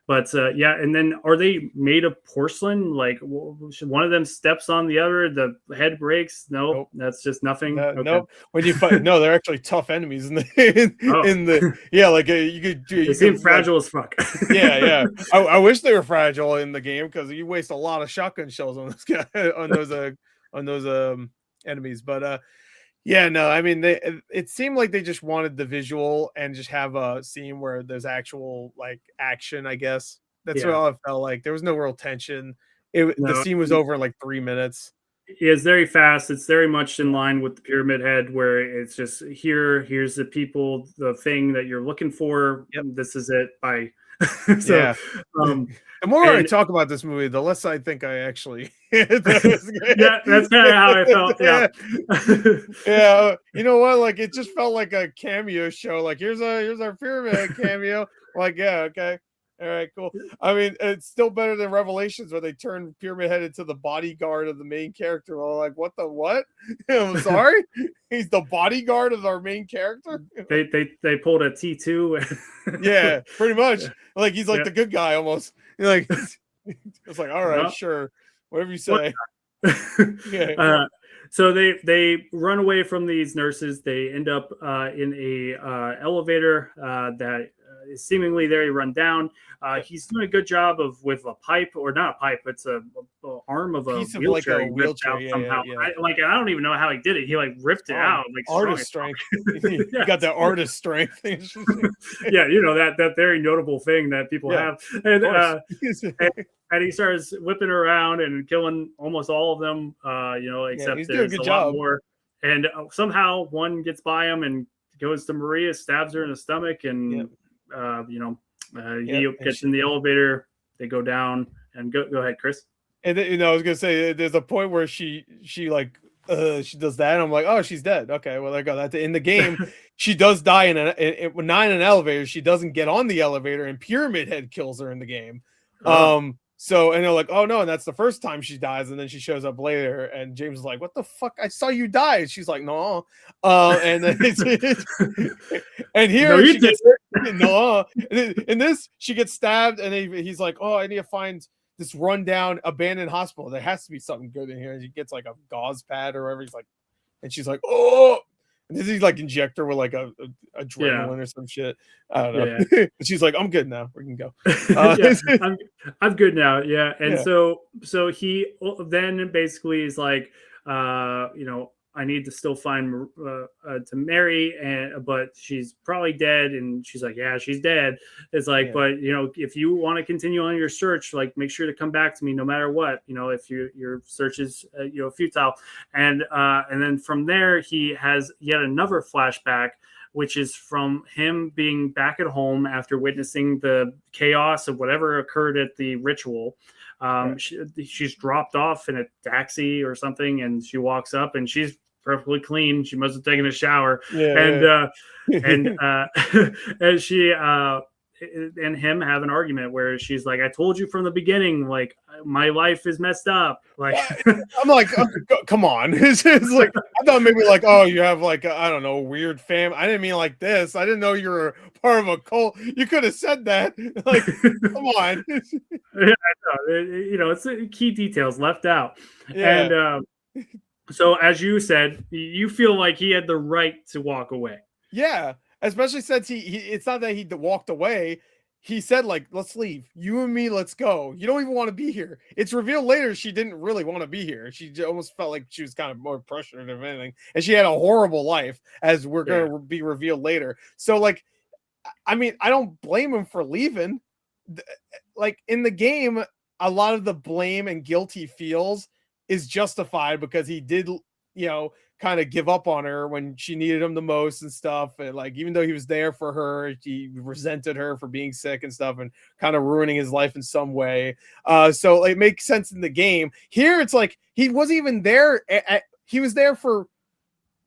[SPEAKER 1] But and then are they made of porcelain? Like one of them steps on the other, the head breaks? Nope. That's just nothing.
[SPEAKER 2] Nope. When you fight, no, they're actually tough enemies in the like you could.
[SPEAKER 1] They seem fragile as fuck.
[SPEAKER 2] I wish they were fragile in the game because you waste a lot of shotgun shells on this guy on those enemies. But I mean, it seemed like they just wanted the visual and just have a scene where there's actual like action, I guess. That's what it felt like. There was no real tension. The scene was over in like 3 minutes.
[SPEAKER 1] It's very fast. It's very much in line with the Pyramid Head, where it's just here's the people, the thing that you're looking for. This is it. Bye.
[SPEAKER 2] The more I talk about this movie, the less I think I actually.
[SPEAKER 1] That's kind of how I felt.
[SPEAKER 2] You know what? Like it just felt like a cameo show. Like here's our Pyramid Head cameo. Like okay. All right, cool. I mean, it's still better than Revelations where they turn Pyramid Head into the bodyguard of the main character. Well, like, what the what? I'm sorry, he's the bodyguard of our main character.
[SPEAKER 1] They pulled a T2.
[SPEAKER 2] Yeah, pretty much. Like he's like the good guy almost. Like it's like, all right, sure, whatever you say.
[SPEAKER 1] So they run away from these nurses. They end up in a elevator that is seemingly very run down. He's doing a good job with a pipe, or not a pipe, it's a arm of a
[SPEAKER 2] piece of
[SPEAKER 1] wheelchair,
[SPEAKER 2] like a wheelchair,
[SPEAKER 1] out somehow. I don't even know how he did it. He like ripped it out, like
[SPEAKER 2] artist strength. You got that artist strength.
[SPEAKER 1] Yeah, that very notable thing that people have, and he starts whipping around and killing almost all of them. Except there's a lot more. And somehow one gets by him and goes to Maria, stabs her in the stomach, and he gets in the elevator. They go down, and go ahead, Chris.
[SPEAKER 2] And then, I was gonna say there's a point where she does that, and I'm like, oh, she's dead. Okay, well, there you go. That's in the game. She does die in an elevator. She doesn't get on the elevator, and Pyramid Head kills her in the game. So, and they're like, oh no, and that's the first time she dies, and then she shows up later, and James is like, what the fuck? I saw you die. And she's like, no. And then and here
[SPEAKER 1] no, she gets
[SPEAKER 2] no. In this, she gets stabbed, and he's like, oh, I need to find this rundown abandoned hospital. There has to be something good in here. And he gets like a gauze pad or whatever. He's like, and she's like, oh. And does he like inject her with like a adrenaline or some shit? I don't know. Yeah. She's like, I'm good now. We can go.
[SPEAKER 1] I'm good now. Yeah. And so he then basically is like, I need to still find to marry, but she's probably dead. And she's like, yeah, she's dead. It's like, but if you want to continue on your search, like make sure to come back to me no matter what. If your search is futile. And then from there he has yet another flashback, which is from him being back at home after witnessing the chaos of whatever occurred at the ritual. She's dropped off in a taxi or something, and she walks up and she's perfectly clean. She must have taken a shower, and she and him have an argument where she's like, I told you from the beginning, like my life is messed up. Like
[SPEAKER 2] I'm like, oh, come on. It's like, I thought maybe like, oh, you have like, I don't know, weird fam. I didn't mean like this. I didn't know you were part of a cult. You could have said that. Like, come on.
[SPEAKER 1] It's key details left out. And so as you said, you feel like he had the right to walk away.
[SPEAKER 2] Yeah. Especially since he it's not that he walked away. He said, like, let's leave. You and me, let's go. You don't even want to be here. It's revealed later she didn't really want to be here. She almost felt like she was kind of more pressured than anything. And she had a horrible life, as we're going to be revealed later. So, like, I mean, I don't blame him for leaving. Like, in the game, a lot of the blame and guilt he feels is justified because he did, kind of give up on her when she needed him the most and stuff. And like, even though he was there for her, he resented her for being sick and stuff and kind of ruining his life in some way. So it makes sense in the game. Here, it's like, he wasn't even there. He was there for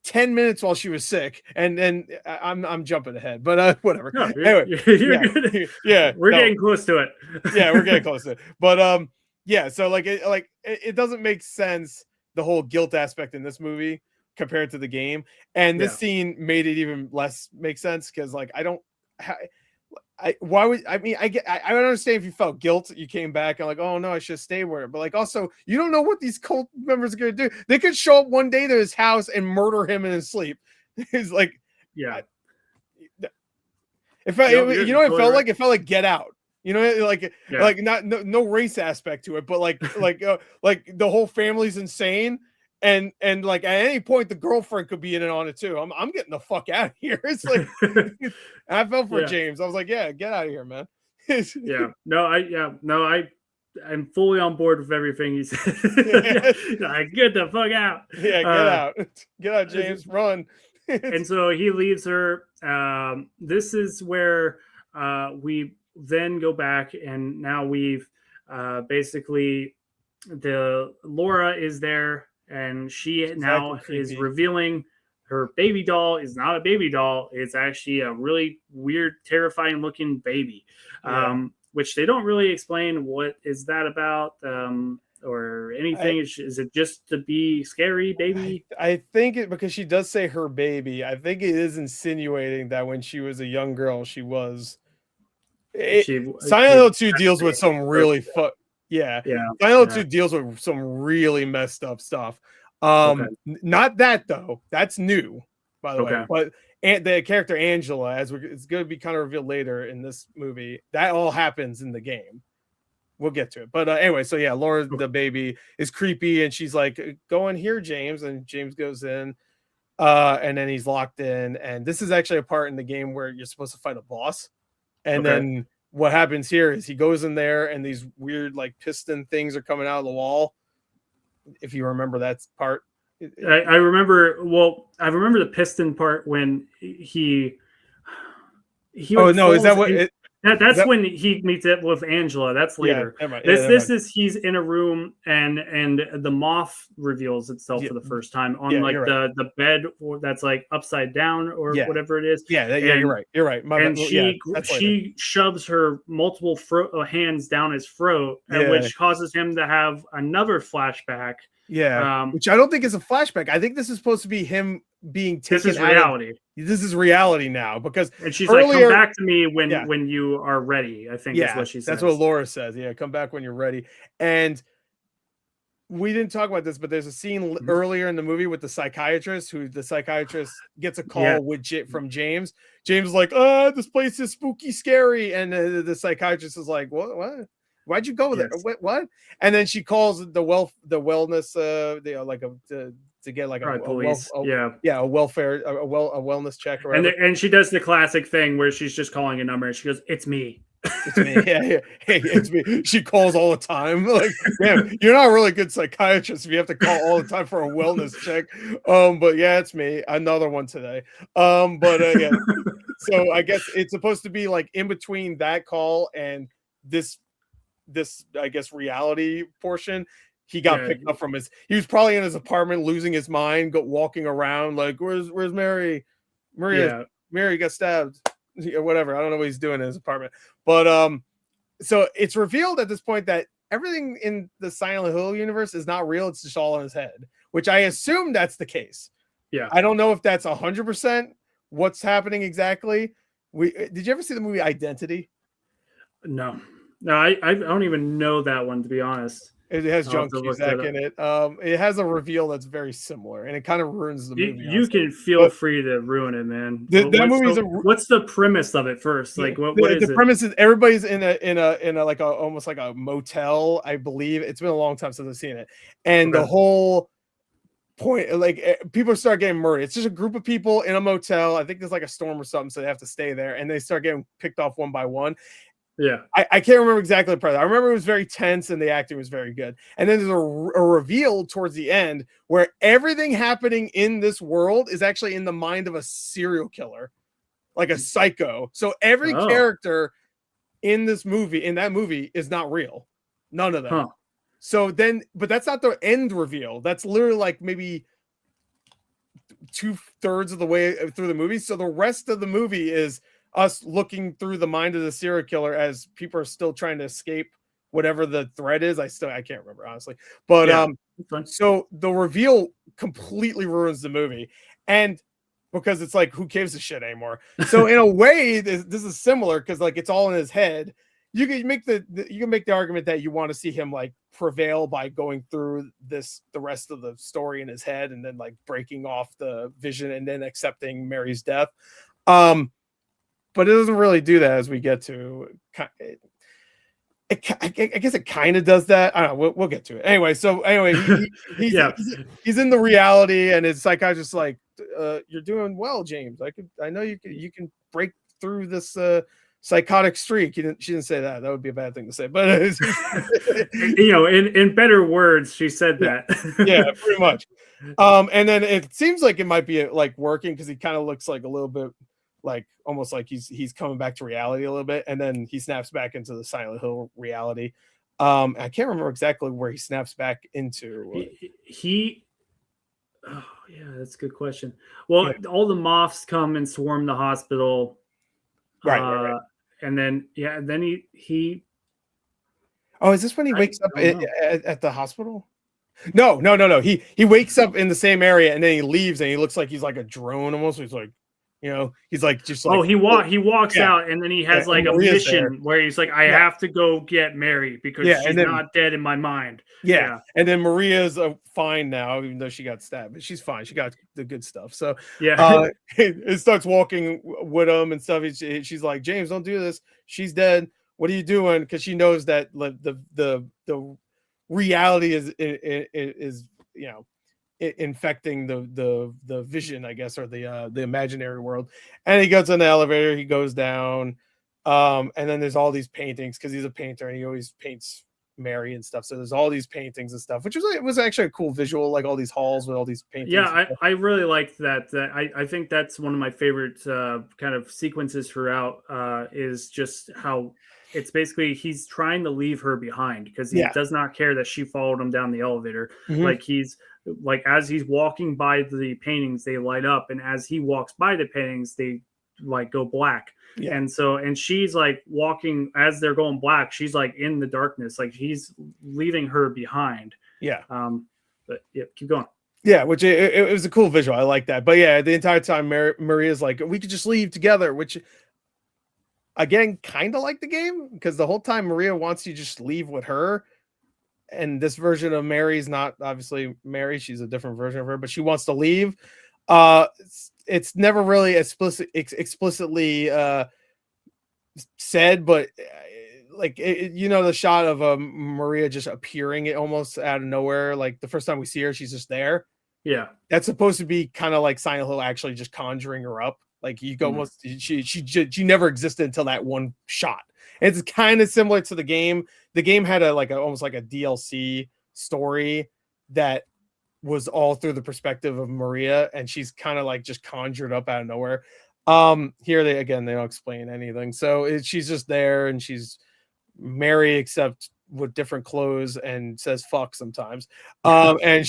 [SPEAKER 2] 10 minutes while she was sick. And then I'm jumping ahead, but whatever. No, anyway,
[SPEAKER 1] we're getting close to it.
[SPEAKER 2] We're getting close to it. But so it doesn't make sense, the whole guilt aspect in this movie compared to the game, and this scene made it even less make sense because like I don't understand if you felt guilt, you came back and like, oh no, I should stay with her, but like also you don't know what these cult members are gonna do. They could show up one day to his house and murder him in his sleep. It's like it felt like Get Out. Like no race aspect to it, but like the whole family's insane, and like at any point the girlfriend could be in and on it too. I'm getting the fuck out of here. It's like I felt for James. I was like, yeah, get out of here, man. I'm fully on board with everything he said. Like, get the fuck out. Get out, James. Run.
[SPEAKER 1] And so he leaves her. This is where we then go back, and now we've basically Laura is there, and she now is revealing her baby doll is not a baby doll. It's actually a really weird, terrifying looking baby, which they don't really explain what is that about or anything. Is it just to be scary baby?
[SPEAKER 2] I think it, because she does say her baby, I think it is insinuating that when she was a young girl, she was. Silent Hill 2 deals with some really Silent Hill 2 deals with some really messed up stuff. Not that though. That's new. by the way. But the character Angela, it's going to be kind of revealed later in this movie, that all happens in the game. We'll get to it. But anyway, so yeah, Laura, the baby, is creepy, and she's like, go in here, James. And James goes in, and then he's locked in. And this is actually a part in the game where you're supposed to fight a boss. And then what happens here is he goes in there, and these weird like piston things are coming out of the wall. If you remember that part.
[SPEAKER 1] I remember. Well, I remember the piston part when he.
[SPEAKER 2] Oh no! Is that what?
[SPEAKER 1] That's when he meets it with Angela. That's later.
[SPEAKER 2] Yeah,
[SPEAKER 1] this is he's in a room and the moth reveals itself for the first time on the bed that's like upside down or whatever it is.
[SPEAKER 2] Yeah, you're right. You're right.
[SPEAKER 1] She shoves her multiple hands down his throat, which causes him to have another flashback.
[SPEAKER 2] Yeah, which I don't think is a flashback. I think this is supposed to be him being taken.
[SPEAKER 1] This is reality.
[SPEAKER 2] This is reality now because
[SPEAKER 1] she's like, "Come back to me when you are ready." I think is what she says.
[SPEAKER 2] That's what Laura says. Yeah, come back when you're ready. And we didn't talk about this, but there's a scene earlier in the movie with the psychiatrist. The psychiatrist gets a call from James. James is like, this place is spooky, scary," and the psychiatrist is like, "What? Why'd you go there? What?" And then she calls the wellness, to get like a welfare, a wellness check, or
[SPEAKER 1] and she does the classic thing where she's just calling a number and she goes, "It's me."
[SPEAKER 2] It's me. Yeah. Hey, it's me. She calls all the time. Like, damn, you're not a really good psychiatrist if you have to call all the time for a wellness check. But yeah, it's me. Another one today. Yeah. So I guess it's supposed to be like in between that call and this I guess reality portion. He got picked up from he was probably in his apartment losing his mind, walking around like, where's Mary? Mary got stabbed or whatever. I don't know what he's doing in his apartment. But so it's revealed at this point that everything in the Silent Hill universe is not real. It's just all in his head, which I assume that's the case.
[SPEAKER 1] Yeah.
[SPEAKER 2] I don't know if that's 100% what's happening exactly. Did you ever see the movie Identity?
[SPEAKER 1] No, I don't even know that one, to be honest.
[SPEAKER 2] It has John Cusack in it. It has a reveal that's very similar, and it kind of ruins the movie.
[SPEAKER 1] You can feel free to ruin it, man. What's the premise of it first? Like, what is
[SPEAKER 2] the premise? Is everybody's in a like almost like a motel, I believe. It's been a long time since I've seen it, and the whole point, like, people start getting murdered. It's just a group of people in a motel. I think there's like a storm or something, so they have to stay there, and they start getting picked off one by one.
[SPEAKER 1] Yeah,
[SPEAKER 2] I can't remember exactly the premise. I remember it was very tense and the acting was very good. And then there's a reveal towards the end where everything happening in this world is actually in the mind of a serial killer, like a psycho. So every character in that movie is not real. None of them. Huh. So then, but that's not the end reveal. That's literally like maybe 2/3 of the way through the movie. So the rest of the movie is us looking through the mind of the serial killer as people are still trying to escape whatever the threat is. I can't remember, honestly. But so the reveal completely ruins the movie. And because it's like, who gives a shit anymore? So in a way, this is similar because like it's all in his head. You can make the argument that you want to see him like prevail by going through the rest of the story in his head and then like breaking off the vision and then accepting Mary's death. But it doesn't really do that as we get to. I guess it kind of does that. I don't know. We'll get to it anyway. So anyway, he's in the reality, and his psychiatrist's like, "You're doing well, James. I know you can break through this psychotic streak." She didn't say that. That would be a bad thing to say, but
[SPEAKER 1] in better words, she said that.
[SPEAKER 2] Yeah, pretty much. And then it seems like it might be like working because he kind of looks like a little bit. Like almost like he's coming back to reality a little bit, and then he snaps back into the Silent Hill reality. I can't remember exactly where he snaps back into.
[SPEAKER 1] That's a good question. Well, all the moths come and swarm the hospital, right. And then he. Oh,
[SPEAKER 2] is this when he wakes up at the hospital? No. He wakes up in the same area, and then he leaves, and he looks like he's like a drone almost. He's like. He's like just like
[SPEAKER 1] he walks out, and then he has like a mission where he's like, I have to go get Mary because she's not dead in my mind.
[SPEAKER 2] And then Maria's fine now, even though she got stabbed, but she's fine. She got the good stuff. So it starts walking with him and stuff. She's like, James, don't do this. She's dead. What are you doing? Because she knows that the reality is infecting the vision, I guess, or the imaginary world. And he goes in the elevator. He goes down, and then there's all these paintings because he's a painter and he always paints Mary and stuff. So there's all these paintings and stuff, which was actually a cool visual, like all these halls with all these paintings.
[SPEAKER 1] Yeah, I really liked that. I think that's one of my favorite kind of sequences throughout. Is just how it's basically he's trying to leave her behind because he does not care that she followed him down the elevator. Like he's like as he's walking by the paintings, they light up, and as he walks by the paintings, they like go black. And she's like walking as they're going black, she's like in the darkness, like he's leaving her behind. But keep going.
[SPEAKER 2] Which it was a cool visual. I like that. But the entire time Maria's like, we could just leave together, which again kind of like the game, because the whole time Maria wants you to just leave with her. And this version of Mary's not obviously Mary, she's a different version of her, but she wants to leave. It's never really explicitly said, but like the shot of Maria just appearing almost out of nowhere, like the first time we see her, she's just there. That's supposed to be kind of like Silent Hill actually just conjuring her up. Like you go almost she never existed until that one shot. It's kind of similar to the game. The game had almost like a DLC story that was all through the perspective of Maria, and she's kind of like just conjured up out of nowhere. Here they don't explain anything. So she's just there, and she's Mary except with different clothes and says fuck sometimes. And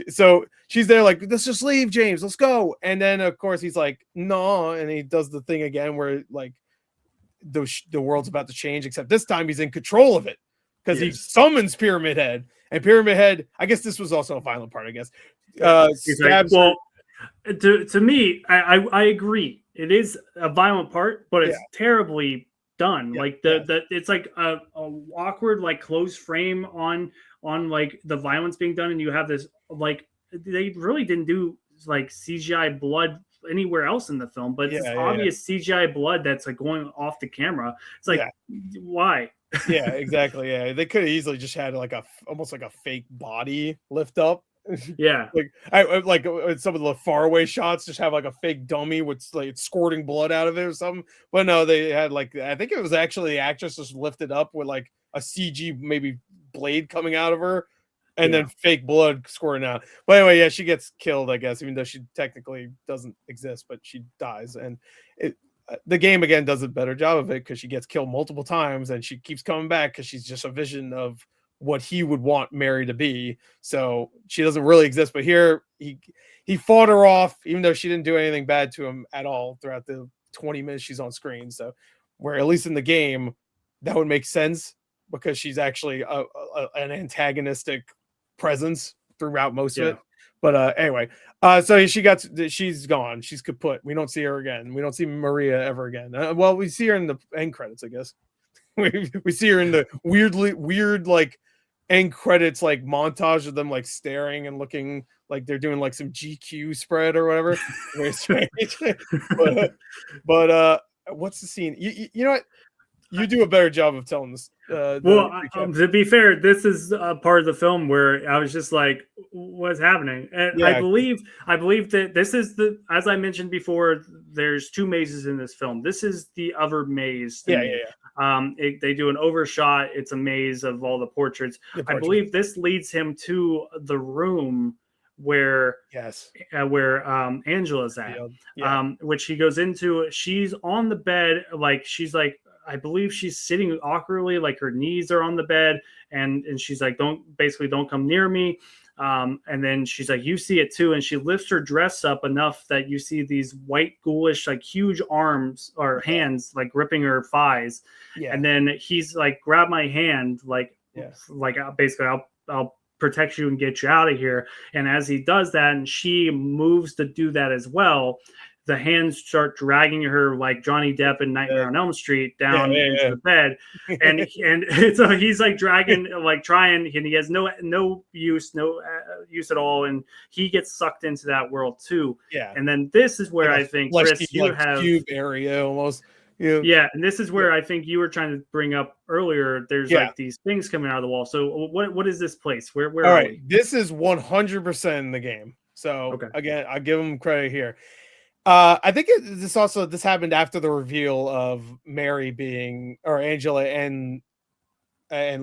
[SPEAKER 2] so she's there like, let's just leave, James, let's go. And then of course he's like, no, and he does the thing again where like the world's about to change, except this time he's in control of it because he summons Pyramid Head. And Pyramid Head, I guess this was also a violent part, I guess.
[SPEAKER 1] Like, well, to me, I agree. It is a violent part, but it's terribly done. Like it's like a awkward, like close frame on like the violence being done, and you have this like they really didn't do like CGI blood anywhere else in the film, but it's obvious CGI blood that's like going off the camera. It's like why?
[SPEAKER 2] Exactly. They could have easily just had like almost like a fake body lift up. Like I like some of the faraway shots just have like a fake dummy with like squirting blood out of it or something. But no, they had like I think it was actually the actress just lifted up with like a CG maybe blade coming out of her, and then fake blood squirting out. But anyway, she gets killed, I guess, even though she technically doesn't exist, but she dies. And the game again does a better job of it because she gets killed multiple times and she keeps coming back because she's just a vision of what he would want Mary to be. So she doesn't really exist. But here he fought her off, even though she didn't do anything bad to him at all throughout the 20 minutes she's on screen. So where at least in the game that would make sense because she's actually an antagonistic presence throughout most of it. But anyway, so she's gone. She's kaput. We don't see her again. We don't see Maria ever again. Well, we see her in the end credits, I guess. we see her in the weird like end credits, like montage of them like staring and looking like they're doing like some GQ spread or whatever. Very strange. but what's the scene? You know what? You do a better job of telling this.
[SPEAKER 1] To be fair, this is a part of the film where I was just like, "What's happening?" And I believe that this is as I mentioned before. There's two mazes in this film. This is the other maze. They do an overshot. It's a maze of all the portraits. I believe this leads him to the room where Angela's at, which he goes into. She's on the bed, like she's like. I believe she's sitting awkwardly, like her knees are on the bed, and she's like, don't come near me. And then she's like, you see it too. And she lifts her dress up enough that you see these white ghoulish, like huge arms or hands, like gripping her thighs. And then he's like, grab my hand, like basically I'll protect you and get you out of here. And as he does that, and she moves to do that as well, the hands start dragging her like Johnny Depp in Nightmare on Elm Street down into the bed, and so he's like dragging, like trying, and he has no use at all, and he gets sucked into that world too.
[SPEAKER 2] Yeah,
[SPEAKER 1] and then this is where I think, Chris, you have
[SPEAKER 2] cube area almost.
[SPEAKER 1] Yeah, and this is where I think you were trying to bring up earlier. There's like these things coming out of the wall. So what is this place? Where
[SPEAKER 2] all right, this is 100% in the game. So again, I'll give them credit here. I think this happened after the reveal of Mary being, or Angela and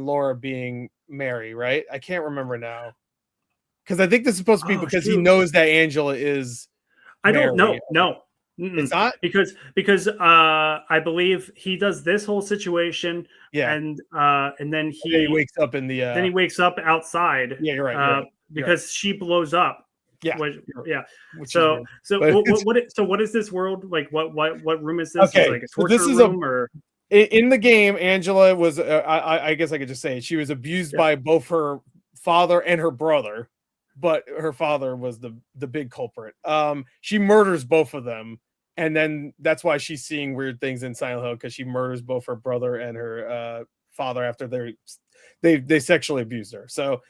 [SPEAKER 2] Laura being Mary, right? I can't remember now, because I think this is supposed to be because he knows that Angela is
[SPEAKER 1] Mary. I don't know. No.
[SPEAKER 2] It's not,
[SPEAKER 1] because I believe he does this whole situation, and then he
[SPEAKER 2] wakes up in the
[SPEAKER 1] then he wakes up outside.
[SPEAKER 2] Yeah, you're right.
[SPEAKER 1] Because she blows up.
[SPEAKER 2] Yeah,
[SPEAKER 1] So what is this world like? What room is this?
[SPEAKER 2] Okay,
[SPEAKER 1] is it like a torture room or
[SPEAKER 2] in the game? Angela was I guess I could just say it. She was abused by both her father and her brother, but her father was the big culprit. She murders both of them, and then that's why she's seeing weird things in Silent Hill, because she murders both her brother and her father after they sexually abused her. So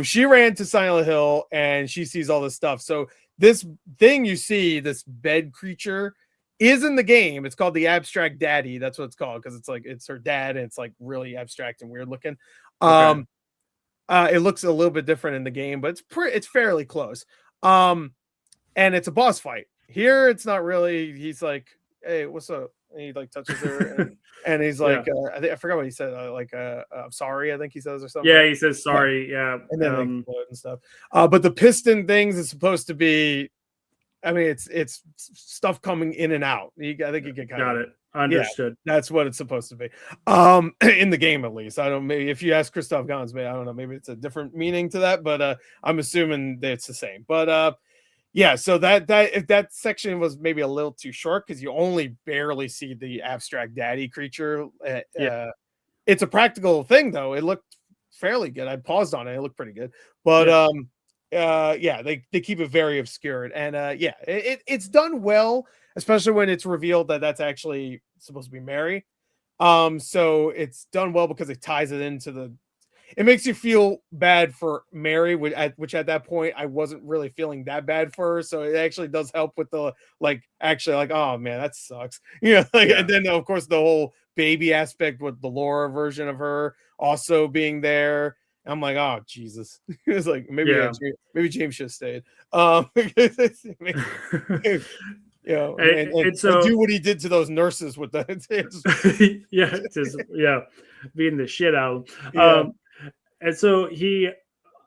[SPEAKER 2] she ran to Silent Hill and she sees all this stuff. So this thing you see, this bed creature, is in the game. It's called the Abstract Daddy. That's what it's called, because it's her dad, and it's like really abstract and weird looking. It looks a little bit different in the game, but it's fairly close. And it's a boss fight. Here it's not really. He's like, "Hey, what's up?" And he like touches her, and he's like, I forgot what he said. I'm sorry, I think he says, or something.
[SPEAKER 1] Yeah, he says sorry. Yeah,
[SPEAKER 2] and then and stuff. But the piston things is supposed to be. I mean, it's stuff coming in and out. I think you get
[SPEAKER 1] got it. Understood.
[SPEAKER 2] Yeah, that's what it's supposed to be. In the game, at least. I don't. Maybe if you ask Christoph Gans, maybe I don't know. Maybe it's a different meaning to that, but I'm assuming that it's the same. But yeah. So that section was maybe a little too short, because you only barely see the Abstract Daddy creature. It's a practical thing, though. It looked fairly good. I paused on it. It looked pretty good. But they keep it very obscured, and it's done well, especially when it's revealed that that's actually supposed to be Mary. So it's done well because it ties it into it makes you feel bad for Mary, which at that point I wasn't really feeling that bad for her. So it actually does help with the oh man, that sucks. And then of course the whole baby aspect with the Laura version of her also being there. I'm like, oh Jesus! It's like maybe James should have stayed. And so do what he did to those nurses with the
[SPEAKER 1] beating the shit out of them. And so he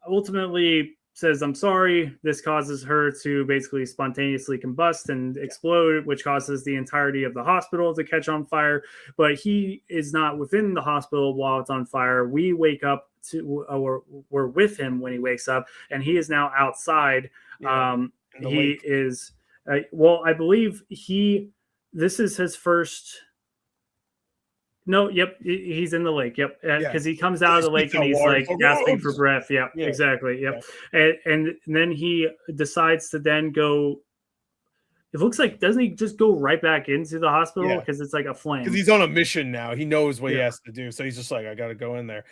[SPEAKER 1] ultimately says, "I'm sorry." This causes her to basically spontaneously combust and explode, which causes the entirety of the hospital to catch on fire. But he is not within the hospital while it's on fire. We wake up we're with him when he wakes up, and he is now outside. He is I believe this is his first. No, yep, he's in the lake. Yep, because he comes out of the lake and he's like gasping for breath. Yep, exactly. Yep, and then he decides to then go. It looks like, doesn't he just go right back into the hospital because it's like a flame?
[SPEAKER 2] Because he's on a mission now. He knows what he has to do, so he's just like, I got to go in there.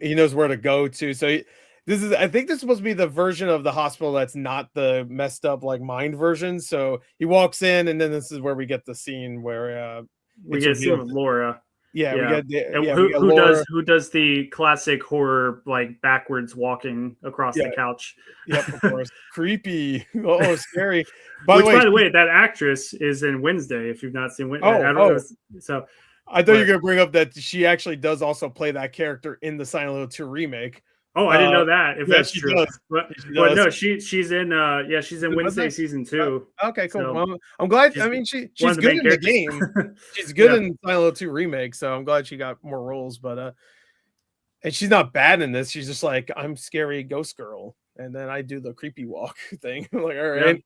[SPEAKER 2] He knows where to go to. So I think this is supposed to be the version of the hospital that's not the messed up like mind version. So he walks in, and then this is where we get the scene where
[SPEAKER 1] we get a scene with Laura.
[SPEAKER 2] Yeah,
[SPEAKER 1] who does the classic horror like backwards walking across the couch?
[SPEAKER 2] Yep, of course. Creepy. Oh, scary.
[SPEAKER 1] By the way, that actress is in Wednesday. If you've not seen Wednesday, so
[SPEAKER 2] I thought you were gonna bring up that she actually does also play that character in the Silent Hill 2 remake.
[SPEAKER 1] Oh, I didn't know that. If that's true, but no, she's in Wednesday season 2.
[SPEAKER 2] Okay, cool. So well, I'm glad. She's good in the game. She's good in Silent Hill 2 remake, so I'm glad she got more roles. But and she's not bad in this. She's just like, I'm scary ghost girl, and then I do the creepy walk thing. I'm like, all right,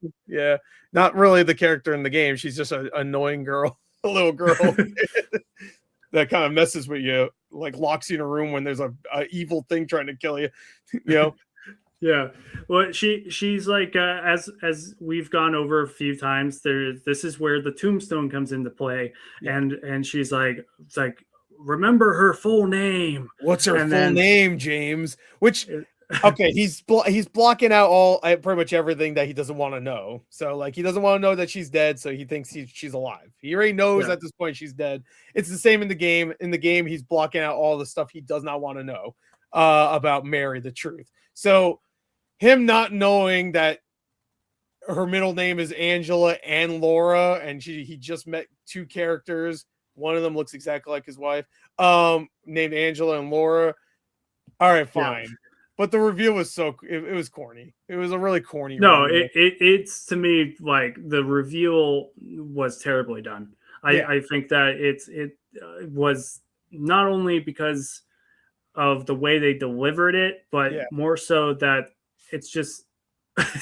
[SPEAKER 2] not really the character in the game. She's just an annoying girl, a little girl. That kind of messes with you, like locks you in a room when there's a evil thing trying to kill you,
[SPEAKER 1] Yeah. Well, she's like as we've gone over a few times, this is where the tombstone comes into play.
[SPEAKER 2] Yeah.
[SPEAKER 1] And she's like, it's like, remember her full name.
[SPEAKER 2] What's her
[SPEAKER 1] And
[SPEAKER 2] full
[SPEAKER 1] then
[SPEAKER 2] name, James? Which okay, he's blocking out all pretty much everything that he doesn't want to know. So like he doesn't want to know that she's dead, so he thinks she's alive. He already knows at this point she's dead. It's the same in the game. In the game, he's blocking out all the stuff he does not want to know about Mary, the truth. So him not knowing that her middle name is Angela and Laura, and he just met two characters. One of them looks exactly like his wife, named Angela and Laura. All right, fine. Yeah. But the reveal was it was corny. It was a really corny.
[SPEAKER 1] No, it's to me like the reveal was terribly done. I think that it was not only because of the way they delivered it, but more so that it's just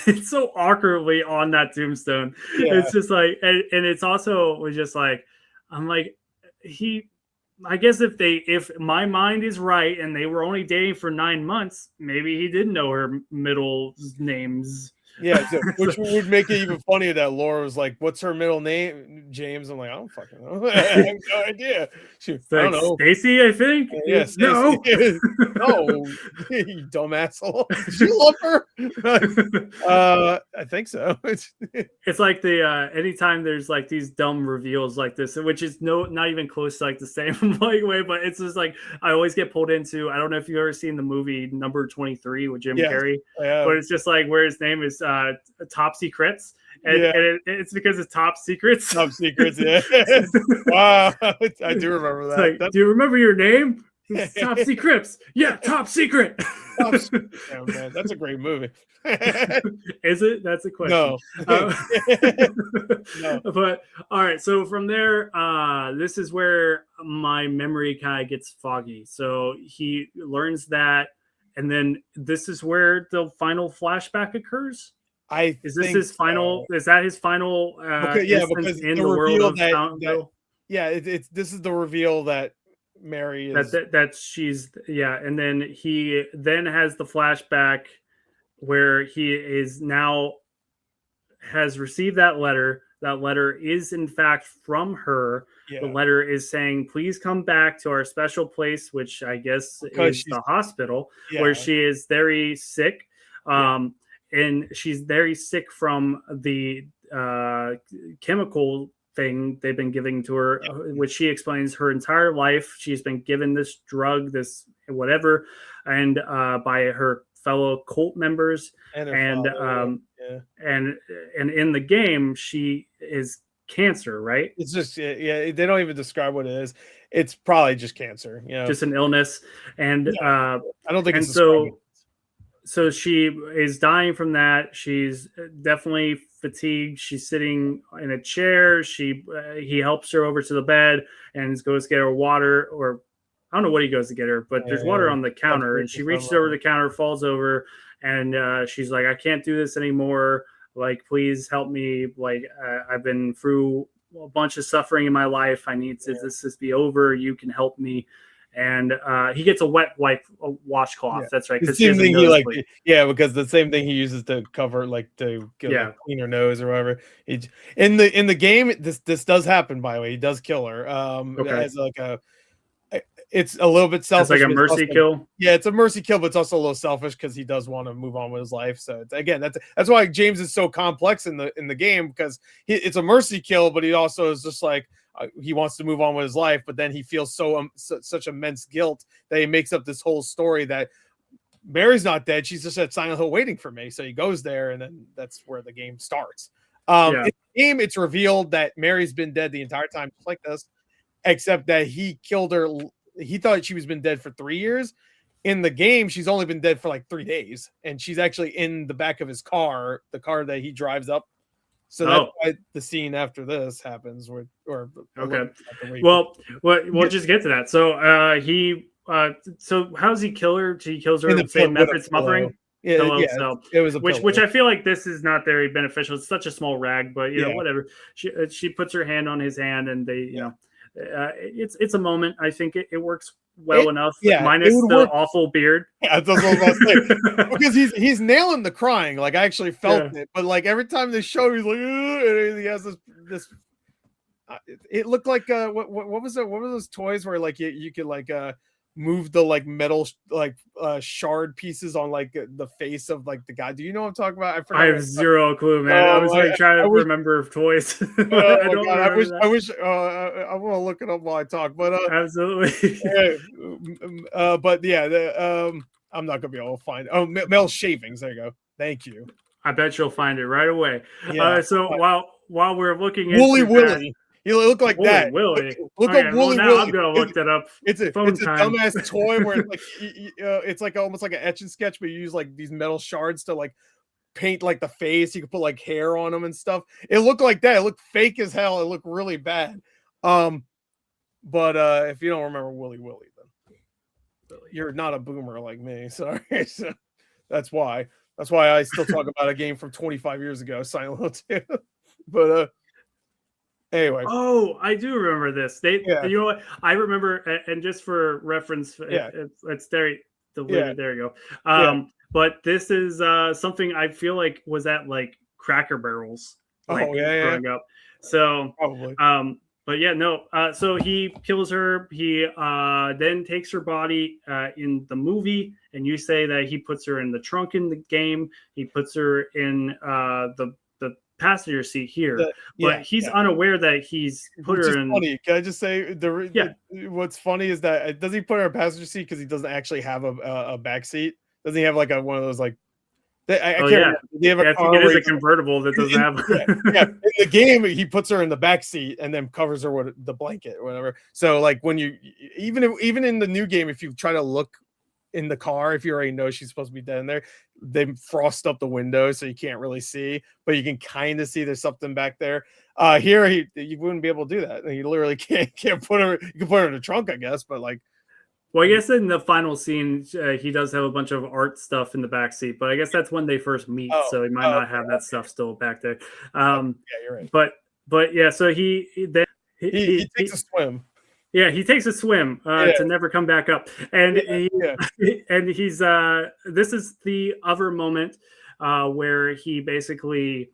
[SPEAKER 1] it's so awkwardly on that tombstone. It's just like, and it's also was just like, I'm like, I guess if my mind is right and they were only dating for 9 months, maybe he didn't know her middle names.
[SPEAKER 2] Yeah, so, which would make it even funnier that Laura was like, "What's her middle name, James?" I'm like, "I don't fucking know. I have no idea." I don't know.
[SPEAKER 1] Stacy, I think.
[SPEAKER 2] Yes. Yeah, no, no, you dumb asshole. Did you love her? I think so.
[SPEAKER 1] It's like the anytime there's like these dumb reveals like this, which is not even close to like the same like way, but it's just like I always get pulled into. I don't know if you've ever seen the movie Number 23 with Jim Carrey, but it's just like where his name is Top Secrets, and it's because it's Top Secrets.
[SPEAKER 2] Top Secrets, yeah. Wow, I do remember that.
[SPEAKER 1] Like, do you remember your name? Top Secrets. Yeah, Top Secret.
[SPEAKER 2] Oh, man, that's a great movie.
[SPEAKER 1] Is it? That's a question.
[SPEAKER 2] No.
[SPEAKER 1] No. But all right, so from there, this is where my memory kind of gets foggy. So he learns that, and then this is where the final flashback occurs. Is this his final? Is that his final?
[SPEAKER 2] Because
[SPEAKER 1] in the world of Fountainville.
[SPEAKER 2] This is the reveal that Mary is
[SPEAKER 1] that she's and then he then has the flashback where he is now has received that letter. That letter is in fact from her. The letter is saying, please come back to our special place, which I guess is the hospital, where she is very sick. And she's very sick from the chemical thing they've been giving to her, which she explains her entire life. She's been given this drug, this whatever, and by her fellow cult members. And in the game, she is cancer, right?
[SPEAKER 2] It's just they don't even describe what it is. It's probably just cancer,
[SPEAKER 1] just an illness. And
[SPEAKER 2] I don't think it's
[SPEAKER 1] so she is dying from that. She's definitely fatigued. She's sitting in a chair. He helps her over to the bed and goes to get her water, or I don't know what he goes to get her, but there's water on the counter, and she reaches over the counter, falls over, and she's like, I can't do this anymore. Like, please help me. Like, I've been through a bunch of suffering in my life. I need to this be over. You can help me. And he gets a washcloth. That's right.
[SPEAKER 2] The same thing because the same thing he uses to cover, like to clean her nose or whatever. In the game, this does happen. By the way, he does kill her. As like it's a little bit selfish.
[SPEAKER 1] It's like a mercy kill.
[SPEAKER 2] Yeah, it's a mercy kill, but it's also a little selfish because he does want to move on with his life. So again, that's why James is so complex in the game, because it's a mercy kill, but he also is just like. He wants to move on with his life, but then he feels such immense guilt that he makes up this whole story that Mary's not dead. She's just at Silent Hill waiting for me. So he goes there, and then that's where the game starts. In the game, it's revealed that Mary's been dead the entire time, just like this, except that he killed her. He thought she was been dead for 3 years. In the game, she's only been dead for like 3 days, and she's actually in the back of his car, the car that he drives up. So that's why the scene after this happens.
[SPEAKER 1] Well, we'll just get to that. So so how does he kill her? He kills her with the same method, smothering.
[SPEAKER 2] It was
[SPEAKER 1] which I feel like this is not very beneficial. It's such a small rag, but whatever. She puts her hand on his hand, and they it's a moment. I think it works well enough.
[SPEAKER 2] Yeah,
[SPEAKER 1] minus the
[SPEAKER 2] work.
[SPEAKER 1] Awful beard.
[SPEAKER 2] Yeah, that's what I was about to say. Because he's nailing the crying. Like I actually felt it, but like every time they show, he's like, and he has this. It looked like what was it? What were those toys where like you could like move the like metal like shard pieces on like the face of like the guy? Do you know what I'm talking about?
[SPEAKER 1] I have zero clue, man. I was like trying to remember toys. I don't God,
[SPEAKER 2] I wish I want to look it up while I talk, but
[SPEAKER 1] absolutely.
[SPEAKER 2] But yeah, I'm not gonna be able to find it. Oh, male shavings. There you go. Thank you.
[SPEAKER 1] I bet you'll find it right away.
[SPEAKER 2] Yeah.
[SPEAKER 1] So while we're looking
[SPEAKER 2] Woolly
[SPEAKER 1] into
[SPEAKER 2] Willy. You look like
[SPEAKER 1] Woolly
[SPEAKER 2] that.
[SPEAKER 1] Willy.
[SPEAKER 2] Look up Woolly Willy.
[SPEAKER 1] I'm gonna look that up.
[SPEAKER 2] It's a dumbass toy where it's like it's like almost like an etch and sketch, but you use like these metal shards to like paint like the face. You can put like hair on them and stuff. It looked like that. It looked fake as hell. It looked really bad. But if you don't remember Woolly Willy, then you're not a boomer like me. Sorry. So that's why I still talk about a game from 25 years ago, Silent Hill 2. But anyway.
[SPEAKER 1] Oh, I do remember this. You know what? I remember, and just for reference, it's there. There you go. But this is something I feel like was at like Cracker Barrels. Like, growing up. So
[SPEAKER 2] probably.
[SPEAKER 1] But yeah, no. So he kills her. He then takes her body in the movie, and you say that he puts her in the trunk in the game. He puts her in the passenger seat here, but he's unaware that he's put her in.
[SPEAKER 2] Funny. Can I just say what's funny is that does he put her in a passenger seat because he doesn't actually have a back seat? Doesn't he have like one of those like? I can't remember. I think
[SPEAKER 1] it is a convertible that doesn't have.
[SPEAKER 2] In the game, he puts her in the back seat and then covers her with the blanket or whatever. So like when you even in the new game, if you try to look in the car, if you already know she's supposed to be dead in there, they frost up the windows so you can't really see, but you can kind of see there's something back there. Here you wouldn't be able to do that. You literally can't put her. You can put her in the trunk, I guess, but like.
[SPEAKER 1] Well, I guess in the final scene, he does have a bunch of art stuff in the back seat, but I guess that's when they first meet, so he might not have that stuff still back there.
[SPEAKER 2] Yeah, you're right.
[SPEAKER 1] But yeah, so he
[SPEAKER 2] takes a swim.
[SPEAKER 1] Yeah, he takes a swim to never come back up, and he's this is the other moment where he basically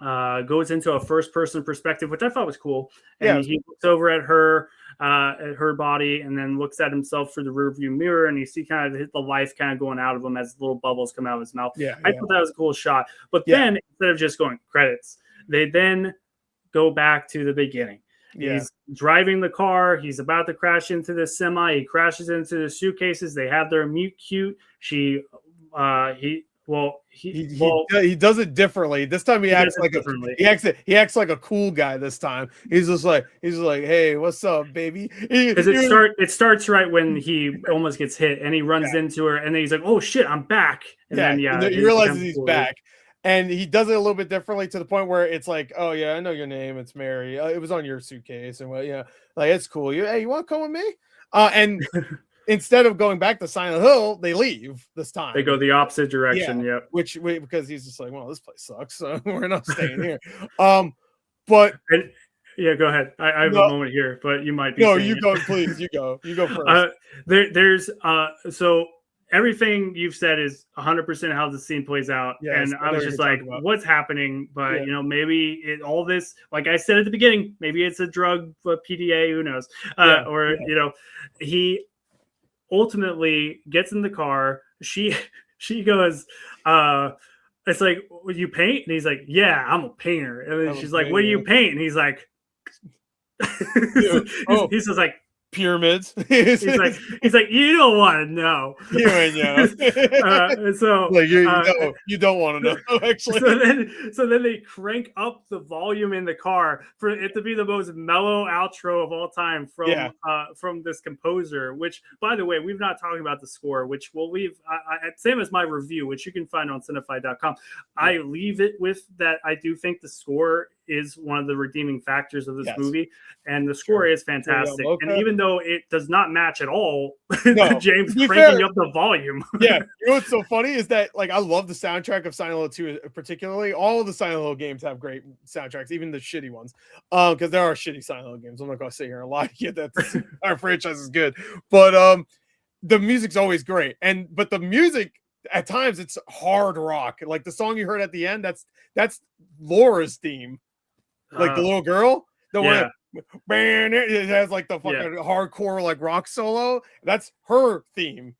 [SPEAKER 1] goes into a first-person perspective, which I thought was cool. And he looks over at her body, and then looks at himself through the rearview mirror, and you see kind of the life kind of going out of him as little bubbles come out of his mouth. I thought that was a cool shot. But then instead of just going credits, they then go back to the beginning. He's driving the car. He's about to crash into the semi. He crashes into the suitcases. They have their mute cute. He
[SPEAKER 2] does it differently. This time he acts like he acts like a cool guy this time. He's like, hey, what's up, baby?
[SPEAKER 1] Because it starts right when he almost gets hit and he runs into her, and then he's like, oh shit, I'm back. And then
[SPEAKER 2] he realizes he's back. And he does it a little bit differently to the point where it's like, oh yeah, I know your name. It's Mary. It was on your suitcase, and like it's cool. You want to come with me? And instead of going back to Silent Hill, they leave this time.
[SPEAKER 1] They go the opposite direction.
[SPEAKER 2] Because he's just like, well, this place sucks, so we're not staying here. But
[SPEAKER 1] go ahead. I have a moment here, but you might be.
[SPEAKER 2] No, you go, please. You go first.
[SPEAKER 1] There's so. Everything you've said is 100% how the scene plays out. And I was just like, what's happening? But, maybe all this, like I said at the beginning, maybe it's a drug, PDA, who knows? He ultimately gets in the car. She goes, it's like, would you paint? And he's like, yeah, I'm a painter. And then she's like, what do you paint? And he's like, he's just like,
[SPEAKER 2] pyramids.
[SPEAKER 1] he's like, you don't want to know.
[SPEAKER 2] You ain't know.
[SPEAKER 1] So
[SPEAKER 2] like you don't want to know. Actually,
[SPEAKER 1] so then they crank up the volume in the car for it to be the most mellow outro of all time from this composer. Which, by the way, we've not talked about the score, which we'll leave. Same as my review, which you can find on Cinefied.com. I leave it with that. I do think the score is one of the redeeming factors of this
[SPEAKER 2] Yes.
[SPEAKER 1] movie, and the score is fantastic.
[SPEAKER 2] Yeah,
[SPEAKER 1] and even though it does not match at all,
[SPEAKER 2] No,
[SPEAKER 1] James
[SPEAKER 2] to be
[SPEAKER 1] cranking
[SPEAKER 2] fair-
[SPEAKER 1] up the volume.
[SPEAKER 2] Yeah, you know what's so funny is that like I love the soundtrack of Silent Hill 2 particularly. All of the Silent Hill games have great soundtracks, even the shitty ones. Because there are shitty Silent Hill games. I'm not gonna sit here and lie to you that our franchise is good. But the music's always great. But the music at times it's hard rock. Like the song you heard at the end, that's Laura's theme. Like the little girl, the one it has like the fucking hardcore like rock solo. That's her theme.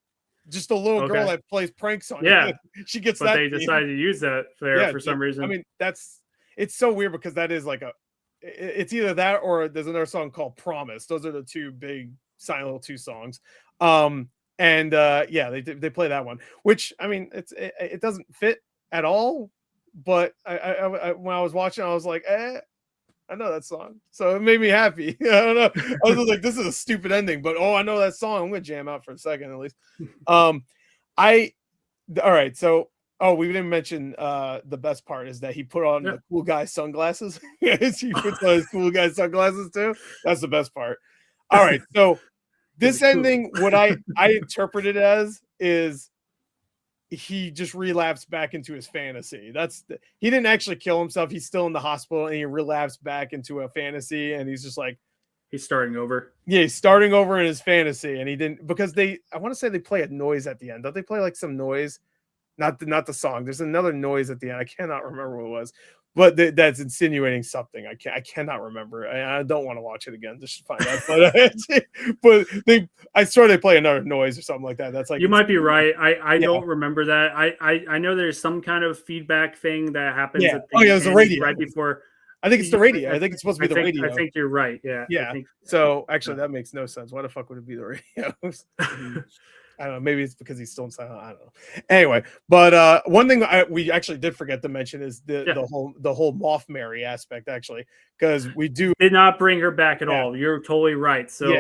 [SPEAKER 2] Just a little girl that plays pranks on you. She gets
[SPEAKER 1] but
[SPEAKER 2] that.
[SPEAKER 1] They decided to use that there for some reason.
[SPEAKER 2] I mean, it's so weird because that is like it's either that or there's another song called Promise. Those are the two big Silent Hill 2 songs. They play that one, which I mean, it doesn't fit at all. But I when I was watching, I was like, I know that song, so it made me happy. I don't know. I was like, this is a stupid ending, but I know that song. I'm gonna jam out for a second at least. All right. So, we didn't mention the best part is that he put on the cool guy sunglasses. He puts on his cool guy sunglasses too. That's the best part. All right. So this ending, what I interpret it as is he just relapsed back into his fantasy. He didn't actually kill himself. He's still in the hospital and he relapsed back into a fantasy, and he's just like
[SPEAKER 1] he's starting over.
[SPEAKER 2] Yeah, he's starting over in his fantasy, and he didn't because I want to say they play a noise at the end. Don't they play like some noise? Not the song. There's another noise at the end. I cannot remember what it was, but that's insinuating something. I cannot remember. I don't want to watch it again just to find out. But I swear they play another noise or something like that. That's like
[SPEAKER 1] you might be right. I don't remember that. I know there's some kind of feedback thing that happens.
[SPEAKER 2] Yeah.
[SPEAKER 1] At the
[SPEAKER 2] It was the radio
[SPEAKER 1] right before.
[SPEAKER 2] I think it's the radio. I think it's supposed to be the radio.
[SPEAKER 1] I think you're right. Yeah.
[SPEAKER 2] Yeah. So actually, that makes no sense. Why the fuck would it be the radio? I don't know. Maybe it's because he's still in silent. I don't know. Anyway, but one thing we actually did forget to mention is the whole Moth Mary aspect, actually, because we did
[SPEAKER 1] not bring her back at all. You're totally right. So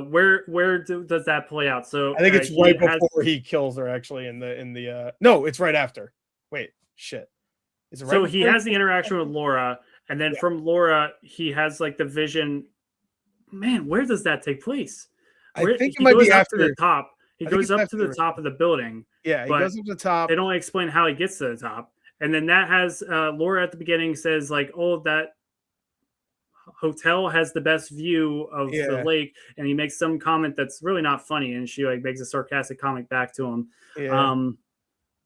[SPEAKER 1] where does that play out? So
[SPEAKER 2] I think it's right before he kills her. Actually, in the no, it's right after. Wait, shit.
[SPEAKER 1] Is it right? So he has the interaction with Laura, and then from Laura, he has like the vision. Man, where does that take place?
[SPEAKER 2] I think it might be after
[SPEAKER 1] the top. He goes up to the top of the building.
[SPEAKER 2] Yeah, he goes up to the top.
[SPEAKER 1] They don't explain how he gets to the top. And then that has Laura at the beginning says like, oh, that hotel has the best view of the lake. And he makes some comment that's really not funny. And she like makes a sarcastic comment back to him. Yeah.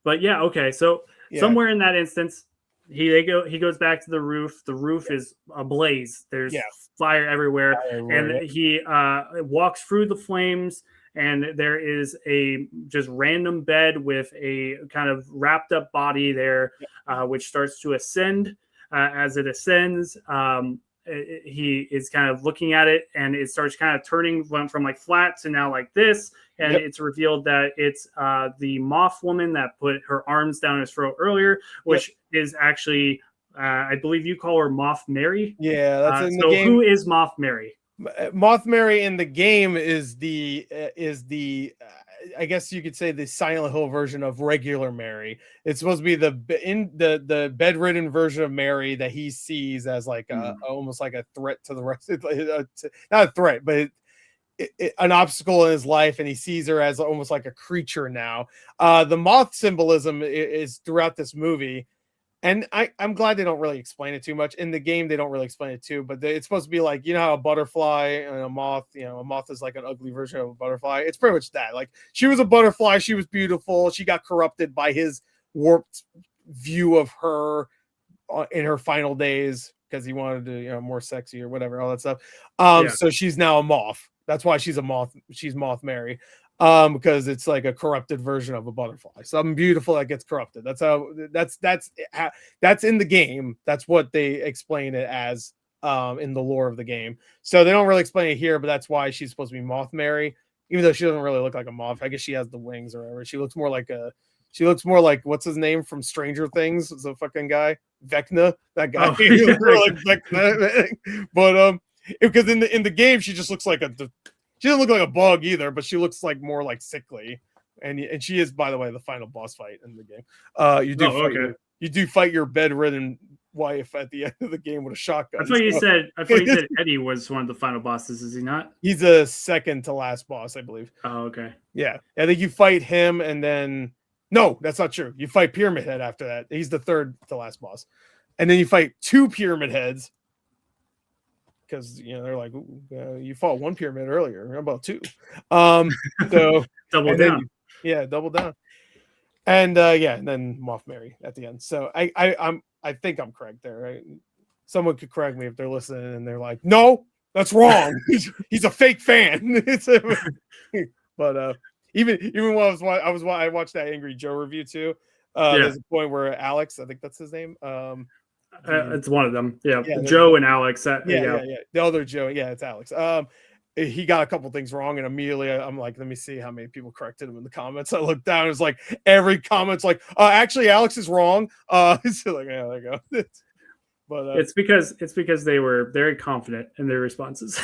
[SPEAKER 1] But yeah, okay. So somewhere in that instance, he goes back to the roof. The roof is ablaze. There's fire everywhere. And he walks through the flames. And there is a just random bed with a kind of wrapped up body there, which starts to ascend. As it ascends, he is kind of looking at it, and it starts kind of turning, went from like flat to now like this. And it's revealed that it's the moth woman that put her arms down his throat earlier, which is actually, I believe you call her Moth Mary.
[SPEAKER 2] Yeah, that's in the game.
[SPEAKER 1] Who is Moth Mary?
[SPEAKER 2] Moth Mary in the game is the I guess you could say the Silent Hill version of regular Mary. It's supposed to be the bedridden version of Mary that he sees as like almost like a threat to the rest. Not a threat, but an obstacle in his life, and he sees her as almost like a creature now. The moth symbolism is throughout this movie. And I'm glad they don't really explain it too much. In the game, they don't really explain it too, but it's supposed to be like, you know how a butterfly and a moth, a moth is like an ugly version of a butterfly. It's pretty much that. Like, she was a butterfly. She was beautiful. She got corrupted by his warped view of her in her final days because he wanted to, more sexy or whatever, all that stuff. So she's now a moth. That's why she's a moth. She's Moth Mary. Because it's like a corrupted version of a butterfly. Something beautiful that gets corrupted. That's in the game. That's what they explain it as in the lore of the game. So they don't really explain it here, but that's why she's supposed to be Moth Mary, even though she doesn't really look like a moth. I guess she has the wings or whatever. She looks more like what's his name from Stranger Things? It's a fucking guy, Vecna. That guy. Like Vecna. But because in the game she just looks like she doesn't look like a bug either, but she looks like more like sickly, and she is, by the way, the final boss fight in the game. You do fight your bedridden wife at the end of the game with a shotgun.
[SPEAKER 1] I thought you said Eddie was one of the final bosses. Is he not?
[SPEAKER 2] He's a second to last boss, I believe.
[SPEAKER 1] Oh, okay.
[SPEAKER 2] Yeah, I think you fight him, and then no, that's not true. You fight Pyramid Head after that. He's the third to last boss, and then you fight 2 Pyramid Heads because they're like, you fought 1 pyramid earlier. How about 2? So
[SPEAKER 1] double down.
[SPEAKER 2] Double down. And and then Moff Mary at the end. So I think I'm correct there, right? Someone could correct me if they're listening and they're like, no, that's wrong. He's a fake fan. But even when I watched that Angry Joe review too. There's a point where Alex, I think that's his name.
[SPEAKER 1] It's one of them. Yeah, Joe and Alex.
[SPEAKER 2] The other Joe. Yeah, it's Alex. He got a couple things wrong, and immediately I'm like, let me see how many people corrected him in the comments. I looked down, it's like every comment's like, actually, Alex is wrong. So like, yeah, there you go. But
[SPEAKER 1] it's because they were very confident in their responses.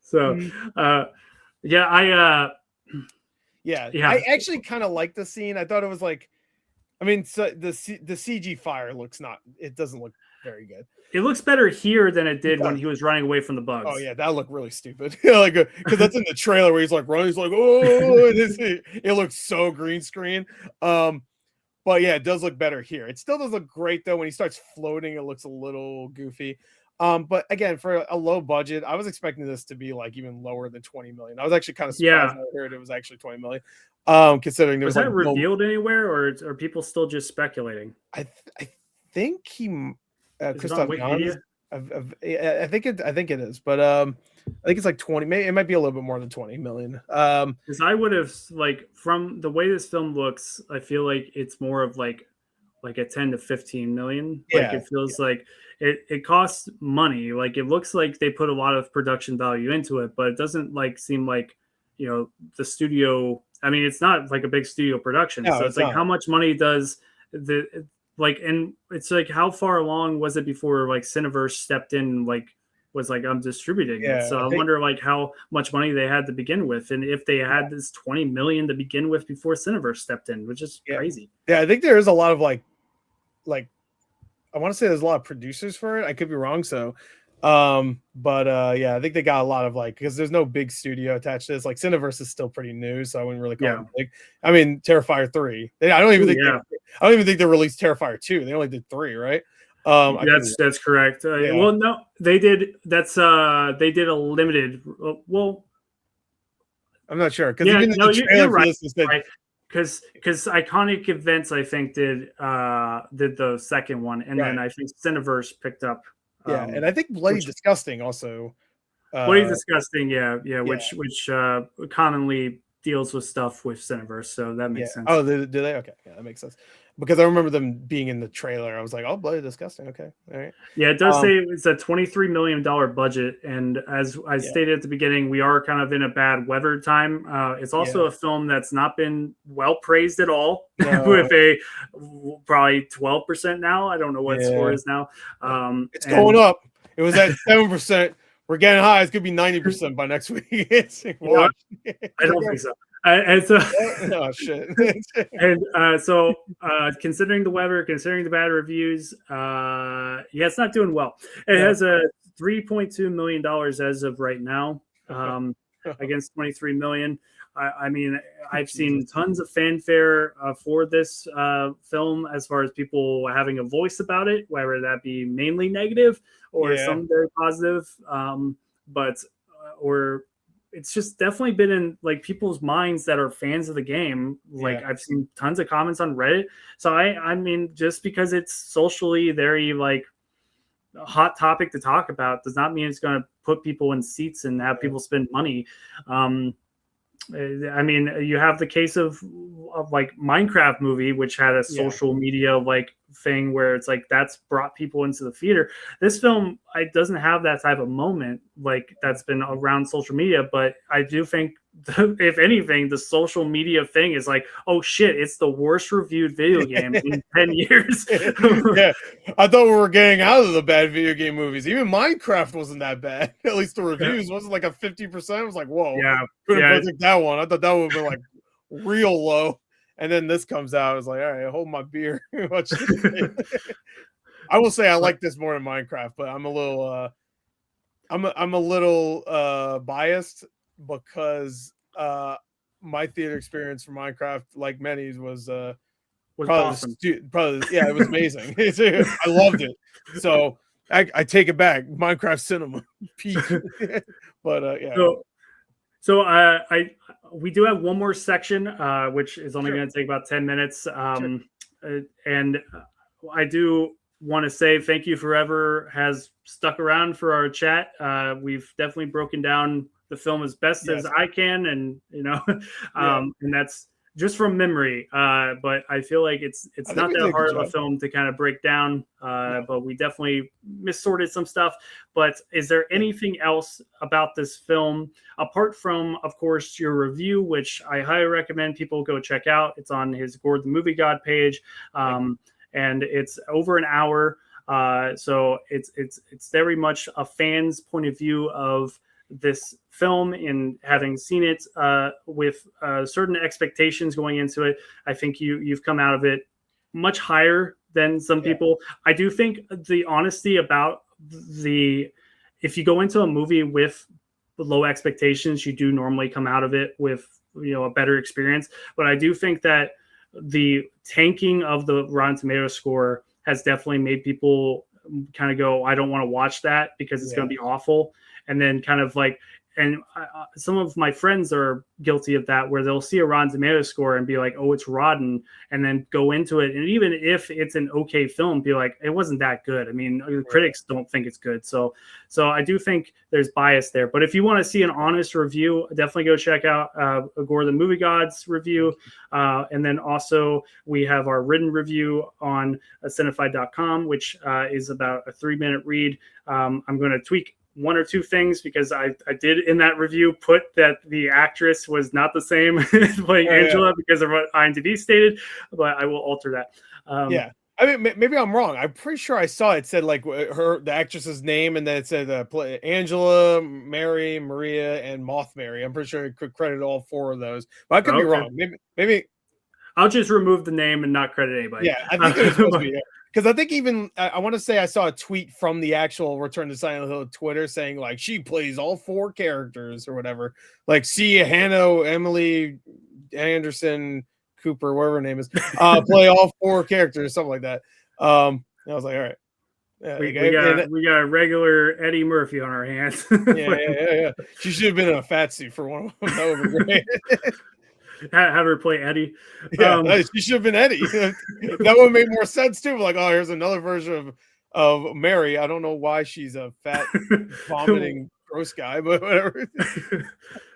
[SPEAKER 1] So, I actually kind of like the scene. I thought it was like, I mean, so the CG fire doesn't look very good. It looks better here than it did when he was running away from the bugs.
[SPEAKER 2] Oh yeah, that looked really stupid. Like, because that's in the trailer where he's like running. He's like, oh, it looks so green screen. But yeah, it does look better here. It still does look great though. When he starts floating, it looks a little goofy. But again, for a low budget, I was expecting this to be like even lower than 20 million. I was actually kind of surprised when I heard it was actually 20 million. Considering there was
[SPEAKER 1] that revealed anywhere, or are people still just speculating?
[SPEAKER 2] I think he. Christoph Gans, I think it is, but I think it's like 20. Maybe it might be a little bit more than 20 million.
[SPEAKER 1] Because I would have from the way this film looks, I feel like it's more of like a 10 to 15 million. It feels like it costs money. Like it looks like they put a lot of production value into it, but it doesn't seem like the studio. I mean, it's not like a big studio production, so it's like how much money does and it's like how far along was it before Cineverse stepped in was I'm distributing it. So I wonder how much money they had to begin with, and if they had this 20 million to begin with before Cineverse stepped in, which is crazy.
[SPEAKER 2] Yeah, I think there is a lot of I want to say there's a lot of producers for it. I could be wrong. So I think they got a lot of because there's no big studio attached to this. Cineverse is still pretty new, so I wouldn't really call it big. I mean, Terrifier 3. I don't even think they released Terrifier 2. They only did 3, right?
[SPEAKER 1] That's correct. Well, no, they did. They did a limited. Well,
[SPEAKER 2] I'm not sure
[SPEAKER 1] because you're right. Because Iconic Events, I think, did the second one, and then I think Cineverse picked up.
[SPEAKER 2] And I think Bloody Disgusting also.
[SPEAKER 1] Bloody Disgusting, which commonly deals with stuff with Cineverse, so that makes sense.
[SPEAKER 2] Oh, do they? Okay, yeah, that makes sense. Because I remember them being in the trailer. I was like, oh, Bloody Disgusting. Okay, all right.
[SPEAKER 1] Yeah, it does say it's a $23 million budget, and as I stated at the beginning, we are kind of in a bad weather time. It's also a film that's not been well praised at all, with a probably 12% now. I don't know what score is now.
[SPEAKER 2] It's going up. It was at 7%. We're getting high. It's gonna be 90% by next week.
[SPEAKER 1] I don't think so. And so,
[SPEAKER 2] oh shit.
[SPEAKER 1] And so, considering the weather, considering the bad reviews, it's not doing well. It has a $3.2 million as of right now, against 23 million. I mean, I've seen tons of fanfare for this film, as far as people having a voice about it, whether that be mainly negative or some very positive. Or it's just definitely been in people's minds that are fans of the game. I've seen tons of comments on Reddit. So I mean, just because it's socially very a hot topic to talk about does not mean it's going to put people in seats and have people spend money. I mean, you have the case of Minecraft movie, which had a social media thing where it's that's brought people into the theater. This film, it doesn't have that type of moment that's been around social media, but I do think if anything, the social media thing is oh shit, it's the worst reviewed video game in 10 years.
[SPEAKER 2] I thought we were getting out of the bad video game movies. Even Minecraft wasn't that bad. At least the reviews wasn't a 50%. It was whoa, couldn't predict that one. I thought that would have been real low. And then this comes out. I was all right, hold my beer. I will say I like this more than Minecraft, but I'm a little I'm a little biased because my theater experience for Minecraft, like many's, was probably
[SPEAKER 1] awesome.
[SPEAKER 2] Yeah, it was amazing. I loved it. So I take it back. Minecraft cinema peak. But yeah.
[SPEAKER 1] So we do have one more section, which is only going to take about 10 minutes. And I do want to say thank you forever has stuck around for our chat. We've definitely broken down the film as best as I can, and and that's just from memory. But I feel like it's not that hard of a film to kind of break down. But we definitely missorted some stuff. But is there anything else about this film apart from, of course, your review, which I highly recommend people go check out? It's on his GorTheMovieGod page, and it's over an hour. So it's very much a fan's point of view of this film, and having seen it with certain expectations going into it. I think you've come out of it much higher than some people. I do think the honesty about if you go into a movie with low expectations, you do normally come out of it with a better experience. But I do think that the tanking of the Rotten Tomatoes score has definitely made people kind of go, I don't want to watch that because it's going to be awful. And then kind of like, and some of my friends are guilty of that, where they'll see a Rotten Tomatoes score and be like, oh, it's rotten, and then go into it. And even if it's an okay film, be like, it wasn't that good. I mean, critics don't think it's good. So I do think there's bias there. But if you want to see an honest review, definitely go check out GorTheMovieGod's review. And then also we have our written review on Cinefied.com, which is about a 3-minute read. I'm going to tweak one or two things because I did in that review put that the actress was not the same playing Angela because of what IMDb stated, but I will alter that.
[SPEAKER 2] I mean, maybe I'm wrong. I'm pretty sure I saw it said like the actress's name, and then it said play Angela, Mary, Maria, and Moth Mary. I'm pretty sure it could credit all 4 of those, but I could be wrong. Maybe
[SPEAKER 1] I'll just remove the name and not credit anybody.
[SPEAKER 2] Yeah, I think it was supposed to be. Because I think even I want to say I saw a tweet from the actual Return to Silent Hill Twitter saying like she plays all 4 characters or whatever. Like Hannah, Emily, Anderson, Cooper, whatever her name is, play all 4 characters, something like that. I was like, all right. Yeah,
[SPEAKER 1] we got a regular Eddie Murphy on our hands.
[SPEAKER 2] yeah. She should have been in a fat suit for one of them. That would be great.
[SPEAKER 1] Have her play Eddie.
[SPEAKER 2] Yeah, she should have been Eddie. That would make more sense too. Like, oh, here's another version of Mary. I don't know why she's a fat, vomiting, gross guy, but whatever.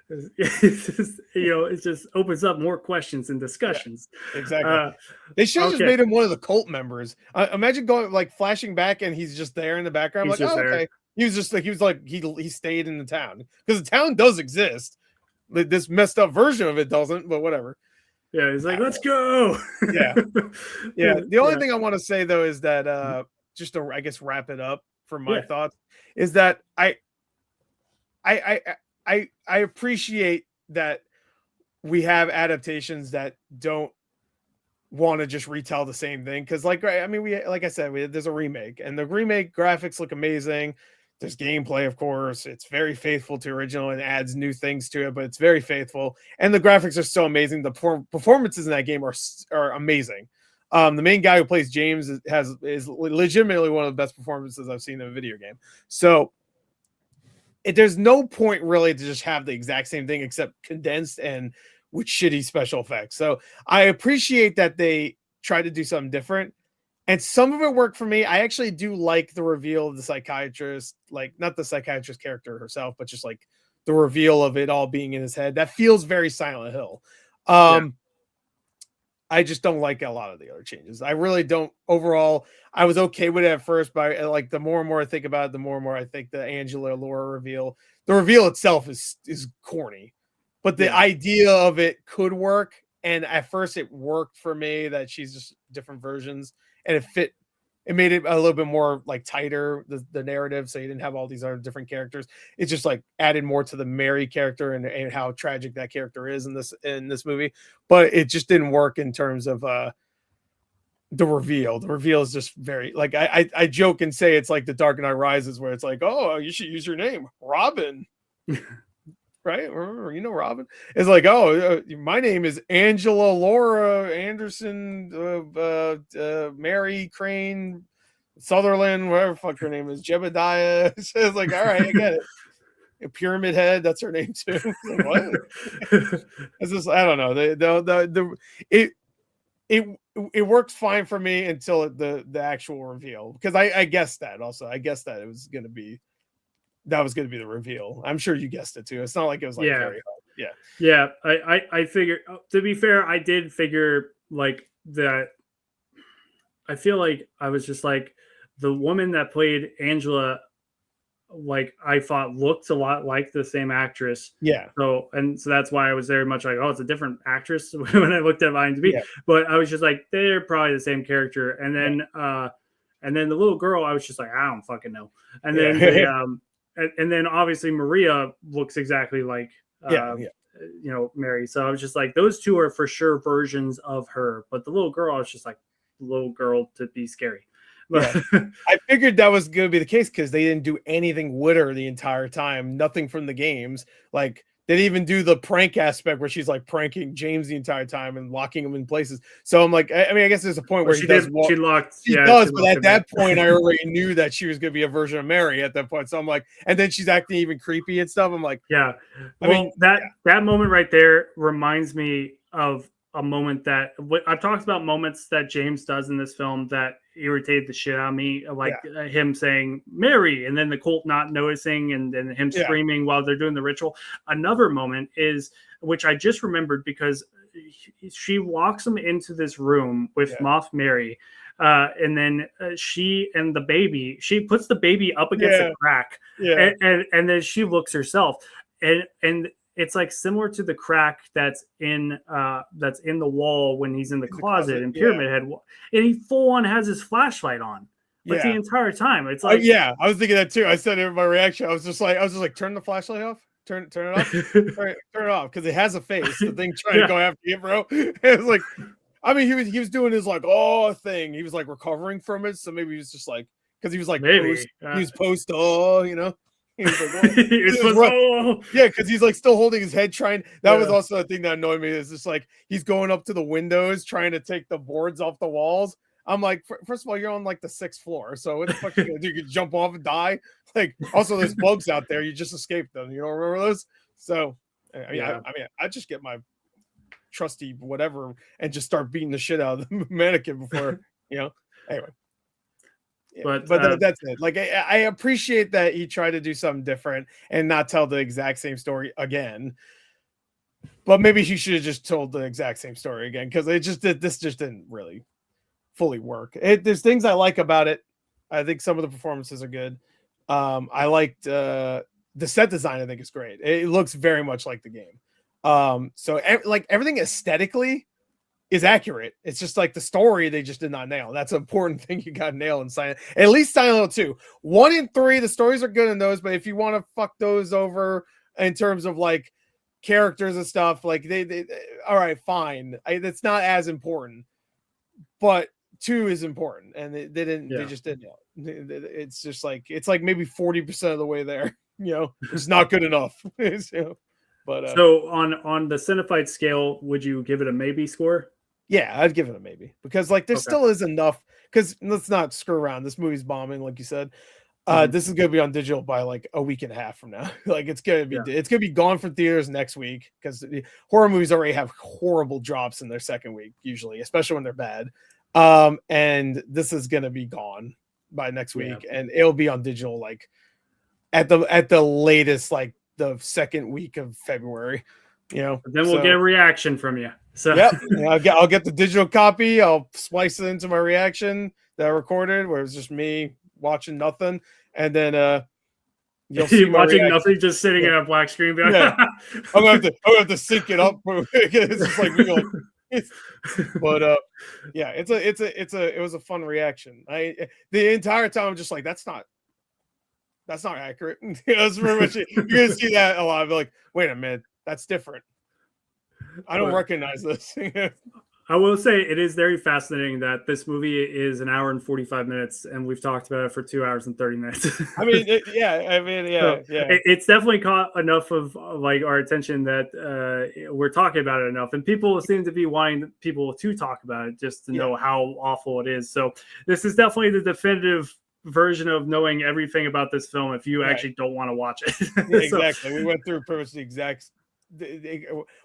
[SPEAKER 1] It just opens up more questions and discussions.
[SPEAKER 2] Yeah, exactly. They should have just made him one of the cult members. Imagine going like flashing back and he's just there in the background. He's like, oh, okay. He stayed in the town because the town does exist. This messed up version of it doesn't, but whatever.
[SPEAKER 1] Yeah, he's like, let's go.
[SPEAKER 2] Yeah. The only thing I want to say though is that just to I guess wrap it up for my thoughts is that I appreciate that we have adaptations that don't want to just retell the same thing, because like I said, there's a remake, and the remake graphics look amazing. There's gameplay, of course. It's very faithful to original and adds new things to it, but it's very faithful. And the graphics are so amazing. The performances in that game are amazing. The main guy who plays James is legitimately one of the best performances I've seen in a video game. So there's no point really to just have the exact same thing except condensed and with shitty special effects. So I appreciate that they try to do something different. And some of it worked for me. I actually do like the reveal of the psychiatrist, like not the psychiatrist character herself, but just like the reveal of it all being in his head. That feels very Silent Hill. I just don't like a lot of the other changes. I really don't. Overall, I was okay with it at first, but like the more and more I think about it, the more and more I think the Angela Laura reveal, the reveal itself is corny, but the idea of it could work. And at first it worked for me that she's just different versions. And it made it a little bit more like tighter, the narrative. So you didn't have all these other different characters. It just like added more to the Mary character and how tragic that character is in this movie. But it just didn't work in terms of the reveal is just very like I joke and say it's like the Dark Knight Rises, where it's like, oh, you should use your name, Robin. Right? Remember, Robin? It's like, oh, my name is Angela Laura Anderson, Mary Crane Sutherland, whatever the fuck her name is, Jebediah. It's like, all right, I get it. A Pyramid Head, that's her name too. Like, what? It's just, I don't know. It works fine for me until the actual reveal, because I guessed that also. I guessed that it was gonna be the reveal. I'm sure you guessed it too. It's not like it was like very hard.
[SPEAKER 1] Yeah. I figured, to be fair, I did figure like that. I feel like I was just like, the woman that played Angela, like I thought looked a lot like the same actress.
[SPEAKER 2] Yeah.
[SPEAKER 1] So that's why I was very much like, oh, it's a different actress when I looked at IMDb. Yeah. But I was just like, they're probably the same character. And then the little girl, I was just like, I don't fucking know. And then and then obviously Maria looks exactly like Mary. So I was just like, those two are for sure versions of her. But the little girl, I was just like, little girl to be scary.
[SPEAKER 2] Yeah. I figured that was going to be the case because they didn't do anything with her the entire time. Nothing from the games. Like, they didn't even do the prank aspect where she's like pranking James the entire time and locking him in places. So I'm like, I mean, I guess there's a point where
[SPEAKER 1] she does. She
[SPEAKER 2] does, but at that point, I already knew that she was going to be a version of Mary at that point. So I'm like, and then she's acting even creepy and stuff. I'm like,
[SPEAKER 1] yeah. That moment right there reminds me of a moment that I've talked about, moments that James does in this film that irritated the shit out of me, like him saying Mary and then the cult not noticing and him screaming while they're doing the ritual. Another moment is, which I just remembered, because she walks him into this room with Moth Mary, and then she and the baby, she puts the baby up against a crack, and then she looks herself, and it's like similar to the crack that's in the wall when he's in the closet in Pyramid Head, and he full on has his flashlight on like the entire time. It's like,
[SPEAKER 2] I was thinking that too. I said in my reaction, I was just like, turn the flashlight off, turn it off, turn it off, because it has a face. The thing trying to go after you, bro. It was like, I mean, he was doing his like thing. He was like recovering from it, so maybe he was just like, because he was like he was post He was like, because he's like still holding his head trying. That was also a thing that annoyed me. Is just like he's going up to the windows trying to take the boards off the walls. I'm like, first of all, you're on like the 6th floor, so what the fuck are you gonna do? You could jump off and die. Like, also there's bugs out there. You just escaped them. You don't remember those? So I mean, I just get my trusty whatever and just start beating the shit out of the mannequin before Anyway. But that's it. Like, I appreciate that he tried to do something different and not tell the exact same story again. But maybe he should have just told the exact same story again, because this just didn't really fully work. There's things I like about it. I think some of the performances are good. I liked the set design. I think is great. It looks very much like the game. So like everything aesthetically is accurate. It's just like the story they just did not nail. That's an important thing you got to nail in Silent. At least Silent Hill 2. 1 and 3, the stories are good in those, but if you want to fuck those over in terms of like characters and stuff, like they all right, fine. That's not as important. But 2 is important, and they didn't. They just didn't. It's just like maybe 40% of the way there. It's not good enough. But
[SPEAKER 1] so on the Cinefied scale, would you give it a maybe score?
[SPEAKER 2] Yeah, I'd give it a maybe, because like there still is enough. Because let's not screw around. This movie's bombing, like you said. This is gonna be on digital by like a week and a half from now. Like it's gonna be gone from theaters next week, because horror movies already have horrible drops in their second week usually, especially when they're bad. And this is gonna be gone by next week, and it'll be on digital like at the latest, like the second week of February. Then
[SPEAKER 1] we'll get a reaction from you. So
[SPEAKER 2] I'll get the digital copy. I'll splice it into my reaction that I recorded, where it's just me watching nothing, and then you'll see
[SPEAKER 1] watching nothing, just sitting in a black screen.
[SPEAKER 2] I'm gonna have to sync it up. It's just like but it was a fun reaction. The entire time I'm just like, that's not accurate. That's very much it. You're gonna see that a lot. Like, wait a minute, that's different. I don't recognize this.
[SPEAKER 1] I will say it is very fascinating that this movie is an hour and 45 minutes, and we've talked about it for 2 hours and 30 minutes.
[SPEAKER 2] I mean,
[SPEAKER 1] It's definitely caught enough of like our attention that we're talking about it enough, and people seem to be wanting people to talk about it just to know how awful it is. So this is definitely the definitive version of knowing everything about this film if you actually don't want to watch it.
[SPEAKER 2] Exactly. We went through pretty much the exact.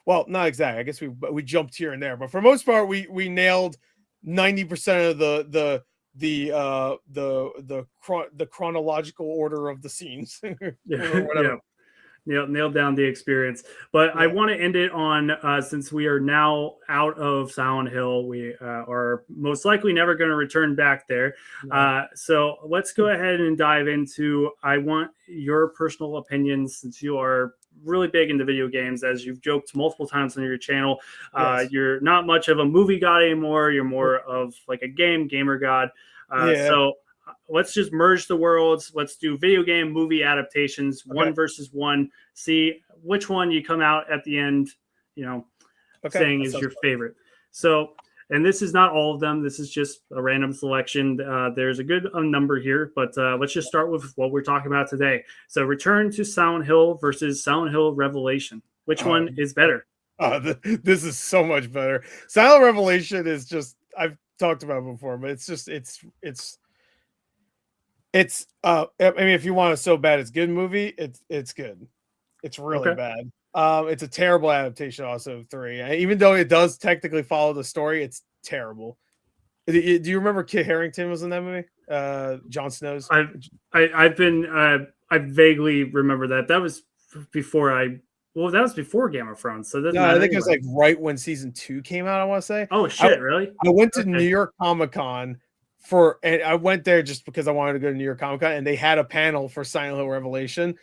[SPEAKER 2] Well, not exact. I guess we jumped here and there, but for the most part, we nailed 90% of the chronological order of the scenes.
[SPEAKER 1] Nailed down the experience. But I want to end it on since we are now out of Silent Hill, we are most likely never going to return back there. So let's go ahead and dive into. I want your personal opinions since you are really big into video games, as you've joked multiple times on your channel. You're not much of a movie god anymore. You're more of like a gamer god. So let's just merge the worlds. Let's do video game movie adaptations, one versus one. See which one you come out at the end, saying is your favorite. So, and this is not all of them. This is just a random selection. There's a good number here, but let's just start with what we're talking about today. So Return to Silent Hill versus Silent Hill Revelation. Which one is better?
[SPEAKER 2] This is so much better. Silent Revelation is just, I've talked about it before, but it's just, it's I mean, if you want a so bad it's good movie, it's good. It's really bad. It's a terrible adaptation also of 3. Even though it does technically follow the story, it's terrible. Do you remember Kit Harington was in that movie? Jon Snow's.
[SPEAKER 1] I vaguely remember that. That was before that was before Game of Thrones. So
[SPEAKER 2] I think it was like right when season 2 came out, I want to say.
[SPEAKER 1] Oh shit, really?
[SPEAKER 2] I went to New York Comic-Con and I went there just because I wanted to go to New York Comic-Con, and they had a panel for Silent Hill Revelation.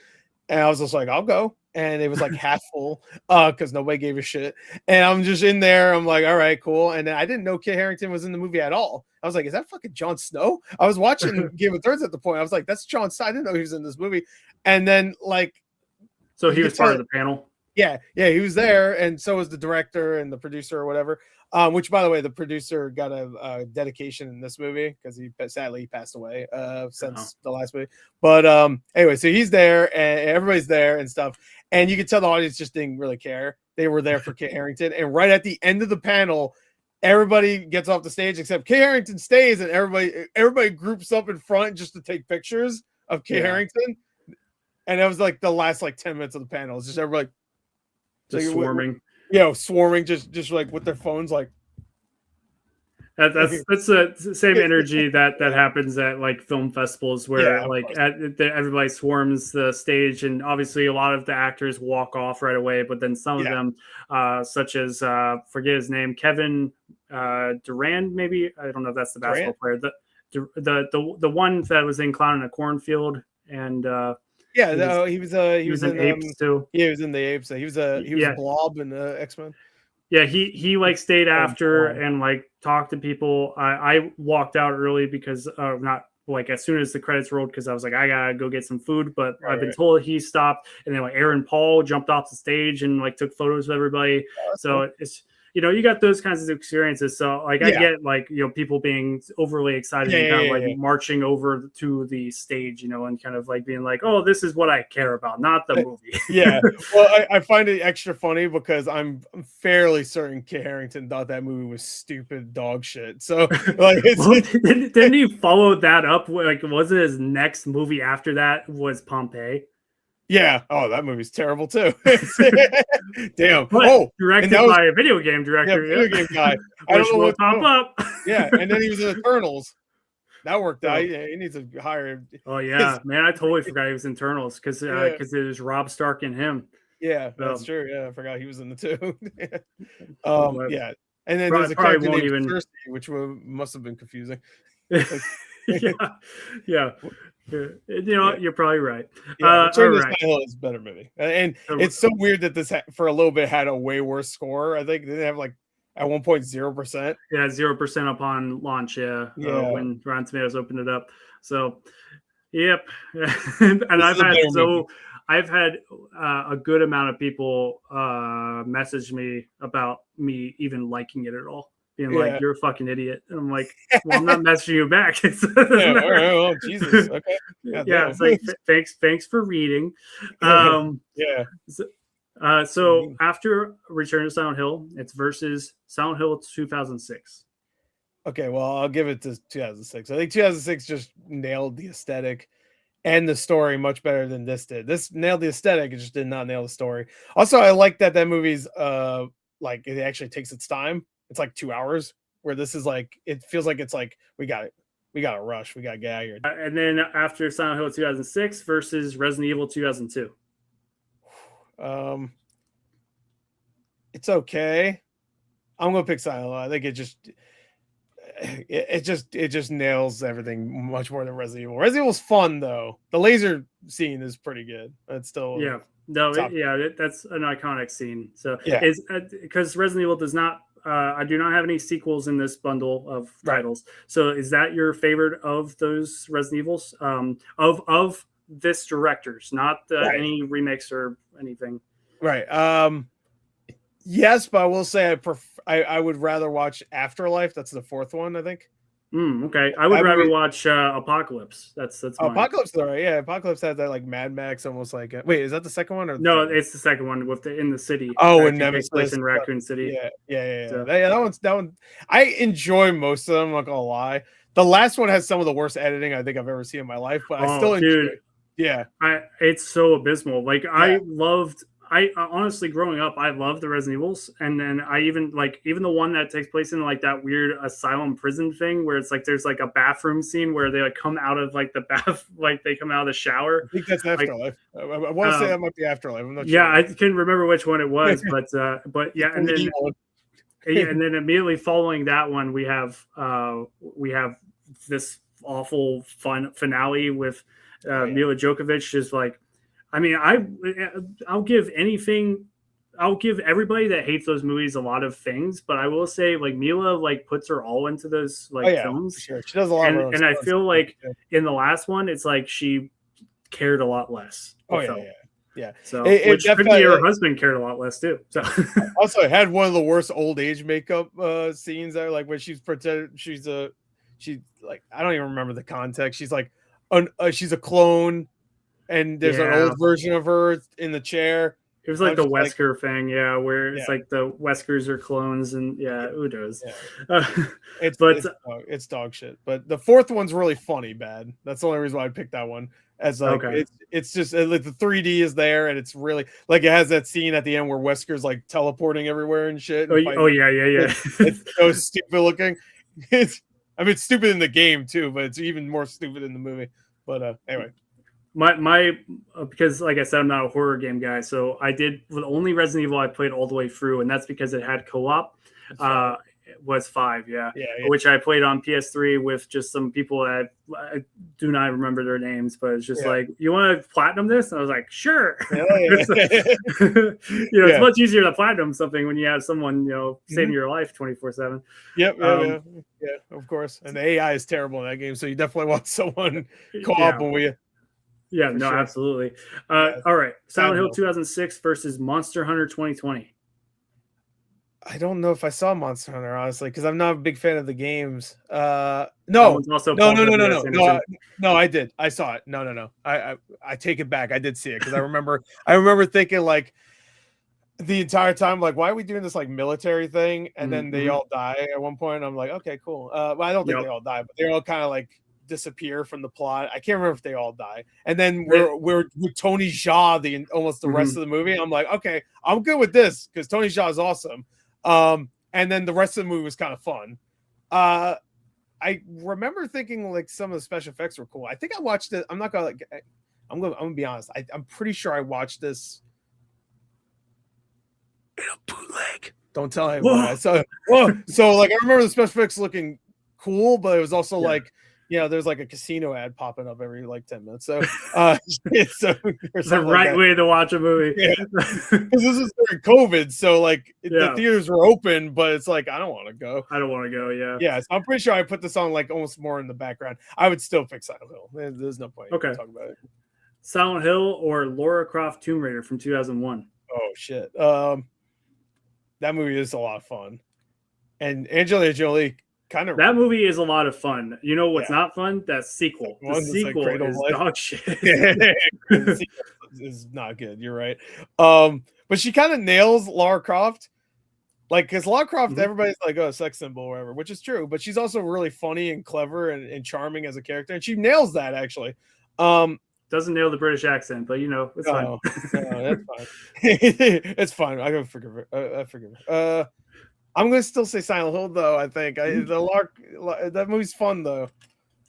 [SPEAKER 2] And I was just like, I'll go. And it was like half full because nobody gave a shit. And I'm just in there. I'm like, all right, cool. And then I didn't know Kit Harington was in the movie at all. I was like, is that fucking Jon Snow? I was watching Game of Thrones at the point. I was like, that's Jon Snow. I didn't know he was in this movie. And then
[SPEAKER 1] so he was part of the panel.
[SPEAKER 2] Yeah, he was there, and so was the director and the producer or whatever. Which, by the way, the producer got a dedication in this movie because he sadly passed away since the last movie. But anyway, so he's there, and everybody's there and stuff, and you can tell the audience just didn't really care. They were there for Kit Harington, and right at the end of the panel, everybody gets off the stage except Kit Harington stays, and everybody groups up in front just to take pictures of Kit Harington. And that was like the last 10 minutes of the panel. It's just everybody.
[SPEAKER 1] Just swarming.
[SPEAKER 2] Swarming, just like with their phones, like.
[SPEAKER 1] That's the same energy that happens at film festivals where everybody swarms the stage, and obviously a lot of the actors walk off right away, but then some of them, such as forget his name, Kevin Durand, maybe, I don't know if that's the basketball player, the one that was in Clown in a Cornfield, and
[SPEAKER 2] he was in
[SPEAKER 1] Apes too.
[SPEAKER 2] Yeah, he was in the Apes. He was a Blob in X-Men.
[SPEAKER 1] Yeah, he stayed after and talked to people. I walked out early because not as soon as the credits rolled, because I was like, I gotta go get some food. But I've been told he stopped, and then Aaron Paul jumped off the stage and took photos of everybody. So it's you got those kinds of experiences. So I get people being overly excited and kind of marching over to the stage, and kind of being like, oh, this is what I care about, not the movie.
[SPEAKER 2] Well, I find it extra funny because I'm fairly certain Kit Harington thought that movie was stupid dog shit. So
[SPEAKER 1] didn't he follow that up? Wasn't his next movie after that was Pompeii?
[SPEAKER 2] Yeah. Oh, that movie's terrible too. Damn.
[SPEAKER 1] But directed by a video game director.
[SPEAKER 2] Yeah, video game guy.
[SPEAKER 1] I don't know what pop up.
[SPEAKER 2] Yeah, and then he was in Eternals. That worked out. Yeah, he needs to hire him.
[SPEAKER 1] Oh yeah, man! I totally forgot he was in Eternals because it was Rob Stark and him.
[SPEAKER 2] Yeah, that's true. Yeah, I forgot he was in the two. Yeah, and then there's a character named Cersei, which must have been confusing.
[SPEAKER 1] Yeah. You're probably right.
[SPEAKER 2] Return to Silent Hill is a better movie, and it's so weird that this for a little bit had a way worse score. I think they have at one point 0%.
[SPEAKER 1] Yeah, 0% upon launch. When Rotten Tomatoes opened it up. So, yep. And I've had a good amount of people message me about me even liking it at all. being like, "You're a fucking idiot," and I'm like, "Well, I'm not messaging you back."
[SPEAKER 2] Oh, Jesus. Okay.
[SPEAKER 1] Yeah, it's like thanks for reading.
[SPEAKER 2] Yeah.
[SPEAKER 1] So after Return to Silent Hill, it's versus Silent Hill 2006.
[SPEAKER 2] Okay, well, I'll give it to 2006. I think 2006 just nailed the aesthetic and the story much better than this did. This nailed the aesthetic, it just did not nail the story. Also, I like that movie's like it actually takes its time. It's like 2 hours, where this is like it feels like it's like we got to rush, we got to get out of here.
[SPEAKER 1] And then after Silent Hill 2006 versus Resident Evil 2002.
[SPEAKER 2] It's okay. I'm gonna pick Silent Hill. I think it just nails everything much more than Resident Evil. Resident Evil's fun though. The laser scene is pretty good. It's still
[SPEAKER 1] that's an iconic scene. So
[SPEAKER 2] yeah,
[SPEAKER 1] is because Resident Evil does not. I do not have any sequels in this bundle of titles. So is that your favorite of those Resident Evils? Of this director's, not any remakes or anything.
[SPEAKER 2] Right. Yes, but I will say I would rather watch Afterlife. That's the fourth one, I think.
[SPEAKER 1] Okay, I would rather watch Apocalypse. That's mine.
[SPEAKER 2] Apocalypse, though, right? Yeah, Apocalypse has that like Mad Max, almost like. Wait, is that the second one or
[SPEAKER 1] no? It's the second one with in the city.
[SPEAKER 2] Oh, and Nemesis
[SPEAKER 1] takes place in Raccoon City.
[SPEAKER 2] Yeah.
[SPEAKER 1] So.
[SPEAKER 2] That one. I enjoy most of them. I'm not gonna lie. The last one has some of the worst editing I think I've ever seen in my life, but I still enjoy it. Yeah,
[SPEAKER 1] it's so abysmal. Like I honestly, growing up, I loved the Resident Evils, and then I even the one that takes place in like that weird asylum prison thing where it's like there's like a bathroom scene where they like come out of like the bath, like they come out of the shower.
[SPEAKER 2] I think that's Afterlife. I want to say that might be Afterlife. I'm not sure.
[SPEAKER 1] Yeah, I couldn't remember which one it was, but yeah, and then immediately following that one, we have this awful fun finale with Mila Djokovic just like. I mean, I'll give everybody that hates those movies a lot of things, but I will say like Mila like puts her all into those films.
[SPEAKER 2] Sure. She does a lot
[SPEAKER 1] and I feel like in the last one, it's like she cared a lot less.
[SPEAKER 2] Yeah.
[SPEAKER 1] So which could be her husband cared a lot less too. So
[SPEAKER 2] also it had one of the worst old age makeup scenes there, like when she's pretended she's like I don't even remember the context. She's like she's a clone. And there's an old version of her in the chair.
[SPEAKER 1] It was like the Wesker thing, where it's like the Weskers are clones, and who knows? Yeah.
[SPEAKER 2] It's dog shit. But the fourth one's really funny, bad. That's the only reason why I picked that one. As like it's just like the 3D is there, and it's really like it has that scene at the end where Wesker's like teleporting everywhere and shit. And it's so stupid looking. It's stupid in the game too, but it's even more stupid in the movie. But anyway.
[SPEAKER 1] My because like I said, I'm not a horror game guy, so I did the only Resident Evil I played all the way through, and that's because it had co-op. Was 5, which I played on PS3 with just some people that I do not remember their names, but it's just like, you want to platinum this? And I was like, sure. It's much easier to platinum something when you have someone saving your life 24/7.
[SPEAKER 2] Yeah, of course. And the AI is terrible in that game, so you definitely want someone co-op with you.
[SPEAKER 1] Yeah, no, absolutely. All right, Silent Hill 2006 versus Monster Hunter 2020.
[SPEAKER 2] I don't know if I saw Monster Hunter, honestly, because I'm not a big fan of the games. No, I did. I saw it. No. I take it back. I did see it because I remember thinking like the entire time, like, why are we doing this like military thing? And then they all die at one point. I'm like, okay, cool. Well, I don't think they all die, but they all kind of like disappear from the plot. I can't remember if they all die. And then we're with Tony Jaa almost the rest of the movie. I'm like, okay, I'm good with this because Tony Jaa is awesome. And then the rest of the movie was kind of fun. I remember thinking like some of the special effects were cool. I think I watched it. I'm gonna be honest. I'm pretty sure I watched this in a bootleg. Don't tell anyone. So like I remember the special effects looking cool, but it was also like there's like a casino ad popping up every like 10 minutes. So it's the
[SPEAKER 1] right way to watch a movie.
[SPEAKER 2] Because this is during COVID, so like the theaters were open, but it's like I don't want to go. Yeah, so I'm pretty sure I put this on like almost more in the background. I would still pick Silent Hill. There's no point.
[SPEAKER 1] Okay,
[SPEAKER 2] talk about it.
[SPEAKER 1] Silent Hill or Lara Croft Tomb Raider from 2001.
[SPEAKER 2] Oh shit, that movie is a lot of fun. and Angelina Jolie kind of
[SPEAKER 1] that movie is a lot of fun. You know what's
[SPEAKER 2] Yeah.
[SPEAKER 1] not fun? That sequel. The
[SPEAKER 2] One's like
[SPEAKER 1] sequel
[SPEAKER 2] Cradle of
[SPEAKER 1] is
[SPEAKER 2] Life.
[SPEAKER 1] dog shit.
[SPEAKER 2] The sequel is not good. You're right. But she kind of nails Lara Croft. Like, because Lara Croft, everybody's like, oh, sex symbol or whatever, which is true. But she's also really funny and clever and charming as a character. And she nails that, actually.
[SPEAKER 1] Doesn't nail the British accent, but you know, it's fine.
[SPEAKER 2] No, that's fine. It's fine. I can forgive her. I forgive her. I'm gonna still say Silent Hill, though. I think that movie's fun, though.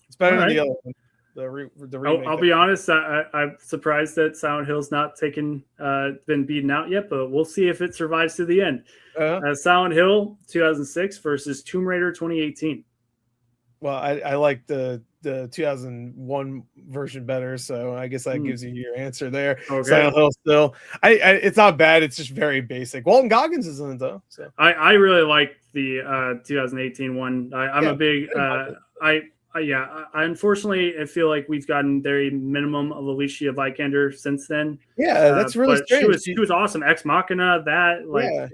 [SPEAKER 2] It's better than the other one. The remake.
[SPEAKER 1] I'll be honest. I'm surprised that Silent Hill's not been beaten out yet, but we'll see if it survives to the end. Silent Hill 2006 versus Tomb Raider 2018.
[SPEAKER 2] Well, I like the 2001 version better, so I guess that gives you your answer there.
[SPEAKER 1] Okay.
[SPEAKER 2] Silent Hill still, it's not bad. It's just very basic. Walton Goggins is in it though. So
[SPEAKER 1] I really like the 2018 one. I'm a big I unfortunately I feel like we've gotten very minimum of Alicia Vikander since then.
[SPEAKER 2] Yeah, that's really strange.
[SPEAKER 1] She was awesome. Ex Machina,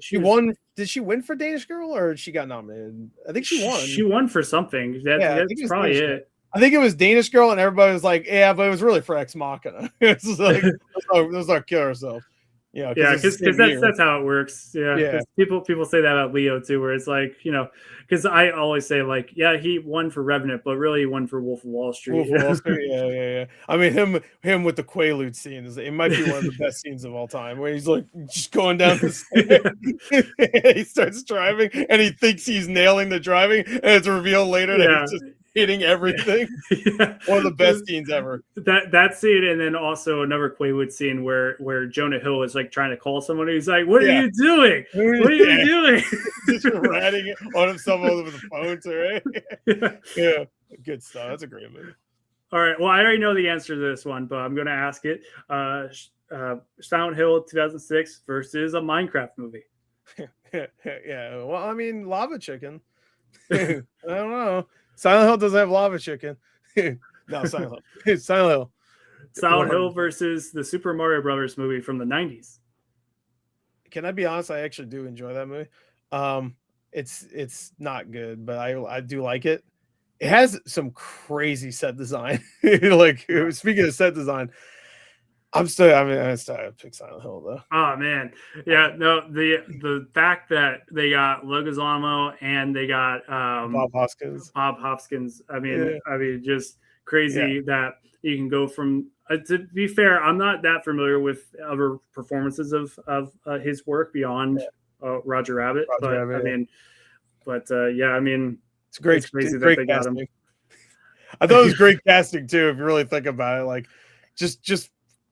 [SPEAKER 2] she won. Did she win for Danish Girl or she got nominated? I think she won.
[SPEAKER 1] She won for something. That's probably it.
[SPEAKER 2] I think it was Danish Girl, and everybody was like, "Yeah," but it was really for Ex Machina. It's like let's not kill ourselves.
[SPEAKER 1] Because that's how it works. Yeah. People say that about Leo too, where it's like, because I always say like, yeah, he won for Revenant, but really he won for Wolf of Wall Street.
[SPEAKER 2] Yeah. I mean, him with the Quaalude scene it might be one of the best scenes of all time, where he's like just going down the stairs. He starts driving, and he thinks he's nailing the driving, and it's revealed later that he's just hitting everything. One of the best scenes ever.
[SPEAKER 1] That scene, and then also another Quaalude scene where Jonah Hill is like trying to call someone. He's like, "What are you doing? What are you doing?"
[SPEAKER 2] Just ratting it on himself over the phone, too, right? Yeah, good stuff. That's a great movie.
[SPEAKER 1] All right. Well, I already know the answer to this one, but I'm going to ask it. Silent Hill 2006 versus a Minecraft movie.
[SPEAKER 2] Yeah. Well, I mean, Lava Chicken. I don't know. Silent Hill doesn't have Lava Chicken. No, Silent Hill. Silent Hill.
[SPEAKER 1] Silent Hill versus the Super Mario Brothers movie from the 90s.
[SPEAKER 2] Can I be honest? I actually do enjoy that movie. It's not good, but I do like it. It has some crazy set design. Speaking of set design, I'm still pick Silent Hill though.
[SPEAKER 1] Oh man, yeah. No, the fact that they got Leguizamo and they got
[SPEAKER 2] Bob Hoskins.
[SPEAKER 1] I mean, just crazy that you can go from. To be fair, I'm not that familiar with other performances of his work beyond Roger Rabbit. I mean,
[SPEAKER 2] it's great.
[SPEAKER 1] It's crazy
[SPEAKER 2] great
[SPEAKER 1] that they
[SPEAKER 2] casting.
[SPEAKER 1] got him.
[SPEAKER 2] I thought it was great casting too. If you really think about it, like just.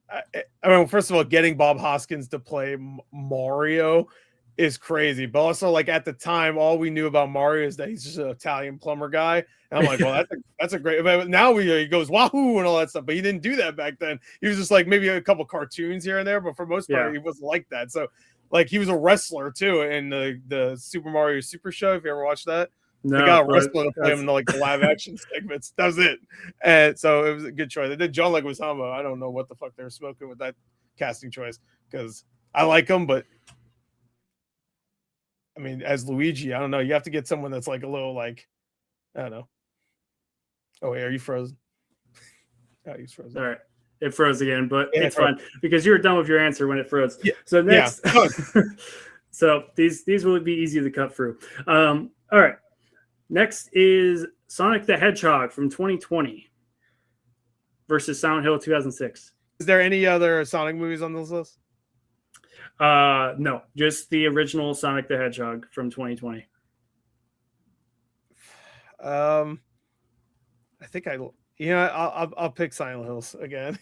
[SPEAKER 2] I mean, first of all, getting Bob Hoskins to play Mario is crazy. But also, like at the time, all we knew about Mario is that he's just an Italian plumber guy. And I'm like, well, that's a great. But now he goes wahoo and all that stuff. But he didn't do that back then. He was just like maybe a couple cartoons here and there. But for most part, he wasn't like that. So, like, he was a wrestler too in the Super Mario Super Show. If you ever watched that. No, they got a wrestler to play him in the live action segments. That was it. And so it was a good choice. They did John Leguizamo. I don't know what the fuck they were smoking with that casting choice because I like him, but I mean, as Luigi, I don't know. You have to get someone that's like a little like, I don't know. Oh, wait, are you frozen? Oh, he's frozen.
[SPEAKER 1] All right. It froze again, but it's fine because you were done with your answer when it froze. Yeah. So next, so these will be easy to cut through. All right. Next is Sonic the Hedgehog from 2020 versus Silent Hill 2006.
[SPEAKER 2] Is there any other Sonic movies on this list?
[SPEAKER 1] No, just the original Sonic the Hedgehog from 2020.
[SPEAKER 2] I think I'll pick Silent Hills again.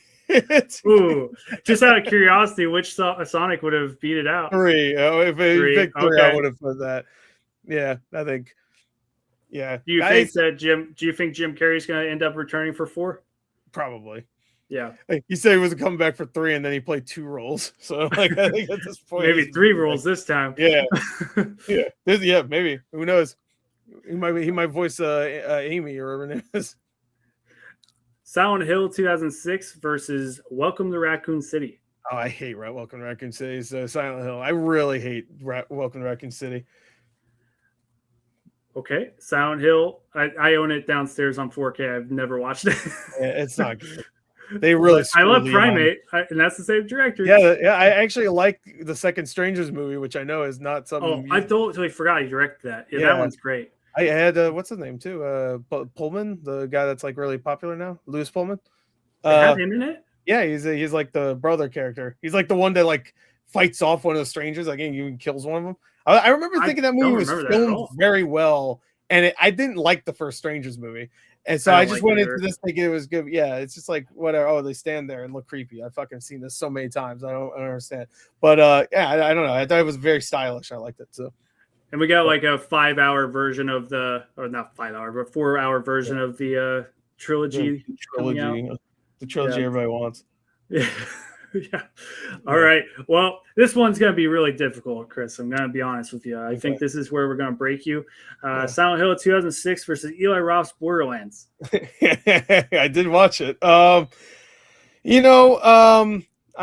[SPEAKER 1] Ooh, just out of curiosity, which Sonic would have beat it out?
[SPEAKER 2] 3. Oh, if I picked 3, I would have put that. Yeah, I think. Yeah.
[SPEAKER 1] Do you think Jim Carrey's going to end up returning for 4?
[SPEAKER 2] Probably.
[SPEAKER 1] Yeah.
[SPEAKER 2] He said he was coming back for 3, and then he played 2 roles. So like, I think at this point,
[SPEAKER 1] maybe 3 roles this time.
[SPEAKER 2] Yeah. Yeah. Maybe. Who knows? He might voice Amy or whatever it is.
[SPEAKER 1] Silent Hill 2006 versus Welcome to Raccoon City.
[SPEAKER 2] Oh, I hate Welcome to Raccoon City. So Silent Hill. I really hate Welcome to Raccoon City.
[SPEAKER 1] Okay, Silent Hill. I own it downstairs on 4K. I've never watched it.
[SPEAKER 2] Yeah, it's not good. They really.
[SPEAKER 1] I love Primate, and that's the same director.
[SPEAKER 2] Yeah, yeah. I actually like the second Strangers movie, which I know is not something.
[SPEAKER 1] I totally forgot he directed that. Yeah, that one's great.
[SPEAKER 2] I had what's his name too? Pullman, the guy that's like really popular now, Lewis Pullman.
[SPEAKER 1] Have him in it?
[SPEAKER 2] Yeah, he's like the brother character. He's like the one that like fights off one of the strangers. Like, he even kills one of them. I remember thinking that movie was filmed very well, and I didn't like the first Strangers movie, and so I just went into this thinking it was good. Yeah, it's just like whatever. Oh, they stand there and look creepy. I've fucking seen this so many times. I don't understand. But yeah, I don't know. I thought it was very stylish. I liked it too.
[SPEAKER 1] And we got like a 5-hour version of the, or not 5-hour, but 4-hour version of the trilogy.
[SPEAKER 2] The trilogy everybody wants.
[SPEAKER 1] Yeah. Yeah. All right. Well, this one's going to be really difficult, Chris. I'm going to be honest with you. I think this is where we're going to break you. Silent Hill 2006 versus Eli Roth's Borderlands.
[SPEAKER 2] I did watch it. I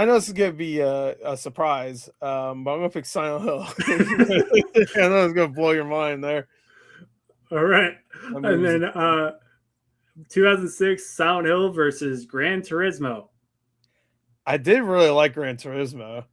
[SPEAKER 2] know this is going to be a surprise, but I'm going to pick Silent Hill. I know it's going to blow your mind there.
[SPEAKER 1] All right. And then 2006 Silent Hill versus Gran Turismo.
[SPEAKER 2] I did really like Gran Turismo.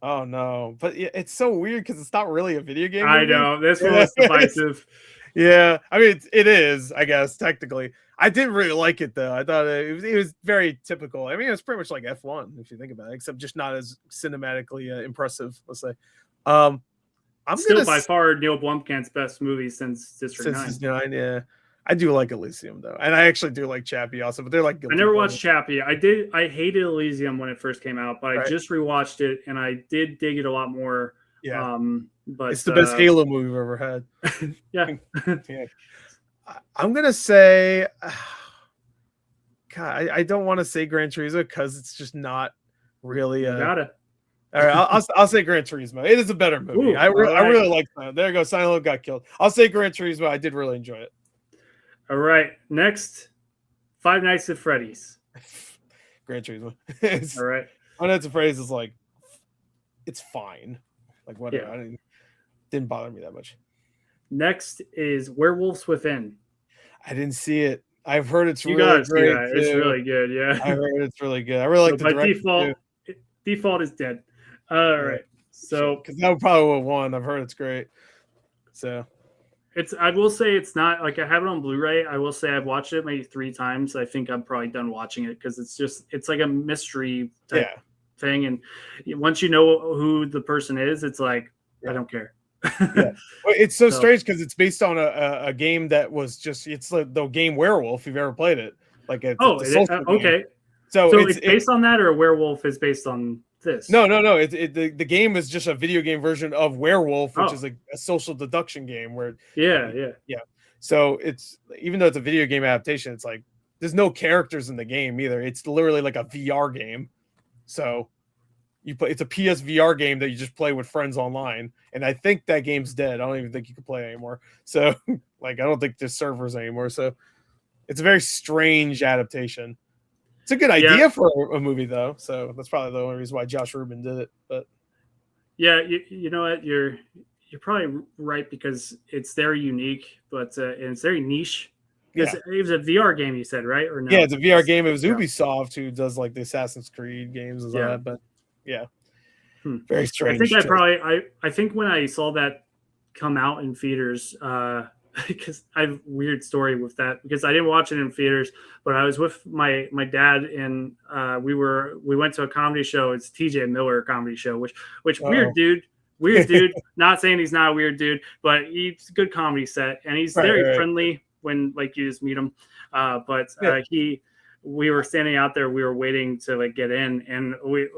[SPEAKER 2] Oh no, but it's so weird because it's not really a video game movie.
[SPEAKER 1] I know, this one was divisive.
[SPEAKER 2] Yeah, I mean it is, I guess technically. I did really like it though. I thought it was very typical. I mean, it was pretty much like F1 if you think about it, except just not as cinematically impressive. Let's say. I'm
[SPEAKER 1] still by far Neil Blomkamp's best movie since District
[SPEAKER 2] 9. Yeah. I do like Elysium though, and I actually do like Chappie also. But they're like.
[SPEAKER 1] I never watched Chappie. I hated Elysium when it first came out, but I just rewatched it and I did dig it a lot more.
[SPEAKER 2] Yeah,
[SPEAKER 1] but
[SPEAKER 2] it's the best Halo movie we've ever had.
[SPEAKER 1] Yeah.
[SPEAKER 2] Yeah. I'm gonna say, God, I don't want to say Gran Turismo because it's just not really.
[SPEAKER 1] Got it.
[SPEAKER 2] All right, I'll say Gran Turismo. It is a better movie.
[SPEAKER 1] Ooh,
[SPEAKER 2] I really like that. There you go. Silent Hill got killed. I'll say Gran Turismo. I did really enjoy it.
[SPEAKER 1] All right. Next, Five Nights at Freddy's.
[SPEAKER 2] Gran Turismo.
[SPEAKER 1] All right.
[SPEAKER 2] Five Nights at Freddy's is like, it's fine. Like whatever.
[SPEAKER 1] Yeah.
[SPEAKER 2] Didn't bother me that much.
[SPEAKER 1] Next is Werewolves Within.
[SPEAKER 2] I didn't see it. I've heard it's
[SPEAKER 1] you
[SPEAKER 2] really great.
[SPEAKER 1] It's really good. Yeah.
[SPEAKER 2] I heard it's really good. I really like the
[SPEAKER 1] by default is dead. All right. So
[SPEAKER 2] because that probably would have won. I've heard it's great. So
[SPEAKER 1] I will say it's not like I have it on Blu-ray. I will say I've watched it maybe 3 times. I think I'm probably done watching it because it's like a mystery type thing. And once you know who the person is, it's like, I don't care.
[SPEAKER 2] Yeah. Well, it's so strange because it's based on a game that was just, it's like the game Werewolf, if you've ever played it. Like
[SPEAKER 1] okay. So it's based on that, or a werewolf is based on this?
[SPEAKER 2] No. The game is just a video game version of Werewolf, which is like a social deduction game where yeah. So it's, even though it's a video game adaptation, it's like there's no characters in the game either. It's literally like a VR game. So it's a PSVR game that you just play with friends online, and I think that game's dead. I don't even think you can play it anymore. So like I don't think there's servers anymore. So it's a very strange adaptation. It's a good idea for a movie, though. So that's probably the only reason why Josh Rubin did it. But
[SPEAKER 1] yeah, you know what? You're probably right because it's very unique, but and it's very niche. It was a VR game, you said, right? Or no?
[SPEAKER 2] Yeah, it's a VR game. It was Ubisoft who does like the Assassin's Creed games and all that. But very strange.
[SPEAKER 1] I think when I saw that come out in theaters, because I have a weird story with that because I didn't watch it in theaters, but I was with my dad and we went to a comedy show. It's TJ Miller comedy show, which weird dude. Not saying he's not a weird dude, but he's a good comedy set and he's very friendly when like you just meet him. We were standing out there, we were waiting to like get in, and we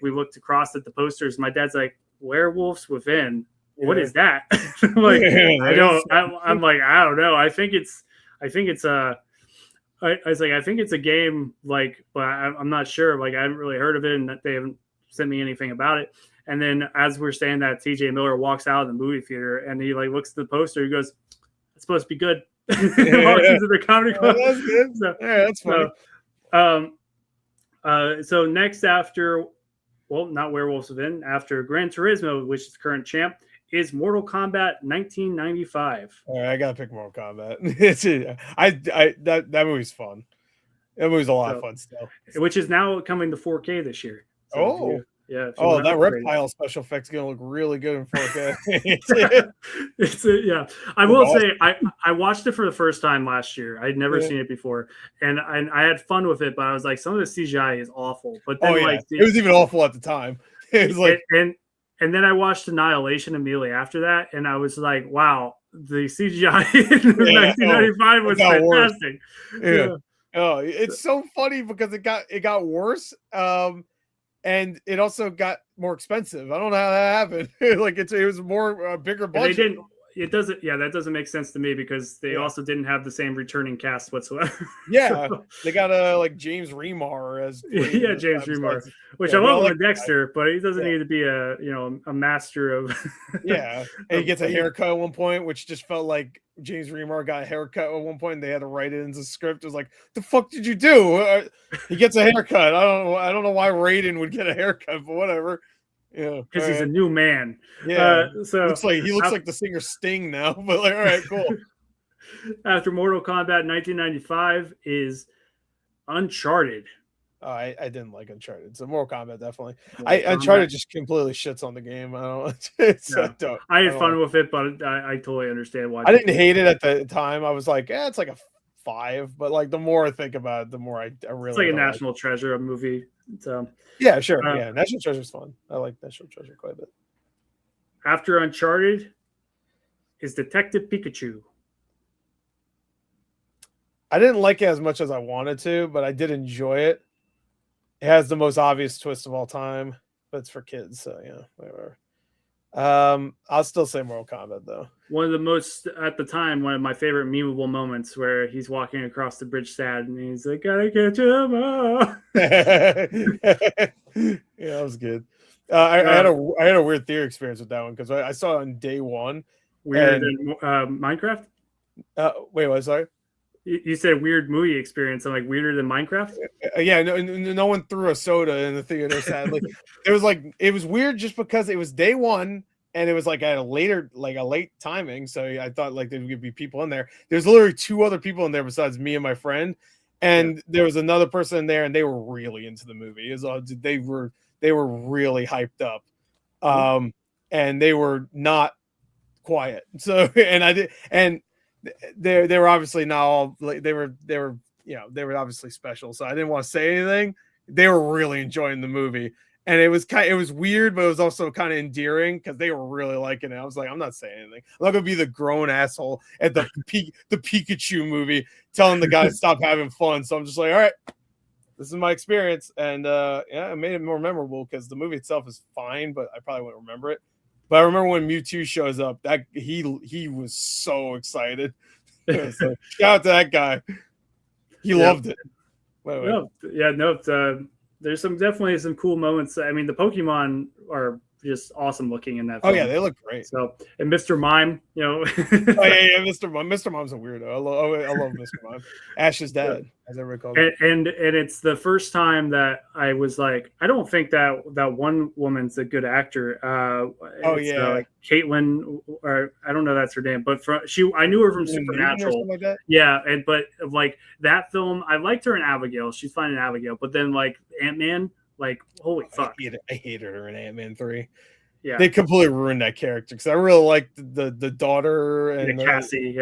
[SPEAKER 1] looked across at the posters. My dad's like, Werewolves Within. What is that? Like, I'm like, I don't know. I think it's a game, like, but I'm not sure. Like, I haven't really heard of it, and they haven't sent me anything about it. And then as we're saying that, TJ Miller walks out of the movie theater, and he like looks at the poster. He goes, "It's supposed to be good." Walks into the comedy club.
[SPEAKER 2] Oh, that's good. So, that's
[SPEAKER 1] funny. So next after, well, not Werewolves Within, after Gran Turismo, which is the current champ, is Mortal Kombat 1995.
[SPEAKER 2] All right, I gotta pick Mortal Kombat. That movie's fun. That movie's a lot of fun still.
[SPEAKER 1] Which is now coming to 4K this year.
[SPEAKER 2] So
[SPEAKER 1] yeah.
[SPEAKER 2] That reptile special effect's gonna look really good in 4K.
[SPEAKER 1] Yeah. I will say I watched it for the first time last year. I'd never seen it before, and I had fun with it. But I was like, some of the CGI is awful. But then
[SPEAKER 2] it was even awful at the time. It was like
[SPEAKER 1] and then I watched Annihilation immediately after that, and I was like, wow, the CGI in 1995 was fantastic.
[SPEAKER 2] Yeah. Oh, it's so funny because it got worse. And it also got more expensive. I don't know how that happened. Like it was more bigger budget.
[SPEAKER 1] That doesn't make sense to me because they also didn't have the same returning cast whatsoever.
[SPEAKER 2] Yeah, they got like James Remar as
[SPEAKER 1] James Remar, which I love with Dexter, but he doesn't need to be a master of.
[SPEAKER 2] And he gets a haircut at one point, which just felt like James Remar got a haircut at one point. And they had to write it into the script. It was like, the fuck did you do? He gets a haircut. I don't know why Raiden would get a haircut, but whatever. Yeah,
[SPEAKER 1] because he's a new man.
[SPEAKER 2] Yeah, so he looks like the singer Sting now. But like, all right, cool.
[SPEAKER 1] After Mortal Kombat 1995 is Uncharted.
[SPEAKER 2] Oh, I didn't like Uncharted, so Mortal Kombat definitely. Uncharted just completely shits on the game. I
[SPEAKER 1] had fun with it, but I totally understand why.
[SPEAKER 2] I didn't hate it at the time. I was like, it's like a 5, but like the more I think about it, the more I really.
[SPEAKER 1] It's like a national treasure, a movie. So
[SPEAKER 2] yeah, sure, National Treasure's fun. I like National Treasure quite a bit.
[SPEAKER 1] After Uncharted is Detective Pikachu.
[SPEAKER 2] I didn't like it as much as I wanted to, but I did enjoy it. It has the most obvious twist of all time, but it's for kids, so yeah, whatever. I'll still say Mortal Kombat though.
[SPEAKER 1] One of the most, at the time, one of my favorite memeable moments where he's walking across the bridge sad and he's like, gotta catch him up.
[SPEAKER 2] Yeah, that was good. I had a weird theater experience with that one because I saw it on day one.
[SPEAKER 1] Weirder than Minecraft?
[SPEAKER 2] Wait, what? Sorry?
[SPEAKER 1] You said weird movie experience. I'm like, weirder than Minecraft?
[SPEAKER 2] Yeah, no one threw a soda in the theater, sadly. It was weird just because it was day one and it was like at a late timing. So I thought like there would be people in there. There's literally 2 other people in there besides me and my friend. And there was another person in there and they were really into the movie. They were really hyped up. And they were not quiet. So, and they were obviously not all they were obviously special, so I didn't want to say anything. They were really enjoying the movie, and it was weird, but it was also kind of endearing because they were really liking it. I was like, I'm not saying anything. I'm not gonna be the grown asshole at the Pikachu movie telling the guy to stop having fun. So I'm just like, all right, this is my experience, and it made it more memorable because the movie itself is fine, but I probably wouldn't remember it. But I remember when Mewtwo shows up, that he was so excited. So, shout out to that guy. He loved it.
[SPEAKER 1] There's definitely some cool moments. I mean, the Pokemon are just awesome looking in that
[SPEAKER 2] film.
[SPEAKER 1] Oh
[SPEAKER 2] yeah, they look great.
[SPEAKER 1] So, and Mr. Mime,
[SPEAKER 2] Mr. Mime's a weirdo. I love Mr. Mime. Ash's dad, as I recall.
[SPEAKER 1] And it's the first time that I was like, I don't think that one woman's a good actor. Caitlin, or I don't know that's her name, but I knew her from Supernatural. Like that? Yeah, but like that film, I liked her in Abigail. She's fine in Abigail, but then like Ant-Man. Like, holy fuck.
[SPEAKER 2] I hated her in Ant-Man 3.
[SPEAKER 1] Yeah.
[SPEAKER 2] They completely ruined that character because I really liked the daughter and
[SPEAKER 1] Cassie.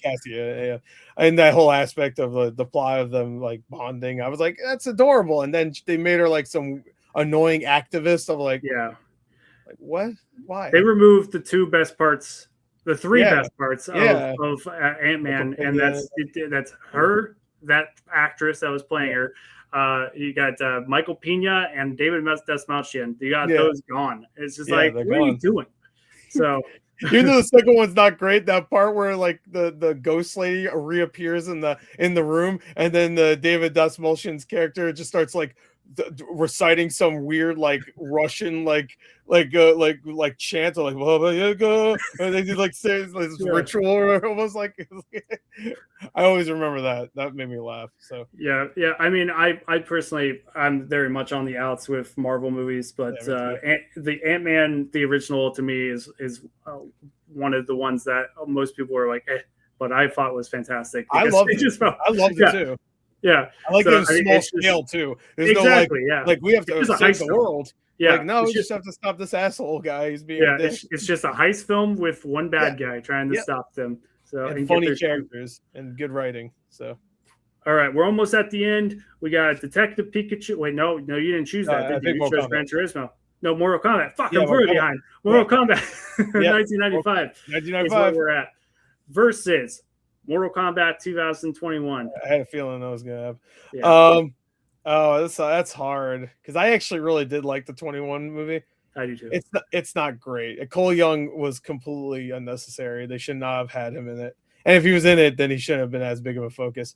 [SPEAKER 2] Cassie. Yeah. And that whole aspect of the plot of them like bonding. I was like, that's adorable. And then they made her like some annoying activist of like, like what? Why?
[SPEAKER 1] They removed the 2 best parts, the 3 best parts of Ant-Man, and that's her, that actress that was playing her. You got Michael Pena and David Dastmalchian. You got those gone. It's just like, what are you doing? So
[SPEAKER 2] even though the second one's not great, that part where like the ghost lady reappears in the room, and then the David Dastmalchian's character just starts like reciting some weird like Russian like chant or like and they did like say this ritual or almost like I always remember that. That made me laugh. So
[SPEAKER 1] yeah. I mean, I personally, I'm very much on the outs with Marvel movies, but the Ant-Man, the original, to me is one of the ones that most people are like, but I thought was fantastic.
[SPEAKER 2] I loved it. I loved it too.
[SPEAKER 1] Yeah,
[SPEAKER 2] I like it in small scale too. There's
[SPEAKER 1] exactly,
[SPEAKER 2] no like we have to save the world.
[SPEAKER 1] Yeah,
[SPEAKER 2] like no, we just have to stop this asshole guy. He's being
[SPEAKER 1] it's just a heist film with one bad guy trying to stop them. So
[SPEAKER 2] and funny characters and good writing. So
[SPEAKER 1] all right, we're almost at the end. We got Detective Pikachu. Wait, no, you didn't choose that. Did you? You chose Gran Turismo. No, Mortal Kombat. Fuck, I'm very behind. Mortal Kombat, 1995.
[SPEAKER 2] 1995
[SPEAKER 1] is where we're at. Versus Mortal Kombat 2021.
[SPEAKER 2] I had a feeling I was gonna have. Yeah. Oh, that's hard because I actually really did like the 21 movie.
[SPEAKER 1] I do too.
[SPEAKER 2] It's not great. Cole Young was completely unnecessary. They should not have had him in it. And if he was in it, then he shouldn't have been as big of a focus.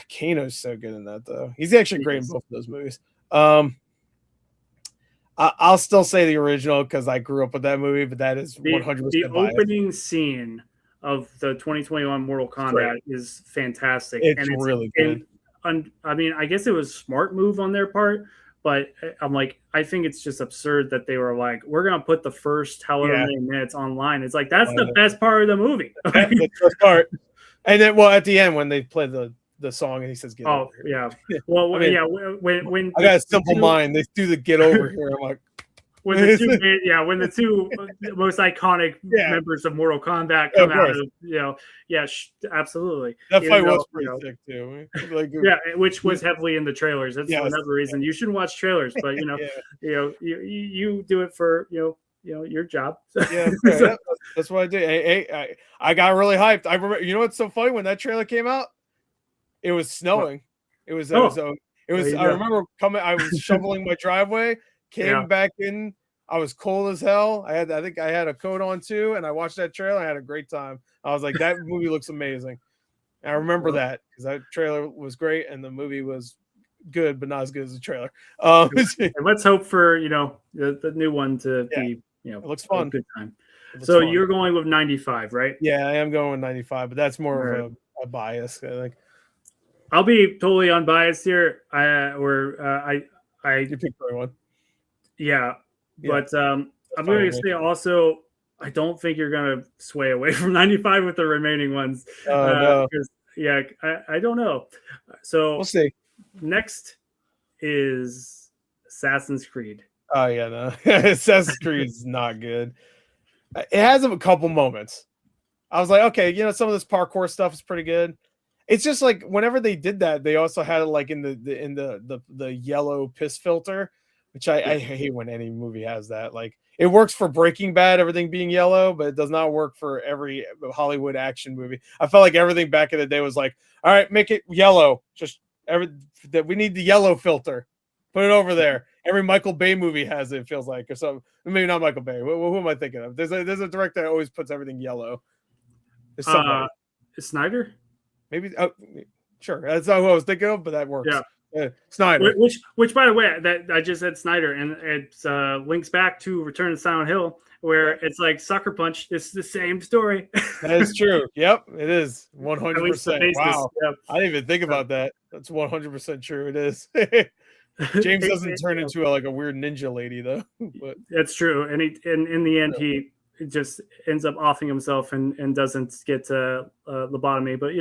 [SPEAKER 2] Kano's so good in that though. He's actually great in both of those movies. I'll still say the original because I grew up with that movie, but that is 100%
[SPEAKER 1] the opening scene of the 2021 Mortal Kombat is fantastic.
[SPEAKER 2] It's really good.
[SPEAKER 1] I mean, I guess it was a smart move on their part, but I'm like, I think it's just absurd that they were like, we're going to put the first however many minutes online. It's like, that's the best part of the movie.
[SPEAKER 2] That's the best part. And then, well, at the end, when they play the song and he says, get over here.
[SPEAKER 1] Yeah. Well,
[SPEAKER 2] I mean,
[SPEAKER 1] when
[SPEAKER 2] I got a simple mind. They do the get over here. I'm like,
[SPEAKER 1] when the two most iconic members of Mortal Kombat come out of, absolutely.
[SPEAKER 2] That fight was pretty sick too. Like,
[SPEAKER 1] which was heavily in the trailers. That's another reason you shouldn't watch trailers, but you do it for your job.
[SPEAKER 2] That's what I did. I got really hyped. I remember. You know what's so funny? When that trailer came out, it was snowing. It was. I remember coming. I was shoveling my driveway. Came back in. I was cold as hell. I think I had a coat on too, and I watched that trailer. I had a great time. I was like, that movie looks amazing. And I remember that because that trailer was great, and the movie was good, but not as good as the trailer.
[SPEAKER 1] And let's hope for the new one to be
[SPEAKER 2] it looks fun,
[SPEAKER 1] a good time. So you're going with 95, right?
[SPEAKER 2] Yeah, I am going with 95, but that's more of a bias. I think
[SPEAKER 1] I'll be totally unbiased here.
[SPEAKER 2] You picked 21.
[SPEAKER 1] Yeah, but I'm going to say also, I don't think you're going to sway away from 95 with the remaining ones.
[SPEAKER 2] No.
[SPEAKER 1] I don't know. So
[SPEAKER 2] we'll see.
[SPEAKER 1] Next is Assassin's Creed.
[SPEAKER 2] Oh, yeah, no. Assassin's Creed is not good. It has a couple moments. I was like, okay, some of this parkour stuff is pretty good. It's just like whenever they did that, they also had it like in the yellow piss filter. Which I hate when any movie has that. Like it works for Breaking Bad, everything being yellow, but it does not work for every Hollywood action movie. I felt like everything back in the day was like, all right, make it yellow. We need the yellow filter. Put it over there. Every Michael Bay movie has it feels like, or something. Maybe not Michael Bay. Who am I thinking of? There's a director that always puts everything yellow.
[SPEAKER 1] Snyder?
[SPEAKER 2] Maybe. Oh, sure. That's not who I was thinking of, but that works.
[SPEAKER 1] Yeah.
[SPEAKER 2] Snyder,
[SPEAKER 1] which by the way, that I just said Snyder, and it links back to Return to Silent Hill, where it's like Sucker Punch. It's the same story.
[SPEAKER 2] That is true. Yep, it is 100%. Wow,
[SPEAKER 1] yep.
[SPEAKER 2] I didn't even think about that. That's 100% true. It is. James doesn't turn into a weird ninja lady though. But
[SPEAKER 1] that's true, and in the end he just ends up offing himself and doesn't get lobotomy, but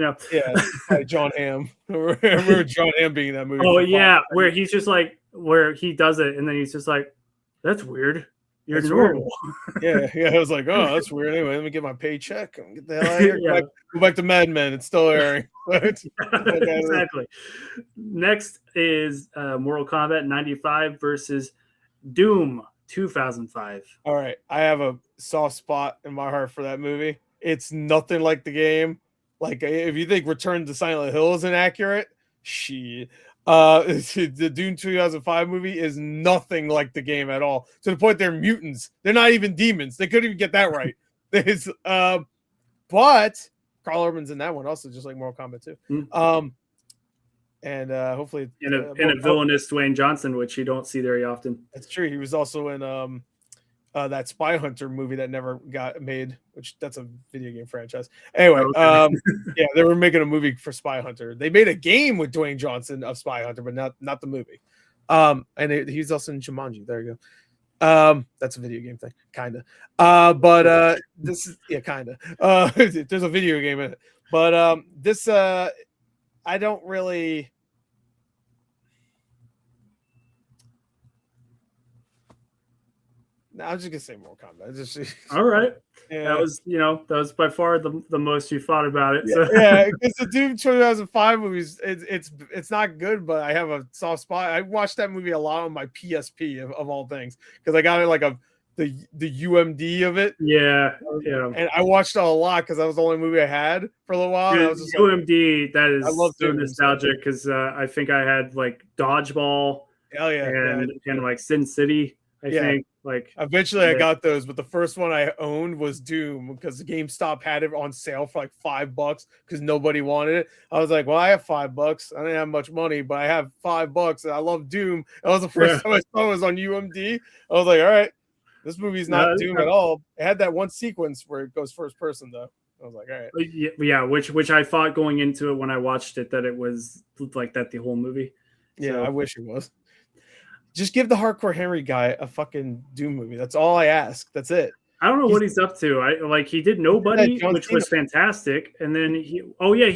[SPEAKER 2] John Hamm. I remember John Hamm being in that movie.
[SPEAKER 1] Oh yeah, where he's just like where he does it and then he's just like, that's weird. You're normal.
[SPEAKER 2] Weird. Yeah. I was like, oh, that's weird. Anyway, let me get my paycheck and get the hell out of here. Go back to Mad Men. It's still airing.
[SPEAKER 1] Exactly. Next is Mortal Kombat 95 versus Doom 2005.
[SPEAKER 2] All right, I have a soft spot in my heart for that movie. It's nothing like the game. Like if you think Return to Silent Hill is inaccurate, shit. The Doom 2005 movie is nothing like the game at all. To the point they're mutants. They're not even demons. They couldn't even get that right. But Carl Urban's in that one also, just like Mortal Kombat 2. and hopefully
[SPEAKER 1] in a villainous Dwayne Johnson, which you don't see very often.
[SPEAKER 2] That's true. He was also in that Spy Hunter movie that never got made, which that's a video game franchise. Anyway,
[SPEAKER 1] Okay.
[SPEAKER 2] yeah, they were making a movie for Spy Hunter. They made a game with Dwayne Johnson of Spy Hunter, but not the movie. And he's also in Jumanji. There you go. That's a video game thing, kind of. But this is kind of. There's a video game in it, but this I don't really. I was just gonna say Mortal Kombat.
[SPEAKER 1] All right.
[SPEAKER 2] Yeah.
[SPEAKER 1] That was by far the most you thought about it. So.
[SPEAKER 2] Yeah, because the Doom 2005 movies, it's not good, but I have a soft spot. I watched that movie a lot on my PSP of all things because I got it like the UMD of it.
[SPEAKER 1] Yeah.
[SPEAKER 2] And I watched it a lot because that was the only movie I had for a little while.
[SPEAKER 1] Dude,
[SPEAKER 2] I was just
[SPEAKER 1] UMD, that is
[SPEAKER 2] I love
[SPEAKER 1] so nostalgic because I think I had like Dodgeball.
[SPEAKER 2] Hell yeah,
[SPEAKER 1] and like Sin City. I think like
[SPEAKER 2] eventually I got those, but the first one I owned was Doom because GameStop had it on sale for like $5 because nobody wanted it. I was like, well, I have $5. I didn't have much money, but I have $5 and I love Doom. That was the first time I saw it was on UMD. I was like, all right, this movie's not Doom at all. It had that one sequence where it goes first person though. I was like, all right.
[SPEAKER 1] Yeah, which I thought going into it when I watched it that it was like that the whole movie.
[SPEAKER 2] Yeah, so. I wish it was. Just give the Hardcore Henry guy a fucking Doom movie. That's all I ask. That's it.
[SPEAKER 1] I don't know what he's up to. He did Nobody, which was fantastic, and then he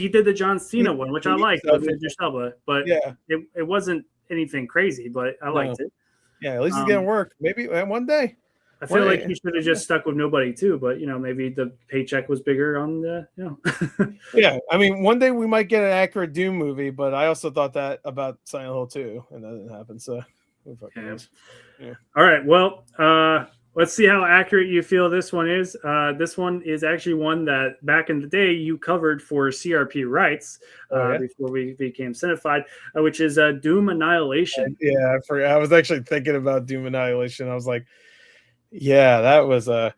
[SPEAKER 1] did the John Cena one, which I liked with Idris Elba, but it wasn't anything crazy, but I liked it.
[SPEAKER 2] Yeah, at least it's gonna work. Maybe one day.
[SPEAKER 1] I feel like he should have just stuck with Nobody too, but maybe the paycheck was bigger on the
[SPEAKER 2] Yeah, I mean, one day we might get an accurate Doom movie, but I also thought that about Silent Hill 2, and that didn't happen. So.
[SPEAKER 1] Yeah. All right. Well, let's see how accurate you feel this one is. This one is actually one that back in the day you covered for CRP Rights before we became Cinefied, which is Doom Annihilation.
[SPEAKER 2] Yeah, I forgot. I was actually thinking about Doom Annihilation. I was like, yeah, that was one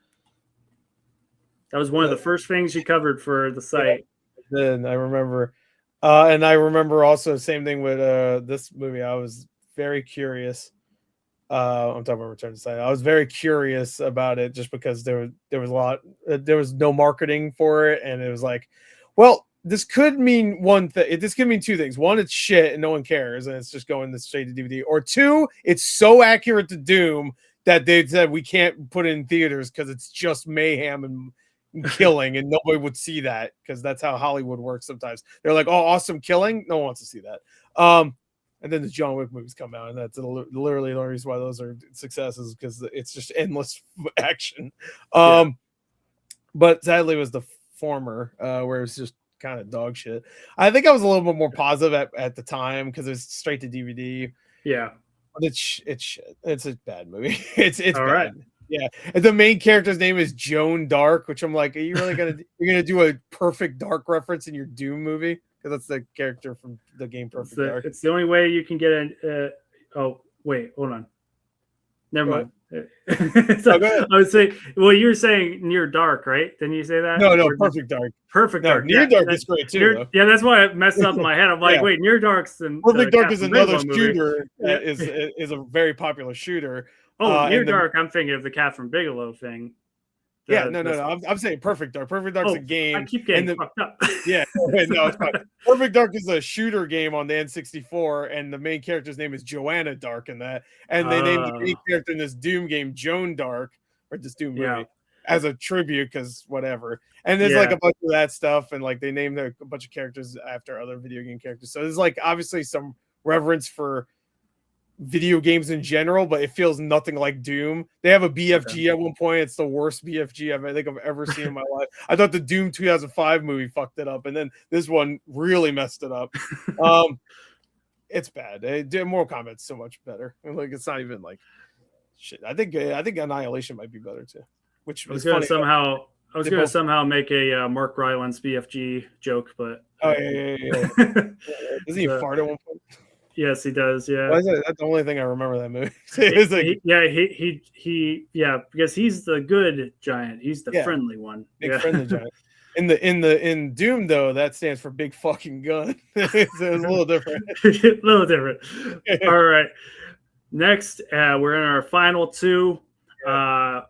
[SPEAKER 1] of the first things you covered for the site.
[SPEAKER 2] Then I remember, and I remember also same thing with this movie. I was very curious. I'm talking about Return to Site. I was very curious about it just because there was no marketing for it, and it was like, well, this could mean one thing. This could mean two things. One, it's shit and no one cares, and it's just going straight to DVD. Or two, it's so accurate to Doom that they said we can't put it in theaters because it's just mayhem and killing, and nobody would see that because that's how Hollywood works sometimes. They're like, oh, awesome killing. No one wants to see that. And then the John Wick movies come out, and that's literally the only reason why those are successes because it's just endless action. But sadly, it was the former where it was just kind of dog shit. I think I was a little bit more positive at the time because it was straight to DVD.
[SPEAKER 1] Yeah,
[SPEAKER 2] but it's shit. It's a bad movie. It's
[SPEAKER 1] all
[SPEAKER 2] bad.
[SPEAKER 1] Right.
[SPEAKER 2] Yeah, and the main character's name is Joan Dark, which I'm like, are you really gonna do a Perfect Dark reference in your Doom movie? Because that's the character from the game Perfect Dark.
[SPEAKER 1] It's the only way you can get oh, wait, hold on. Never mind. I would say, well, you're saying Near Dark, right? Didn't you say that?
[SPEAKER 2] No, Perfect Dark.
[SPEAKER 1] Perfect Dark.
[SPEAKER 2] Near Dark is great too.
[SPEAKER 1] Yeah, that's why it messed up in my head. I'm like, wait, Near Dark's
[SPEAKER 2] Perfect Dark is another shooter. Is a very popular shooter.
[SPEAKER 1] Oh, Near Dark. I'm thinking of the Catherine Bigelow thing.
[SPEAKER 2] No. I'm saying Perfect Dark. Perfect Dark's a game.
[SPEAKER 1] I keep getting fucked up.
[SPEAKER 2] Yeah, no, it's fine. Perfect Dark is a shooter game on the N64, and the main character's name is Joanna Dark in that. And they named the main character in this Doom game Joan Dark, or this Doom movie, as a tribute because whatever. And there's like a bunch of that stuff, and like they named a bunch of characters after other video game characters. So there's like obviously some reverence for video games in general, but it feels nothing like Doom. They have a BFG at one point. It's the worst BFG I think I've ever seen in my life. I thought the Doom 2005 movie fucked it up, and then this one really messed it up. It's bad. Mortal Kombat's so much better. Like it's not even like shit. I think Annihilation might be better too. Which was funny.
[SPEAKER 1] I was gonna somehow make a Mark Rylance BFG joke, but
[SPEAKER 2] yeah. Doesn't he fart at one point?
[SPEAKER 1] Yes, he does. Yeah,
[SPEAKER 2] that's the only thing I remember that movie.
[SPEAKER 1] Because he's the good giant. He's the friendly one.
[SPEAKER 2] Friendly giant. In Doom though, that stands for big fucking gun. It's a little different.
[SPEAKER 1] A little different. All right. Next, we're in our final two. I'm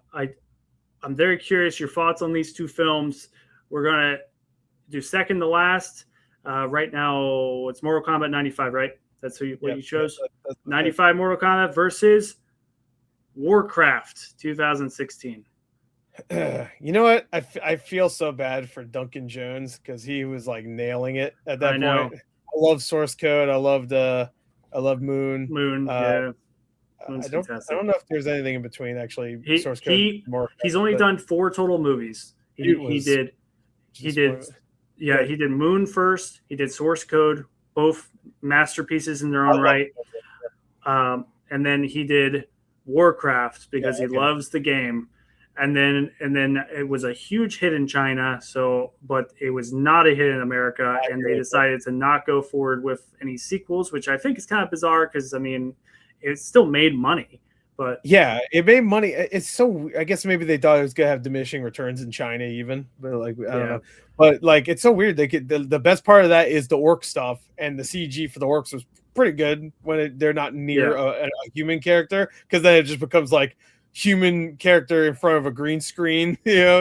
[SPEAKER 1] very curious your thoughts on these two films. We're gonna do second to last. Right now, it's Mortal Kombat 95, right? That's what you chose. That's 95 Mortal Kombat versus Warcraft 2016.
[SPEAKER 2] You know what? I feel so bad for Duncan Jones because he was like nailing it at that point. I love Source Code. I love Moon.
[SPEAKER 1] Yeah.
[SPEAKER 2] I don't know if there's anything in between actually. Source Code.
[SPEAKER 1] He's only done 4 total movies. He did Moon first. He did Source Code, both masterpieces in their own right. And then he did Warcraft because he loves the game. And then it was a huge hit in China. But it was not a hit in America, and they decided to not go forward with any sequels, which I think is kind of bizarre because I mean, it still made money. But
[SPEAKER 2] yeah, it made money. It's so, I guess maybe they thought it was gonna have diminishing returns in China, even. But like I don't know. But like it's so weird. They could the best part of that is the orc stuff, and the CG for the orcs was pretty good when they're not near a human character, because then it just becomes like human character in front of a green screen,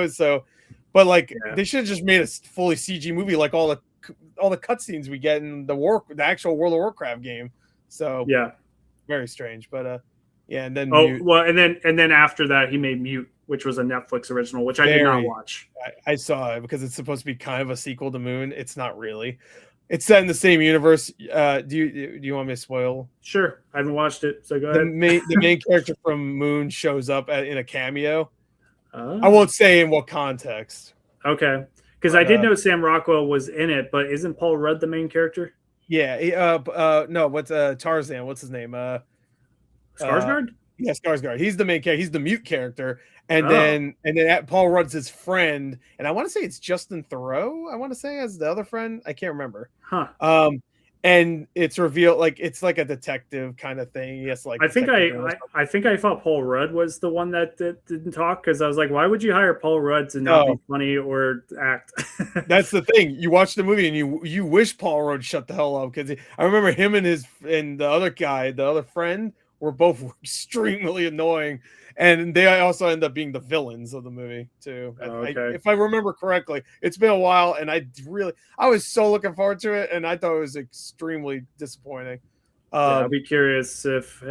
[SPEAKER 2] So, but like they should have just made a fully CG movie, like all the cutscenes we get in the actual World of Warcraft game. So very strange, but and then
[SPEAKER 1] and then after that he made Mute, which was a Netflix original, which I did not watch.
[SPEAKER 2] I saw it because it's supposed to be kind of a sequel to Moon. It's not really. It's set in the same universe. Do you want me to spoil?
[SPEAKER 1] Sure, I haven't watched it, so go ahead.
[SPEAKER 2] The main character from Moon shows up in a cameo. I won't say in what context.
[SPEAKER 1] Okay, because I did know Sam Rockwell was in it, but isn't Paul Rudd the main character?
[SPEAKER 2] Yeah. No. What's Tarzan? What's his name?
[SPEAKER 1] Skarsgård.
[SPEAKER 2] Yeah, Skarsgård. He's the main character. He's the Mute character. And then Paul Rudd's his friend, and I want to say it's Justin Theroux. I want to say as the other friend. I can't remember. And it's revealed like it's like a detective kind of thing. Yes, like
[SPEAKER 1] I think I thought Paul Rudd was the one that didn't talk, because I was like, why would you hire Paul Rudd to not be funny or act?
[SPEAKER 2] That's the thing. You watch the movie and you wish Paul Rudd shut the hell up, because I remember him and the other guy, the other friend, were both extremely annoying. And they also end up being the villains of the movie too. If I remember correctly, it's been a while, and I was so looking forward to it, and I thought it was extremely disappointing.
[SPEAKER 1] I'll be curious if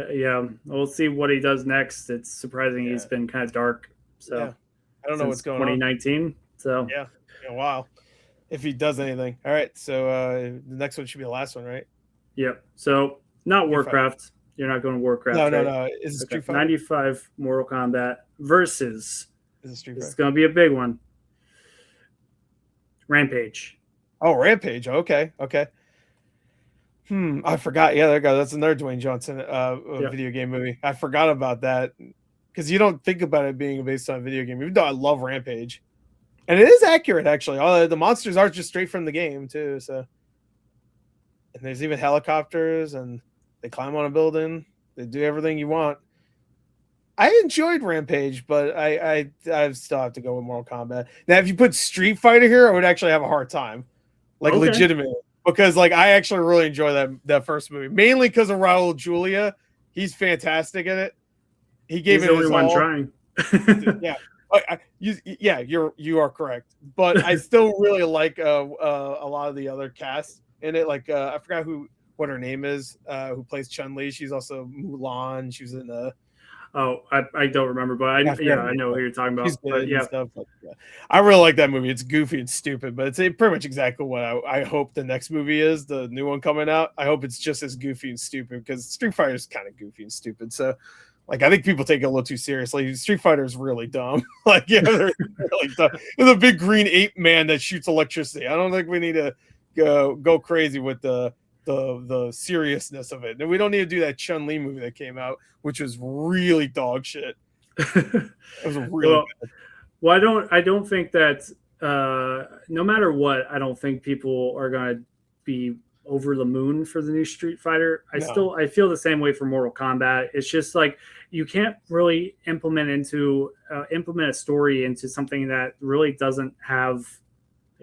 [SPEAKER 1] we'll see what he does next. It's surprising he's been kind of dark. So
[SPEAKER 2] I don't know what's going
[SPEAKER 1] 2019,
[SPEAKER 2] on.
[SPEAKER 1] 2019. So
[SPEAKER 2] wow, if he does anything. All right, so the next one should be the last one, right?
[SPEAKER 1] Yep. So not Warcraft. You're not going to Warcraft.
[SPEAKER 2] No. Is it Street Fighter?
[SPEAKER 1] 95 Mortal Kombat versus.
[SPEAKER 2] Is it Street Fighter?
[SPEAKER 1] It's going to be a big one. Rampage.
[SPEAKER 2] Oh, Rampage. Okay. I forgot. Yeah, that's another Dwayne Johnson video game movie. I forgot about that, because you don't think about it being based on a video game, even though I love Rampage, and it is accurate actually. All the monsters are just straight from the game too. So, and there's even helicopters, and they climb on a building. They do everything you want. I enjoyed Rampage, but I still have to go with Mortal Kombat. Now, if you put Street Fighter here, I would actually have a hard time, legitimately, because like I actually really enjoy that first movie, mainly because of Raul Julia. He's fantastic in it. He's the only one trying. You are correct, but I still really like a lot of the other cast in it. Like I forgot what her name is, who plays Chun-Li. She's also Mulan. She was in
[SPEAKER 1] I don't remember, but I know who you're talking about.
[SPEAKER 2] But I really like that movie. It's goofy and stupid, but it's pretty much exactly what I hope the next movie is, the new one coming out. I hope it's just as goofy and stupid, because Street Fighter is kind of goofy and stupid. So, like, I think people take it a little too seriously. Street Fighter is really dumb. They're really dumb. There's a big green ape man that shoots electricity. I don't think we need to go crazy with the seriousness of it. And we don't need to do that Chun-Li movie that came out, which was really dog shit. It was really bad.
[SPEAKER 1] Well, I don't think that no matter what, I don't think people are going to be over the moon for the new Street Fighter. I feel the same way for Mortal Kombat. It's just like you can't really implement a story into something that really doesn't have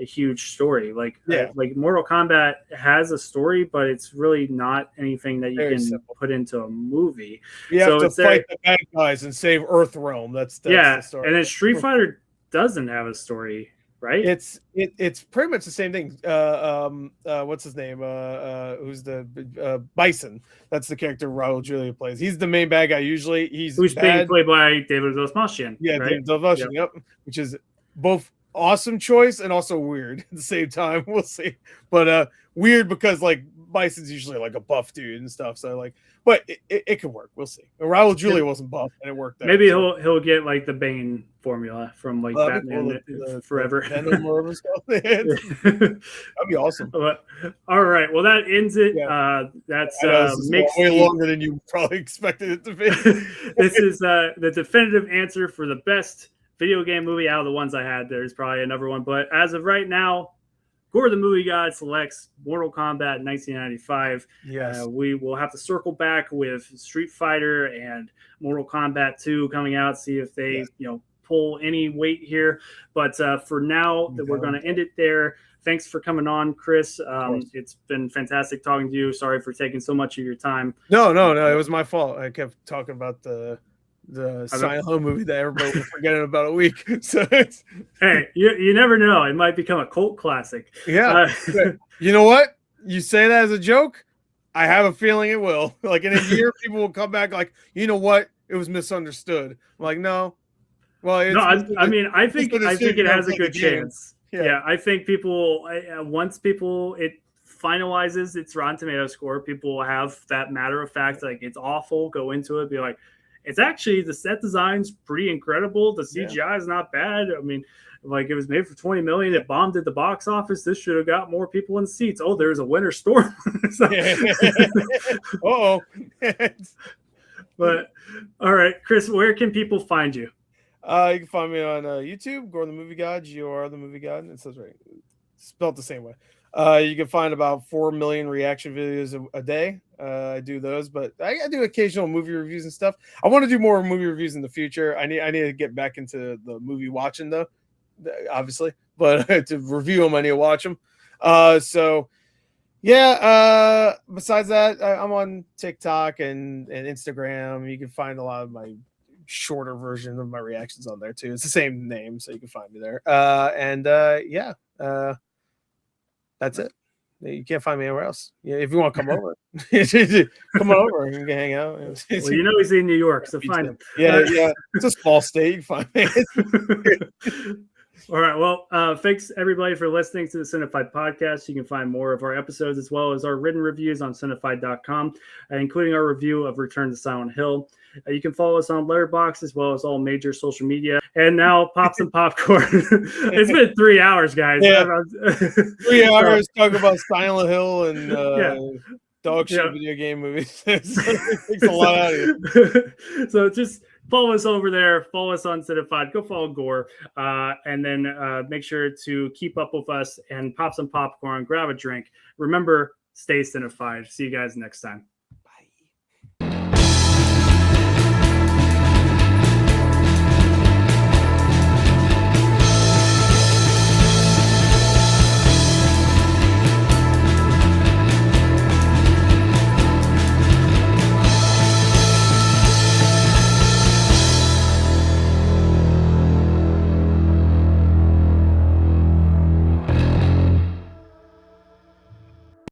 [SPEAKER 1] a huge story. Like
[SPEAKER 2] Yeah.
[SPEAKER 1] like Mortal Kombat has a story, but it's really not anything that you
[SPEAKER 2] Very
[SPEAKER 1] can
[SPEAKER 2] simple.
[SPEAKER 1] put into a movie.
[SPEAKER 2] You
[SPEAKER 1] So
[SPEAKER 2] have to
[SPEAKER 1] it's there.
[SPEAKER 2] fight the bad guys and save Earthrealm. That's
[SPEAKER 1] Yeah,
[SPEAKER 2] the story.
[SPEAKER 1] and then Street Fighter doesn't have a story, right?
[SPEAKER 2] It's pretty much the same thing. What's his name? Who's the Bison? That's the character Raul Julia plays. He's the main bad guy usually.
[SPEAKER 1] Who's being played by David Dastmalchian.
[SPEAKER 2] Yeah,
[SPEAKER 1] right?
[SPEAKER 2] David Dastmalchian. Yep, which is both awesome choice and also weird at the same time. We'll see, but weird because like Bison's usually like a buff dude and stuff. So like, but it could work. We'll see. Raul Julia wasn't buff and it worked.
[SPEAKER 1] Maybe he'll get like the Bane formula from like Batman Forever.
[SPEAKER 2] Venom or whatever stuff. That'd be awesome.
[SPEAKER 1] All right. Well, that ends it.
[SPEAKER 2] Yeah.
[SPEAKER 1] That's
[SPEAKER 2] way longer than you probably expected it to be.
[SPEAKER 1] This is the definitive answer for the best video game movie out of the ones I had. There's probably another one, but as of right now, GorTheMovieGod selects Mortal Kombat 1995.
[SPEAKER 2] Yes.
[SPEAKER 1] We will have to circle back with Street Fighter and Mortal Kombat 2 coming out, see if they pull any weight here. But for now, we're going to end it there. Thanks for coming on, Chris. It's been fantastic talking to you. Sorry for taking so much of your time.
[SPEAKER 2] No, it was my fault. I kept talking about the Silent Hill movie that everybody was forgetting about a week. So
[SPEAKER 1] hey, you never know. It might become a cult classic.
[SPEAKER 2] Yeah. You know what? You say that as a joke. I have a feeling it will. Like in a year, people will come back like, you know what? It was misunderstood. I'm like, no. Well,
[SPEAKER 1] I think it has a good chance. Yeah, I think people once it finalizes its Rotten Tomatoes score, people will have that matter of fact, like it's awful, go into it, be like, it's actually the set design's pretty incredible. The CGI is not bad. I mean, like it was made for $20 million. It bombed at the box office. This should have got more people in seats. Oh, there's a winter storm. But all right, Chris, where can people find you?
[SPEAKER 2] You can find me on YouTube, GorTheMovieGod, GorTheMovieGod. It says right, spelled the same way. You can find about 4 million reaction videos a day. I do those, but I do occasional movie reviews and stuff. I want to do more movie reviews in the future. I need to get back into the movie watching though, obviously, but to review them, I need to watch them. So yeah. Besides that, I'm on TikTok and Instagram. You can find a lot of my shorter version of my reactions on there too. It's the same name, so you can find me there. That's it. You can't find me anywhere else. Yeah, if you want to come over, come on over and you can hang out.
[SPEAKER 1] Well, he's in New York, so find him.
[SPEAKER 2] Yeah. It's a small state. You can find me.
[SPEAKER 1] All right. Well, thanks everybody for listening to the Cinefied podcast. You can find more of our episodes as well as our written reviews on cinefied.com, including our review of Return to Silent Hill. You can follow us on Letterboxd as well as all major social media. And now Pops and Popcorn. It's been 3 hours, guys.
[SPEAKER 2] Yeah. 3 hours talking about Silent Hill and dog shit video game movies. It takes a lot out of you.
[SPEAKER 1] So just follow us over there. Follow us on Cinefied. Go follow Gore. And then make sure to keep up with us and pop some popcorn, grab a drink. Remember, stay Cinefied. See you guys next time.